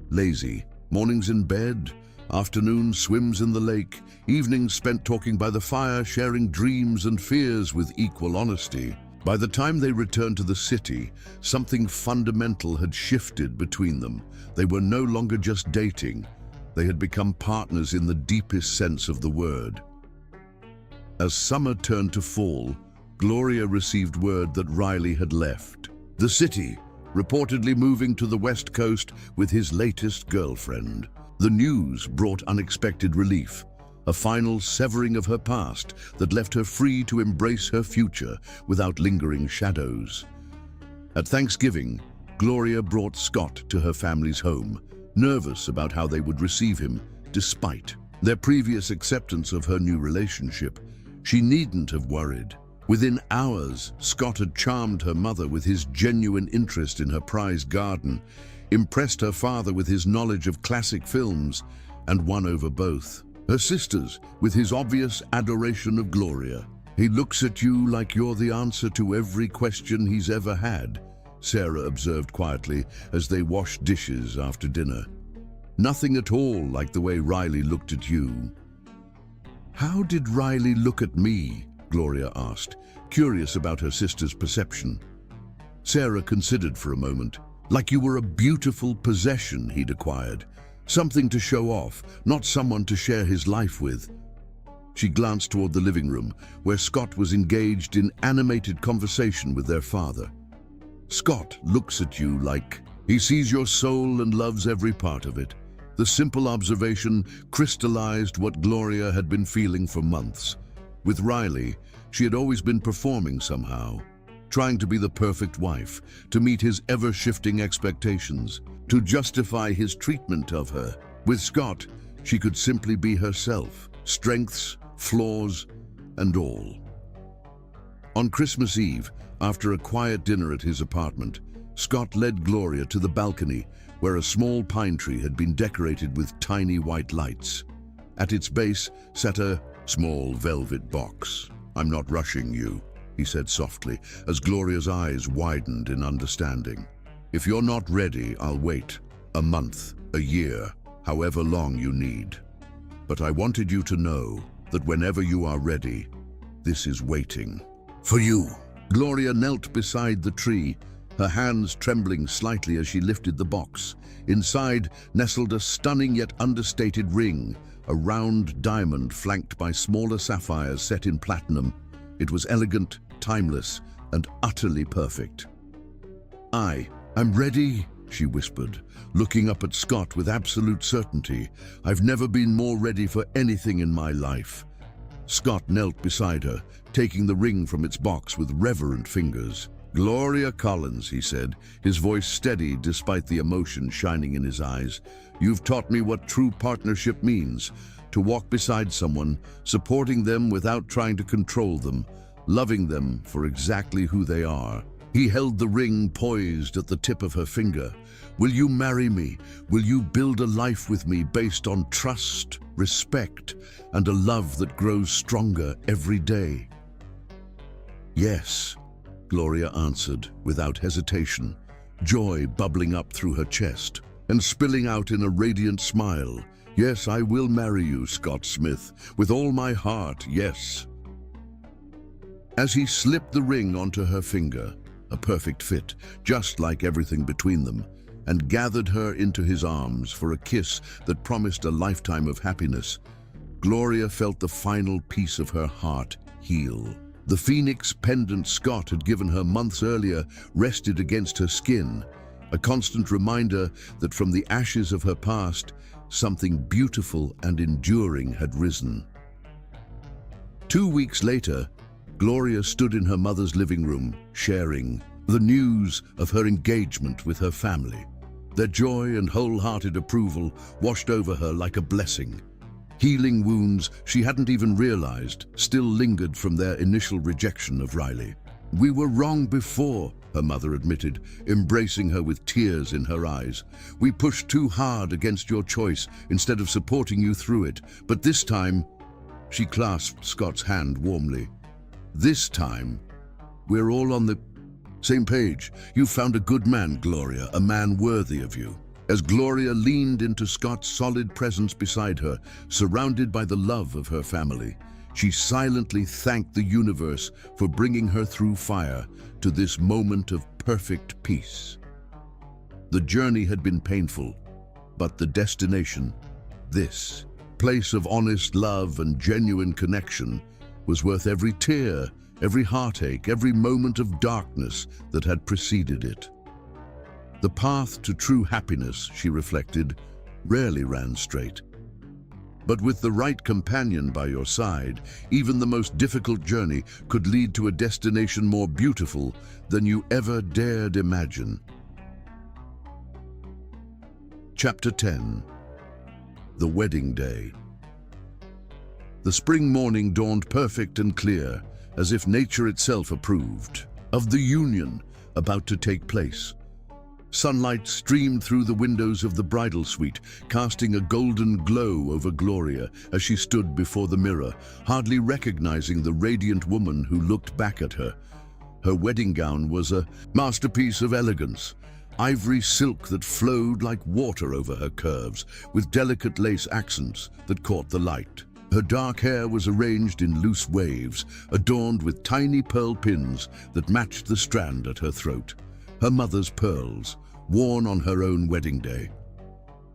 [SPEAKER 1] Lazy mornings in bed, Afternoon swims in the lake, evenings spent talking by the fire, sharing dreams and fears with equal honesty. By the time they returned to the city, something fundamental had shifted between them. They were no longer just dating. They had become partners in the deepest sense of the word. As summer turned to fall, Gloria received word that Riley had left the city, reportedly moving to the West Coast with his latest girlfriend. The news brought unexpected relief, a final severing of her past that left her free to embrace her future without lingering shadows. At Thanksgiving, Gloria brought Scott to her family's home, nervous about how they would receive him, despite their previous acceptance of her new relationship. She needn't have worried. Within hours, Scott had charmed her mother with his genuine interest in her prized garden, impressed her father with his knowledge of classic films, and won over both her sisters with his obvious adoration of Gloria. "He looks at you like you're the answer to every question he's ever had," Sarah observed quietly as they washed dishes after dinner. "Nothing at all like the way Riley looked at you." "How did Riley look at me?" Gloria asked, curious about her sister's perception. Sarah considered for a moment. "Like you were a beautiful possession he'd acquired. Something to show off, not someone to share his life with." She glanced toward the living room, where Scott was engaged in animated conversation with their father. "Scott looks at you like he sees your soul and loves every part of it." The simple observation crystallized what Gloria had been feeling for months. With Riley, she had always been performing somehow, trying to be the perfect wife, to meet his ever-shifting expectations, to justify his treatment of her. With Scott, she could simply be herself, strengths, flaws, and all. On Christmas Eve, after a quiet dinner at his apartment, Scott led Gloria to the balcony, where a small pine tree had been decorated with tiny white lights. At its base sat a small velvet box. "I'm not rushing you," he said softly, as Gloria's eyes widened in understanding. "If you're not ready, I'll wait. A month, a year, however long you need. But I wanted you to know that whenever you are ready, this is waiting for you." Gloria knelt beside the tree, her hands trembling slightly as she lifted the box. Inside nestled a stunning yet understated ring, a round diamond flanked by smaller sapphires set in platinum. It was elegant, timeless, and utterly perfect. I'm ready," she whispered, looking up at Scott with absolute certainty. "I've never been more ready for anything in my life." Scott knelt beside her, taking the ring from its box with reverent fingers. "Gloria Collins," he said, his voice steady despite the emotion shining in his eyes. "You've taught me what true partnership means, to walk beside someone, supporting them without trying to control them, loving them for exactly who they are." He held the ring poised at the tip of her finger. "Will you marry me? Will you build a life with me based on trust, respect, and a love that grows stronger every day?" "Yes," Gloria answered without hesitation, joy bubbling up through her chest and spilling out in a radiant smile. "Yes, I will marry you, Scott Smith, with all my heart, yes." As he slipped the ring onto her finger, a perfect fit, just like everything between them, and gathered her into his arms for a kiss that promised a lifetime of happiness, Gloria felt the final piece of her heart heal. The phoenix pendant Scott had given her months earlier rested against her skin, a constant reminder that from the ashes of her past, something beautiful and enduring had risen. 2 weeks later, Gloria stood in her mother's living room, sharing the news of her engagement with her family. Their joy and wholehearted approval washed over her like a blessing. Healing wounds she hadn't even realized still lingered from their initial rejection of Riley. "We were wrong before," her mother admitted, embracing her with tears in her eyes. "We pushed too hard against your choice instead of supporting you through it. But this time," she clasped Scott's hand warmly, "this time, we're all on the same page. You found a good man, Gloria, a man worthy of you." As Gloria leaned into Scott's solid presence beside her, surrounded by the love of her family, she silently thanked the universe for bringing her through fire to this moment of perfect peace. The journey had been painful, but the destination, this place of honest love and genuine connection, was worth every tear, every heartache, every moment of darkness that had preceded it. The path to true happiness, she reflected, rarely ran straight. But with the right companion by your side, even the most difficult journey could lead to a destination more beautiful than you ever dared imagine. Chapter 10. The Wedding Day. The spring morning dawned perfect and clear, as if nature itself approved of the union about to take place. Sunlight streamed through the windows of the bridal suite, casting a golden glow over Gloria as she stood before the mirror, hardly recognizing the radiant woman who looked back at her. Her wedding gown was a masterpiece of elegance, ivory silk that flowed like water over her curves, with delicate lace accents that caught the light. Her dark hair was arranged in loose waves, adorned with tiny pearl pins that matched the strand at her throat. Her mother's pearls, worn on her own wedding day.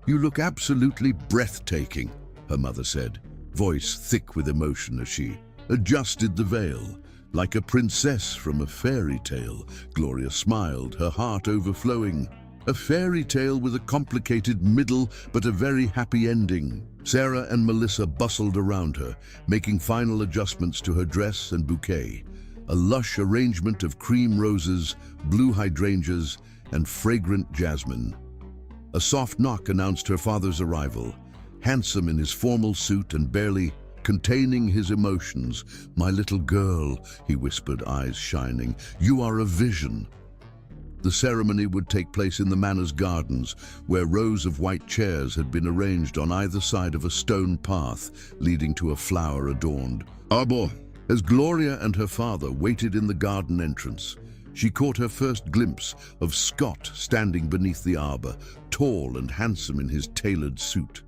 [SPEAKER 1] "You look absolutely breathtaking," her mother said, voice thick with emotion as she adjusted the veil. Like a princess from a fairy tale, Gloria smiled, her heart overflowing. A fairy tale with a complicated middle, but a very happy ending. Sarah and Melissa bustled around her, making final adjustments to her dress and bouquet. A lush arrangement of cream roses, blue hydrangeas, and fragrant jasmine. A soft knock announced her father's arrival. Handsome in his formal suit and barely containing his emotions. "My little girl," he whispered, eyes shining, "you are a vision." The ceremony would take place in the manor's gardens, where rows of white chairs had been arranged on either side of a stone path leading to a flower-adorned arbor. As Gloria and her father waited in the garden entrance, she caught her first glimpse of Scott standing beneath the arbor, tall and handsome in his tailored suit.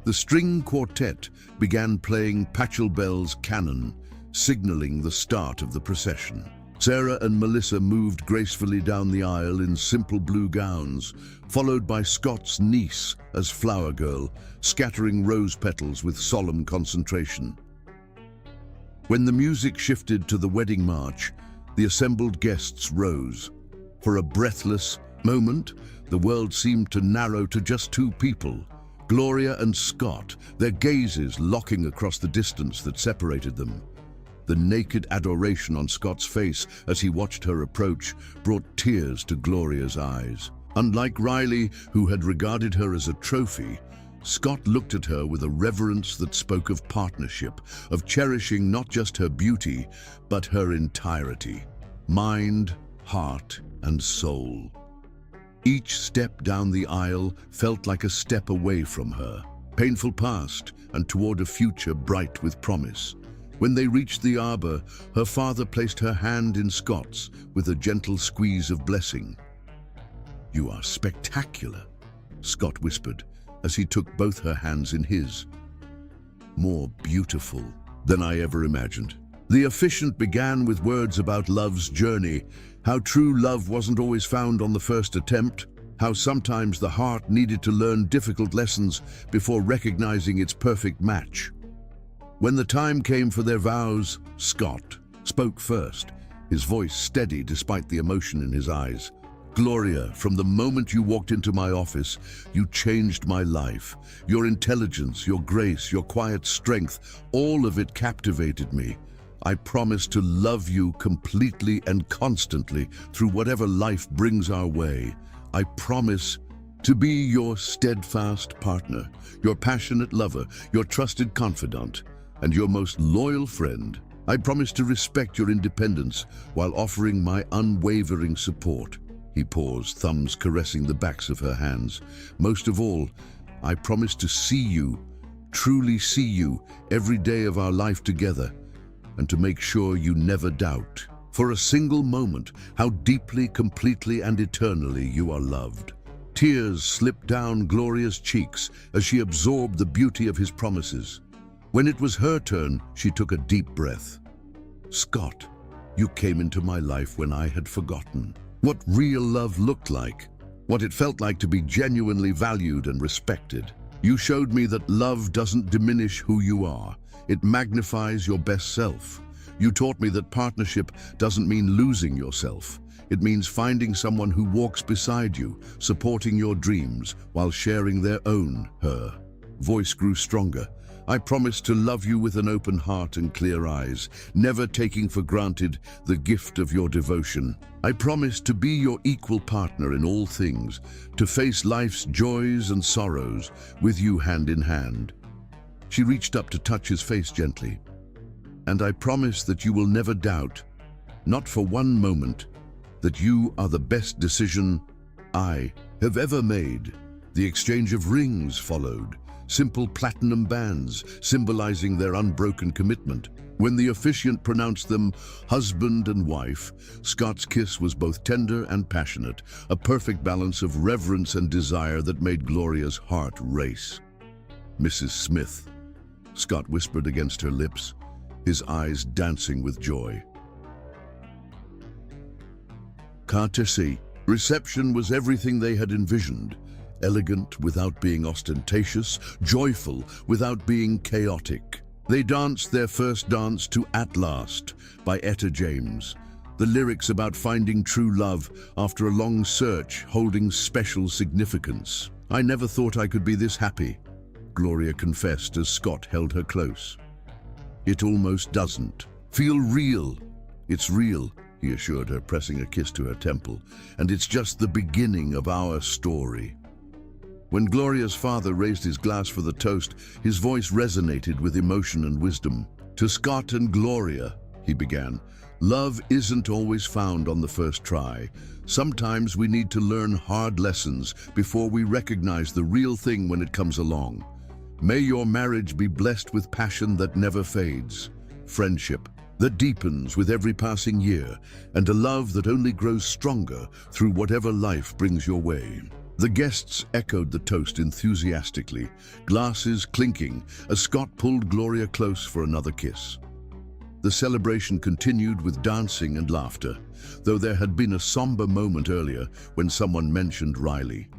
[SPEAKER 1] The string quartet began playing Pachelbel's canon, signaling the start of the procession. Sarah and Melissa moved gracefully down the aisle in simple blue gowns, followed by Scott's niece as flower girl, scattering rose petals with solemn concentration. When the music shifted to the wedding march, the assembled guests rose. For a breathless moment, the world seemed to narrow to just two people, Gloria and Scott, their gazes locking across the distance that separated them. The naked adoration on Scott's face as he watched her approach brought tears to Gloria's eyes. Unlike Riley, who had regarded her as a trophy, Scott looked at her with a reverence that spoke of partnership, of cherishing not just her beauty, but her entirety, mind, heart, and soul. Each step down the aisle felt like a step away from her, painful past, and toward a future bright with promise. When they reached the arbor, her father placed her hand in Scott's with a gentle squeeze of blessing. "You are spectacular," Scott whispered as he took both her hands in his. "More beautiful than I ever imagined." The officiant began with words about love's journey, how true love wasn't always found on the first attempt, how sometimes the heart needed to learn difficult lessons before recognizing its perfect match. When the time came for their vows, Scott spoke first, his voice steady despite the emotion in his eyes. "Gloria, from the moment you walked into my office, you changed my life. Your intelligence, your grace, your quiet strength, all of it captivated me. I promise to love you completely and constantly through whatever life brings our way. I promise to be your steadfast partner, your passionate lover, your trusted confidant, and your most loyal friend. I promise to respect your independence while offering my unwavering support." He paused, thumbs caressing the backs of her hands. "Most of all, I promise to see you, truly see you, every day of our life together, and to make sure you never doubt, for a single moment, how deeply, completely, and eternally you are loved." Tears slipped down Gloria's cheeks as she absorbed the beauty of his promises. When it was her turn, she took a deep breath. "Scott, you came into my life when I had forgotten what real love looked like, what it felt like to be genuinely valued and respected. You showed me that love doesn't diminish who you are, it magnifies your best self. You taught me that partnership doesn't mean losing yourself. It means finding someone who walks beside you, supporting your dreams while sharing their own." Her voice grew stronger. "I promise to love you with an open heart and clear eyes, never taking for granted the gift of your devotion. I promise to be your equal partner in all things, to face life's joys and sorrows with you hand in hand." She reached up to touch his face gently. "And I promise that you will never doubt, not for one moment, that you are the best decision I have ever made." The exchange of rings followed, simple platinum bands symbolizing their unbroken commitment. When the officiant pronounced them husband and wife, Scott's kiss was both tender and passionate, a perfect balance of reverence and desire that made Gloria's heart race. "Mrs. Smith," Scott whispered against her lips, his eyes dancing with joy. Courtesy. Reception was everything they had envisioned. Elegant without being ostentatious, joyful without being chaotic. They danced their first dance to "At Last" by Etta James, the lyrics about finding true love after a long search holding special significance. "I never thought I could be this happy," Gloria confessed as Scott held her close. "It almost doesn't feel real." "It's real," he assured her, pressing a kiss to her temple, "and it's just the beginning of our story." When Gloria's father raised his glass for the toast, his voice resonated with emotion and wisdom. "To Scott and Gloria," he began, "love isn't always found on the first try. Sometimes we need to learn hard lessons before we recognize the real thing when it comes along. May your marriage be blessed with passion that never fades, friendship that deepens with every passing year, and a love that only grows stronger through whatever life brings your way." The guests echoed the toast enthusiastically, glasses clinking as Scott pulled Gloria close for another kiss. The celebration continued with dancing and laughter, though there had been a somber moment earlier when someone mentioned Riley.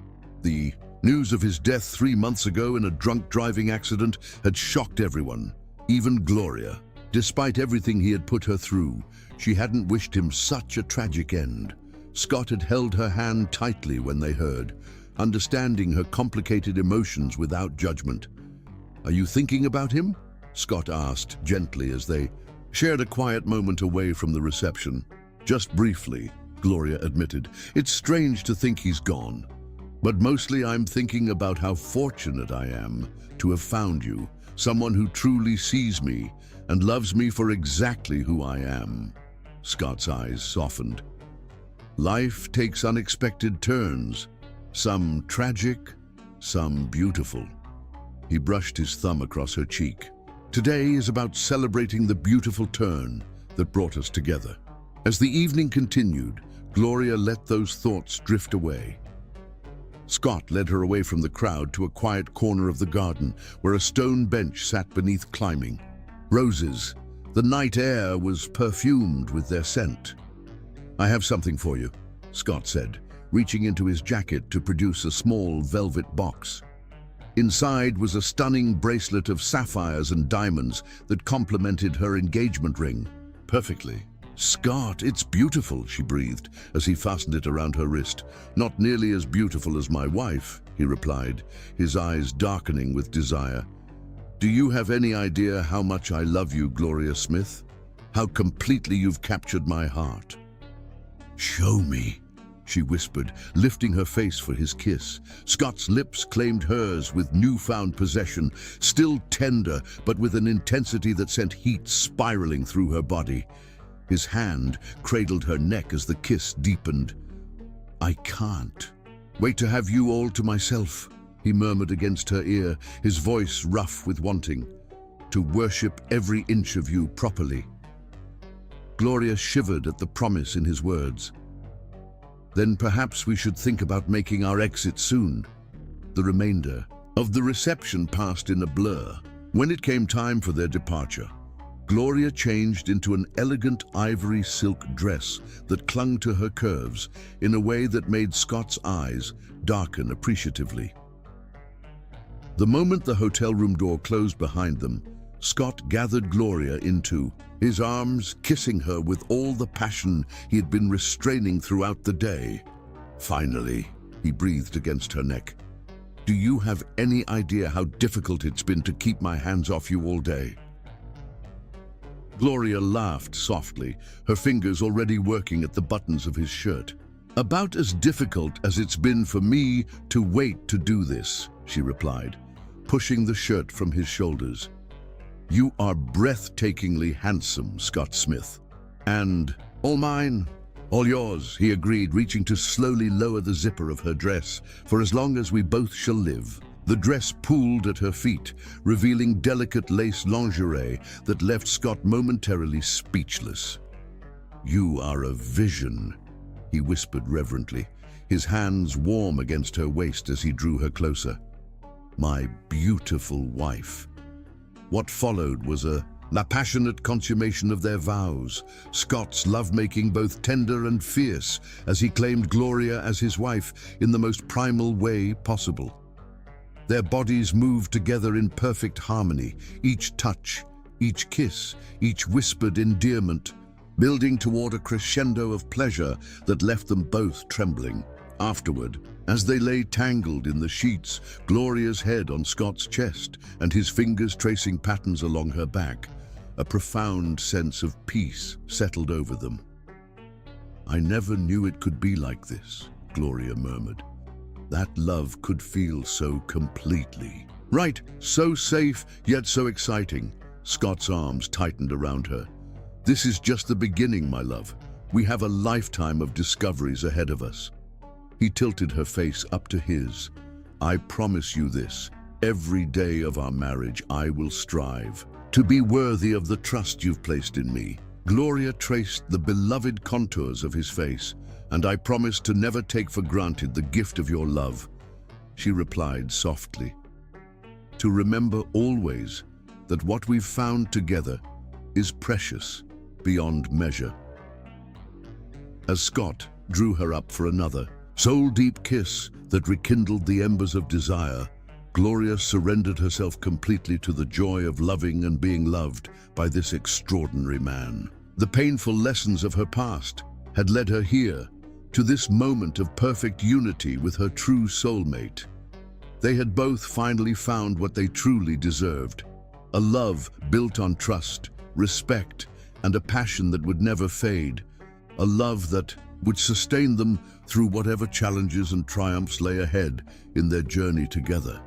[SPEAKER 1] The news of his death 3 months ago in a drunk driving accident had shocked everyone, even Gloria. Despite everything he had put her through, she hadn't wished him such a tragic end. Scott had held her hand tightly when they heard, understanding her complicated emotions without judgment. "Are you thinking about him?" Scott asked gently as they shared a quiet moment away from the reception. "Just briefly," Gloria admitted. "It's strange to think he's gone. But mostly I'm thinking about how fortunate I am to have found you, someone who truly sees me and loves me for exactly who I am." Scott's eyes softened. "Life takes unexpected turns, some tragic, some beautiful." He brushed his thumb across her cheek. "Today is about celebrating the beautiful turn that brought us together." As the evening continued, Gloria let those thoughts drift away. Scott led her away from the crowd to a quiet corner of the garden where a stone bench sat beneath climbing roses. The night air was perfumed with their scent. "I have something for you," Scott said, reaching into his jacket to produce a small velvet box. Inside was a stunning bracelet of sapphires and diamonds that complemented her engagement ring perfectly. "Scott, it's beautiful," she breathed as he fastened it around her wrist. "Not nearly as beautiful as my wife," he replied, his eyes darkening with desire. "Do you have any idea how much I love you, Gloria Smith? How completely you've captured my heart?" "Show me," she whispered, lifting her face for his kiss. Scott's lips claimed hers with newfound possession, still tender, but with an intensity that sent heat spiraling through her body. His hand cradled her neck as the kiss deepened. "I can't wait to have you all to myself," he murmured against her ear, his voice rough with wanting. "To worship every inch of you properly." Gloria shivered at the promise in his words. Then perhaps we should think about making our exit soon. The remainder of the reception passed in a blur. When it came time for their departure, Gloria changed into an elegant ivory silk dress that clung to her curves in a way that made Scott's eyes darken appreciatively. The moment the hotel room door closed behind them, Scott gathered Gloria into his arms, kissing her with all the passion he had been restraining throughout the day. Finally, he breathed against her neck. "Do you have any idea how difficult it's been to keep my hands off you all day?" Gloria laughed softly, her fingers already working at the buttons of his shirt. "About as difficult as it's been for me to wait to do this," she replied, pushing the shirt from his shoulders. "You are breathtakingly handsome, Scott Smith. And all mine, all yours," he agreed, reaching to slowly lower the zipper of her dress. "For as long as we both shall live." The dress pooled at her feet, revealing delicate lace lingerie that left Scott momentarily speechless. "You are a vision," he whispered reverently, his hands warm against her waist as he drew her closer. "My beautiful wife." What followed was a passionate consummation of their vows, Scott's lovemaking both tender and fierce as he claimed Gloria as his wife in the most primal way possible. Their bodies moved together in perfect harmony, each touch, each kiss, each whispered endearment, building toward a crescendo of pleasure that left them both trembling. Afterward, as they lay tangled in the sheets, Gloria's head on Scott's chest and his fingers tracing patterns along her back, a profound sense of peace settled over them. "I never knew it could be like this," Gloria murmured. "That love could feel so completely right, so safe, yet so exciting." Scott's arms tightened around her. "This is just the beginning, my love. We have a lifetime of discoveries ahead of us." He tilted her face up to his. "I promise you this, every day of our marriage I will strive to be worthy of the trust you've placed in me." Gloria traced the beloved contours of his face. "And I promise to never take for granted the gift of your love," she replied softly. "To remember always that what we've found together is precious beyond measure." As Scott drew her up for another soul-deep kiss that rekindled the embers of desire, Gloria surrendered herself completely to the joy of loving and being loved by this extraordinary man. The painful lessons of her past had led her here, to this moment of perfect unity with her true soulmate. They had both finally found what they truly deserved, a love built on trust, respect, and a passion that would never fade, a love that would sustain them through whatever challenges and triumphs lay ahead in their journey together.